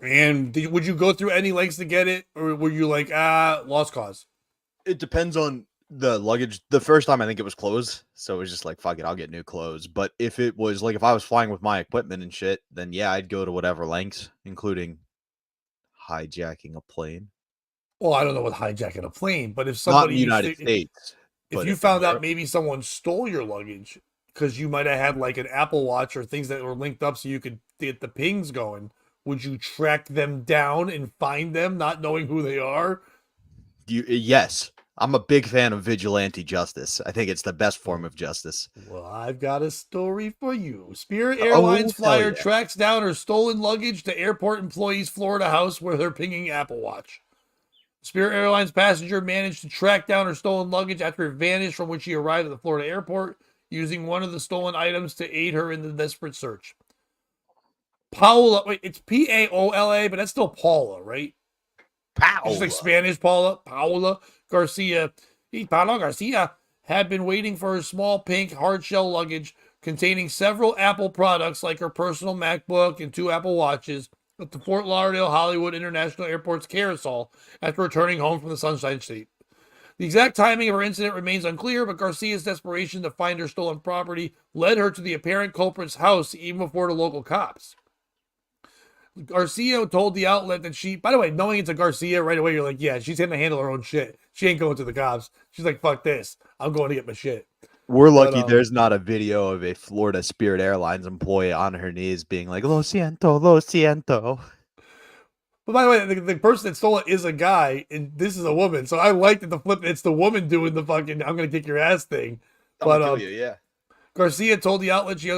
And would you go through any lengths to get it? Or were you like, lost cause? It depends on the luggage. The first time I think it was clothes. So it was just like, fuck it, I'll get new clothes. But if it was like, if I was flying with my equipment and shit, then yeah, I'd go to whatever lengths, including hijacking a plane. Well, I don't know what hijacking a plane, but if somebody not in the United States. If you found out maybe someone stole your luggage because you might have had like an Apple Watch or things that were linked up so you could get the pings going, would you track them down and find them, not knowing who they are? Yes. I'm a big fan of vigilante justice. I think it's the best form of justice. Well, I've got a story for you. Spirit Airlines flyer tracks down her stolen luggage to airport employees' Florida house where they're pinging Apple Watch. Spirit Airlines passenger managed to track down her stolen luggage after it vanished from when she arrived at the Florida airport, using one of the stolen items to aid her in the desperate search. Paola, wait, it's Paola, but that's still Paula, right? Paola. It's like Spanish Paula. Paola Garcia. Paola Garcia had been waiting for her small pink hard-shell luggage containing several Apple products like her personal MacBook and 2 Apple Watches at the Fort Lauderdale Hollywood International Airport's carousel after returning home from the Sunshine State. The exact timing of her incident remains unclear, but Garcia's desperation to find her stolen property led her to the apparent culprit's house even before the local cops. Garcia told the outlet that she, by the way, knowing it's a Garcia right away, you're like, yeah, she's going to handle her own shit. She ain't going to the cops. She's like, fuck this. I'm going to get my shit. We're lucky there's not a video of a Florida Spirit Airlines employee on her knees being like, lo siento, lo siento. But by the way, the person that stole it is a guy, and this is a woman. So I like that it's the woman doing the fucking "I'm gonna kick your ass" thing. I'm gonna kill you, yeah. Garcia told the outlet she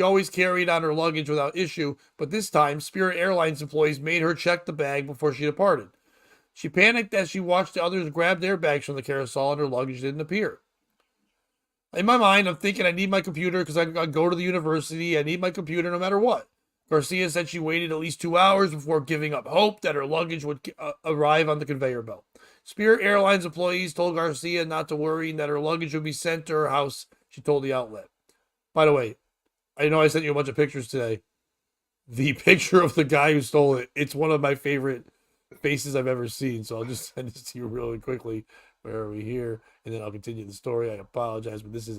always carried on her luggage without issue, but this time Spirit Airlines employees made her check the bag before she departed. She panicked as she watched the others grab their bags from the carousel and her luggage didn't appear. In my mind, I'm thinking I need my computer because I go to the university. I need my computer no matter what. Garcia said she waited at least 2 hours before giving up hope that her luggage would arrive on the conveyor belt. Spirit Airlines employees told Garcia not to worry and that her luggage would be sent to her house, she told the outlet. By the way, I know I sent you a bunch of pictures today. The picture of the guy who stole it, it's one of my favorite faces I've ever seen, so I'll just send it to you really quickly. Where are we here? And then I'll continue the story. I apologize, but this is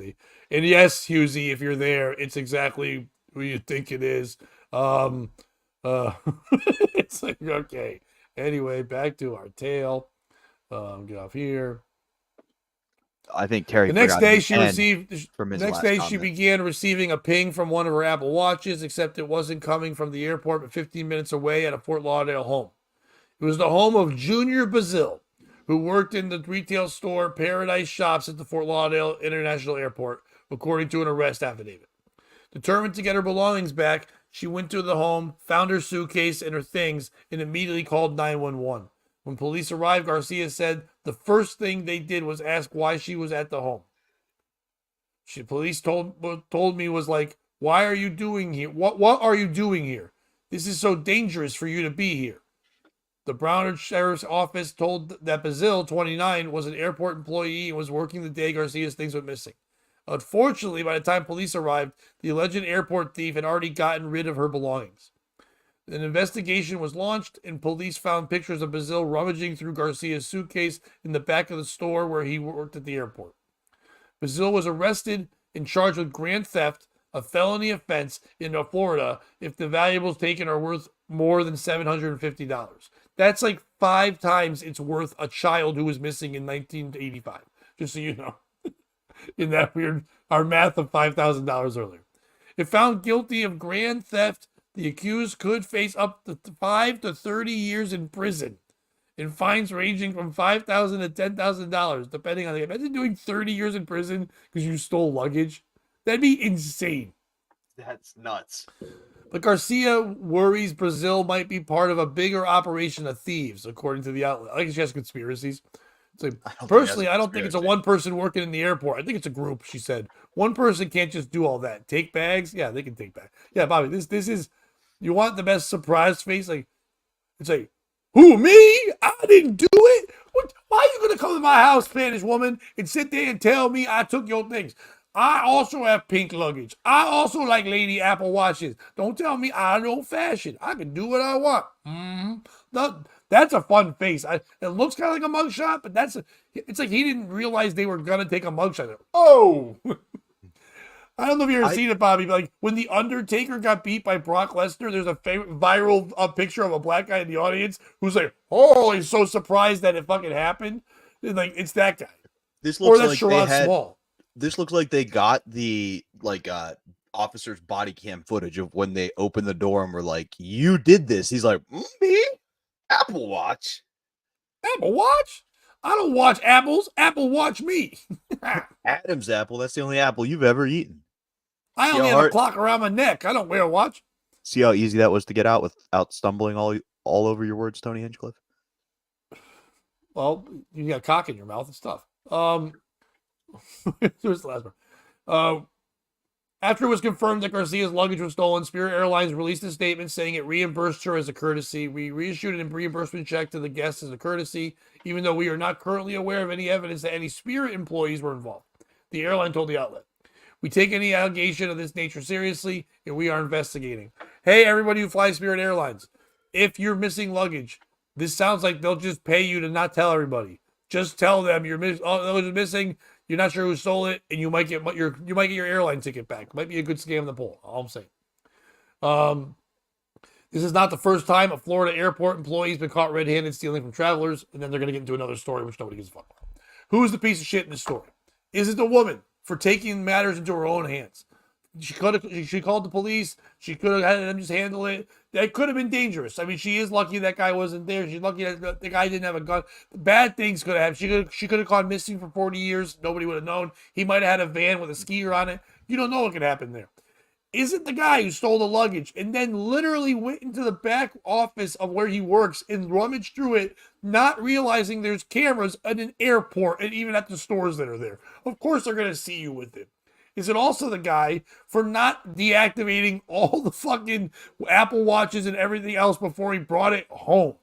and yes, Husey, if you're there, it's exactly who you think it is. It's like, okay. Anyway, back to our tale. Get off here. I think Terry. The next day she comment. began receiving a ping from one of her Apple Watches, except it wasn't coming from the airport, but 15 minutes away at a Fort Lauderdale home. It was the home of Junior Bazil, who worked in the retail store Paradise Shops at the Fort Lauderdale International Airport, according to an arrest affidavit. Determined to get her belongings back, she went to the home, found her suitcase and her things, and immediately called 911. When police arrived, Garcia said the first thing they did was ask why she was at the home. Police told me was like, why are you doing here? What are you doing here? This is so dangerous for you to be here. The Broward Sheriff's Office told that Bazil, 29, was an airport employee and was working the day Garcia's things went missing. Unfortunately, by the time police arrived, the alleged airport thief had already gotten rid of her belongings. An investigation was launched, and police found pictures of Bazil rummaging through Garcia's suitcase in the back of the store where he worked at the airport. Bazil was arrested and charged with grand theft, a felony offense in Florida, if the valuables taken are worth more than $750. That's like 5 times it's worth a child who was missing in 1985, just so you know. In that our math of $5,000 earlier. If found guilty of grand theft, the accused could face up to 5 to 30 years in prison and fines ranging from $5,000 to $10,000, depending on the. Imagine doing 30 years in prison because you stole luggage. That'd be insane. That's nuts. But Garcia worries Brazil might be part of a bigger operation of thieves, according to the outlet. I think she has conspiracies. It's like, personally, I don't think it's a one person working in the airport. I think it's a group, she said. One person can't just do all that. Take bags? Yeah, they can take bags. Yeah, Bobby, this is, you want the best surprise face? Like, it's like, who, me? I didn't do it? Why are you going to come to my house, Spanish woman, and sit there and tell me I took your things? I also have pink luggage. I also like Lady Apple watches. Don't tell me I don't fashion. I can do what I want. That's a fun face. It looks kind of like a mugshot, but it's like he didn't realize they were going to take a mugshot. Oh! I don't know if you've ever seen it, Bobby, but like when The Undertaker got beat by Brock Lesnar, there's a viral picture of a black guy in the audience who's like, oh, he's so surprised that it fucking happened. And like, it's that guy. This looks or that's like Sherrod Small. This looks like they got the officer's body cam footage of when they opened the door and were like, you did this. He's like, me? Apple Watch? Apple Watch? I don't watch apples. Apple watch me. Adam's apple. That's the only apple you've ever eaten. I only have a clock around my neck. I don't wear a watch. See how easy that was to get out without stumbling all over your words, Tony Hinchcliffe? Well, you got cock in your mouth and stuff. Here's the last one. After it was confirmed that Garcia's luggage was stolen, Spirit Airlines released a statement saying it reimbursed her as a courtesy. We reissued a reimbursement check to the guests as a courtesy, even though we are not currently aware of any evidence that any Spirit employees were involved. The airline told the outlet. We take any allegation of this nature seriously, and we are investigating. Hey, everybody who flies Spirit Airlines, if you're missing luggage, this sounds like they'll just pay you to not tell everybody. Just tell them you're missing. You're not sure who stole it, and you might get your airline ticket back. Might be a good scam to pull. All I'm saying. This is not the first time a Florida airport employee's been caught red-handed stealing from travelers, and then they're going to get into another story which nobody gives a fuck about. Who's the piece of shit in this story? Is it the woman for taking matters into her own hands? She called the police. She could have had them just handle it. That could have been dangerous. I mean, she is lucky that guy wasn't there. She's lucky that the guy didn't have a gun. Bad things could have happened. She could have gone missing for 40 years. Nobody would have known. He might have had a van with a skier on it. You don't know what could happen there. Is it the guy who stole the luggage and then literally went into the back office of where he works and rummaged through it, not realizing there's cameras at an airport and even at the stores that are there? Of course they're going to see you with it. Is it also the guy for not deactivating all the fucking Apple Watches and everything else before he brought it home?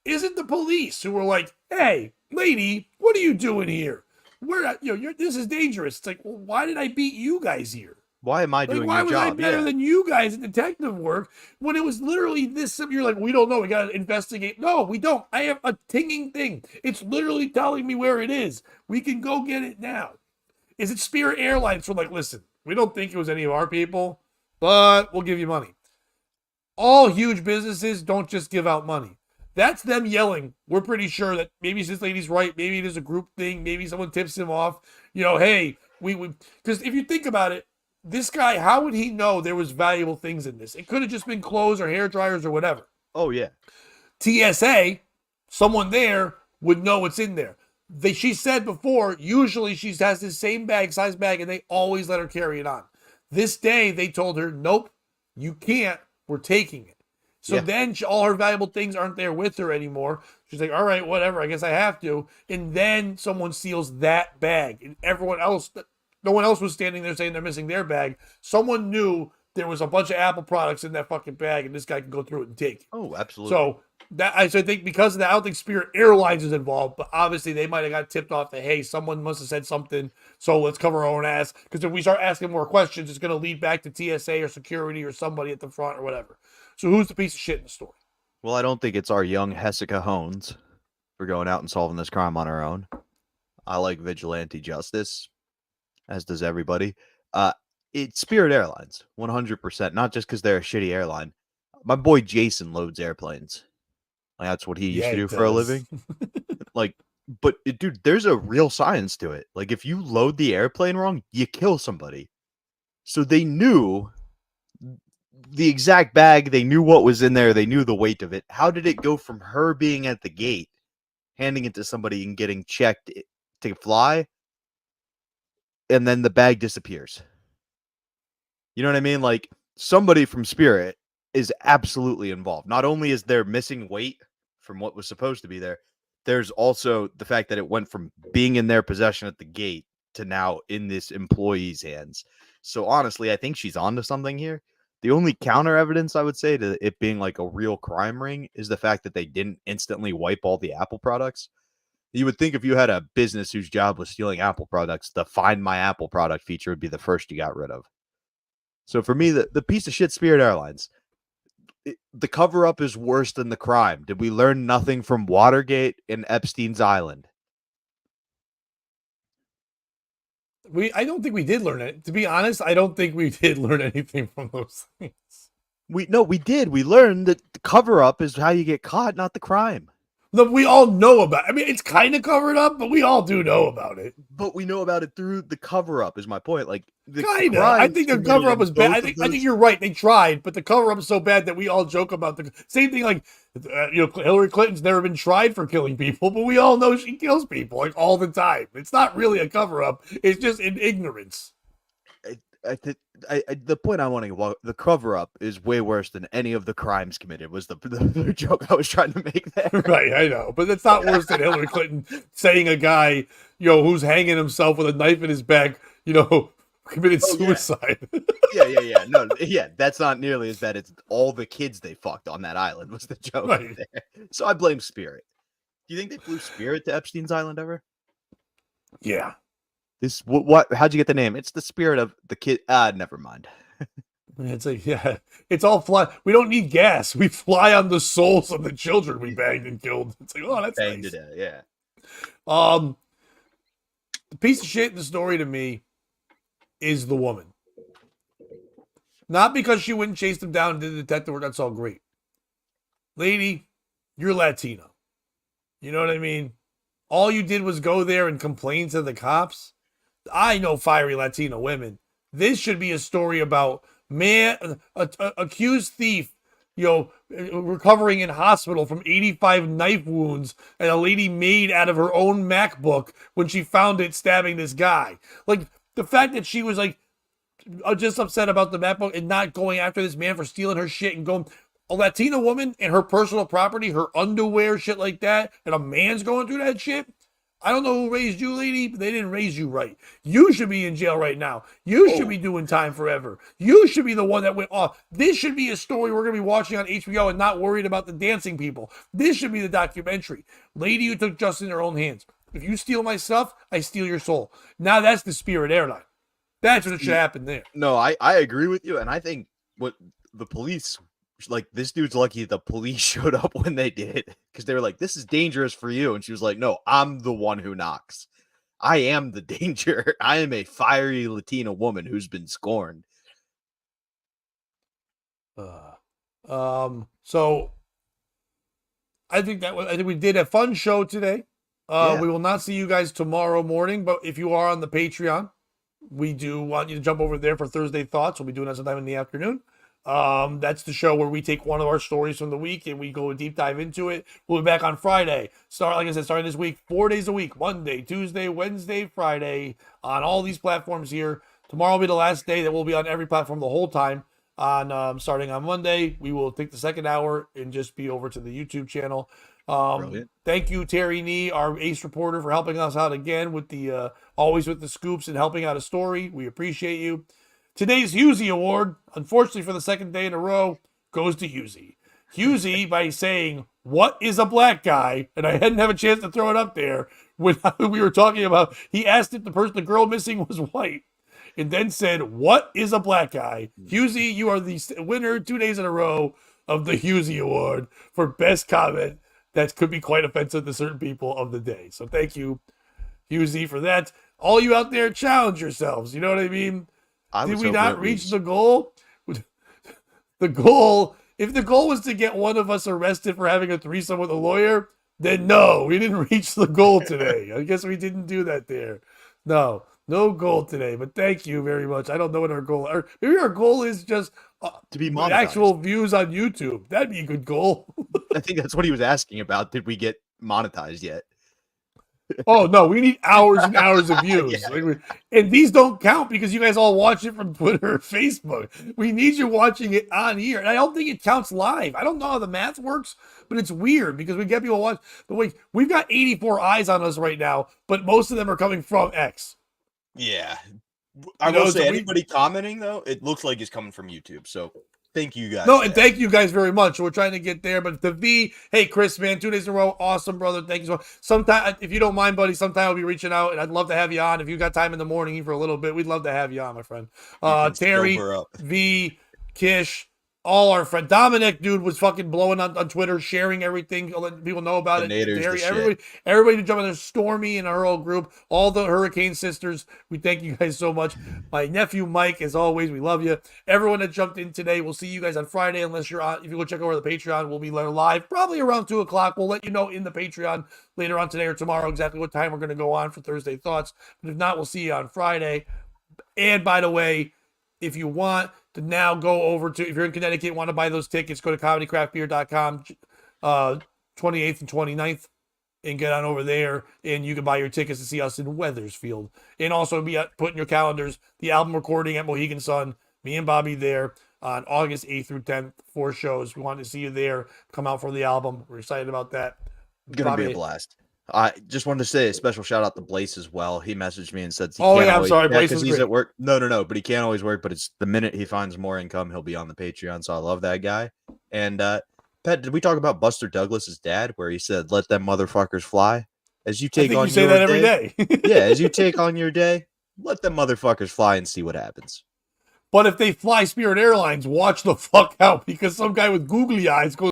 Is it the police who were like, hey, lady, what are you doing here? This is dangerous. It's like, well, why did I beat you guys here? Why am I doing why your was job? I better than you guys at detective work when it was literally this? You're like, we don't know. We got to investigate. No, we don't. I have a tinging thing. It's literally telling me where it is. We can go get it now. Is it Spirit Airlines? We're like, listen, we don't think it was any of our people, but we'll give you money. All huge businesses don't just give out money. That's them yelling. We're pretty sure that maybe this lady's right. Maybe it is a group thing. Maybe someone tips him off. Hey, because if you think about it, this guy, how would he know there was valuable things in this? It could have just been clothes or hair dryers or whatever. Oh, yeah. TSA, someone there would know what's in there. She said before, usually she has the same size bag, and they always let her carry it on. This day, they told her, nope, you can't. We're taking it. So then all her valuable things aren't there with her anymore. She's like, all right, whatever, I guess I have to. And then someone steals that bag. And everyone else, no one else was standing there saying they're missing their bag. Someone knew there was a bunch of Apple products in that fucking bag, and this guy can go through it and take it. Oh, absolutely. So I think because of that, I don't think Spirit Airlines is involved, but obviously they might have got tipped off that, hey, someone must have said something, so let's cover our own ass. Because if we start asking more questions, it's going to lead back to TSA or security or somebody at the front or whatever. So who's the piece of shit in the story? Well, I don't think it's our young Hessica Hones for going out and solving this crime on our own. I like vigilante justice, as does everybody. It's Spirit Airlines, 100%. Not just because they're a shitty airline. My boy Jason loads airplanes. Like, that's what he used to do for a living. Dude, there's a real science to it. Like, if you load the airplane wrong, you kill somebody. So they knew the exact bag. They knew what was in there. They knew the weight of it. How did it go from her being at the gate, handing it to somebody and getting checked to fly, and then the bag disappears? You know what I mean? Like, somebody from Spirit is absolutely involved. Not only is there missing weight from what was supposed to be there, there's also the fact that it went from being in their possession at the gate to now in this employee's hands. So honestly, I think she's onto something here. The only counter evidence I would say to it being like a real crime ring is the fact that they didn't instantly wipe all the Apple products. You would think if you had a business whose job was stealing Apple products, the Find My Apple product feature would be the first you got rid of. So for me, the piece of shit Spirit Airlines, the cover-up is worse than the crime. Did we learn nothing from Watergate and Epstein's Island? I don't think we did learn it. To be honest, I don't think we did learn anything from those things. We did. We learned that the cover-up is how you get caught, not the crime. Look, we all know about it. I mean, it's kind of covered up, but we all do know about it. But we know about it through the cover-up, is my point. Like, kind of. I think the cover-up was bad. I think you're right. They tried, but the cover-up is so bad that we all joke about the same thing. Like, Hillary Clinton's never been tried for killing people, but we all know she kills people like all the time. It's not really a cover-up. It's just in ignorance. The point I want to the cover up is way worse than any of the crimes committed. Was the joke I was trying to make there? Right, I know, but it's not worse than Hillary Clinton saying a guy, who's hanging himself with a knife in his back, committed suicide. Yeah. No, that's not nearly as bad as all the kids they fucked on that island was the joke right there. So I blame Spirit. Do you think they flew Spirit to Epstein's Island ever? Yeah. How'd you get the name? It's the Spirit of the kid. Never mind. And it's like, yeah, it's all fly. We don't need gas. We fly on the souls of the children we banged and killed. It's like, oh, that's Bang nice. today, yeah. The piece of shit in the story to me is the woman. Not because she wouldn't chase them down and did the detective work. That's all great. Lady, you're Latino. You know what I mean? All you did was go there and complain to the cops. I know fiery Latino women. This should be a story about accused thief, recovering in hospital from 85 knife wounds, and a lady made out of her own MacBook when she found it stabbing this guy. Like, the fact that she was like just upset about the MacBook and not going after this man for stealing her shit and going, a Latina woman and her personal property, her underwear, shit like that, and a man's going through that shit. I don't know who raised you, lady, but they didn't raise you right. You should be in jail right now. You should be doing time forever. You should be the one that went off. This should be a story we're going to be watching on HBO and not worried about the dancing people. This should be the documentary. Lady who took justice in her own hands. If you steal my stuff, I steal your soul. Now that's the Spirit Airline. That's what should happen there. No, I agree with you, and I think what the police, like, this dude's lucky the police showed up when they did, because they were like, this is dangerous for you, and she was like, no, I'm the one who knocks. I am the danger. I am a fiery Latina woman who's been scorned. So I think we did a fun show today. Yeah. We will not see you guys tomorrow morning, but if you are on the Patreon, we do want you to jump over there for Thursday Thoughts. We'll be doing that sometime in the afternoon. That's the show where we take one of our stories from the week and we go a deep dive into it. We'll be back on Friday. Like I said, starting this week, 4 days a week, Monday, Tuesday, Wednesday, Friday, on all these platforms here. Tomorrow will be the last day that we'll be on every platform the whole time. Starting on Monday, we will take the second hour and just be over to the YouTube channel. Thank you, Terry Nee, our ace reporter, for helping us out again with the always with the scoops and helping out a story. We appreciate you. Today's Husey Award, unfortunately for the second day in a row, goes to Husey. Husey, by saying, "What is a black guy?" and I hadn't have a chance to throw it up there when we were talking about, he asked if the girl missing was white, and then said, "What is a black guy?" Husey, you are the winner 2 days in a row of the Husey Award for best comment that could be quite offensive to certain people of the day. So thank you, Husey, for that. All you out there, challenge yourselves. You know what I mean? Did we not reach the goal? The goal, if the goal was to get one of us arrested for having a threesome with a lawyer, then no, we didn't reach the goal today. I guess we didn't do that there. No goal today, but thank you very much. I don't know what our goal is. Maybe our goal is just to be monetized. Actual views on YouTube. That'd be a good goal. I think that's what he was asking about. Did we get monetized yet? Oh, no, we need hours and hours of views. Yeah. And these don't count because you guys all watch it from Twitter or Facebook. We need you watching it on here. And I don't think it counts live. I don't know how the math works, but it's weird because we get people watch. But wait, we've got 84 eyes on us right now, but most of them are coming from X. Yeah. I will say, anybody commenting, though, it looks like it's coming from YouTube. So thank you guys. No, and thank you guys very much. We're trying to get there. But the V, hey, Chris, man, 2 days in a row. Awesome, brother. Thank you so much. Sometime, if you don't mind, buddy, sometime I'll be reaching out, and I'd love to have you on. If you got time in the morning for a little bit, we'd love to have you on, my friend. Terry, V, Kish, all our friends. Dominic, dude, was fucking blowing on Twitter, sharing everything, letting people know about it. Terry, everybody to jump in there. Stormy and our whole group, all the Hurricane sisters. We thank you guys so much. My nephew Mike, as always, we love you. Everyone that jumped in today, we'll see you guys on Friday. Unless you're on, if you go check over the Patreon, we'll be live probably around 2:00. We'll let you know in the Patreon later on today or tomorrow exactly what time we're going to go on for Thursday Thoughts. But if not, we'll see you on Friday. And by the way, if you want to now go over to, if you're in Connecticut, want to buy those tickets, go to comedycraftbeer.com, 28th and 29th, and get on over there, and you can buy your tickets to see us in Wethersfield. And also put in your calendars the album recording at Mohegan Sun, me and Bobby there on August 8th through 10th, 4 shows. We want to see you there. Come out for the album. We're excited about that. Gonna be a blast. I just wanted to say a special shout out to Blaze as well. He messaged me and said, I'm sorry, Blaze is he's at work. No, but he can't always work. But it's the minute he finds more income, he'll be on the Patreon. So I love that guy. And Pat, did we talk about Buster Douglas's dad, where he said, "Let them motherfuckers fly"? As you take on, you say that every day. Yeah, as you take on your day, let them motherfuckers fly and see what happens. But if they fly Spirit Airlines, watch the fuck out because some guy with googly eyes goes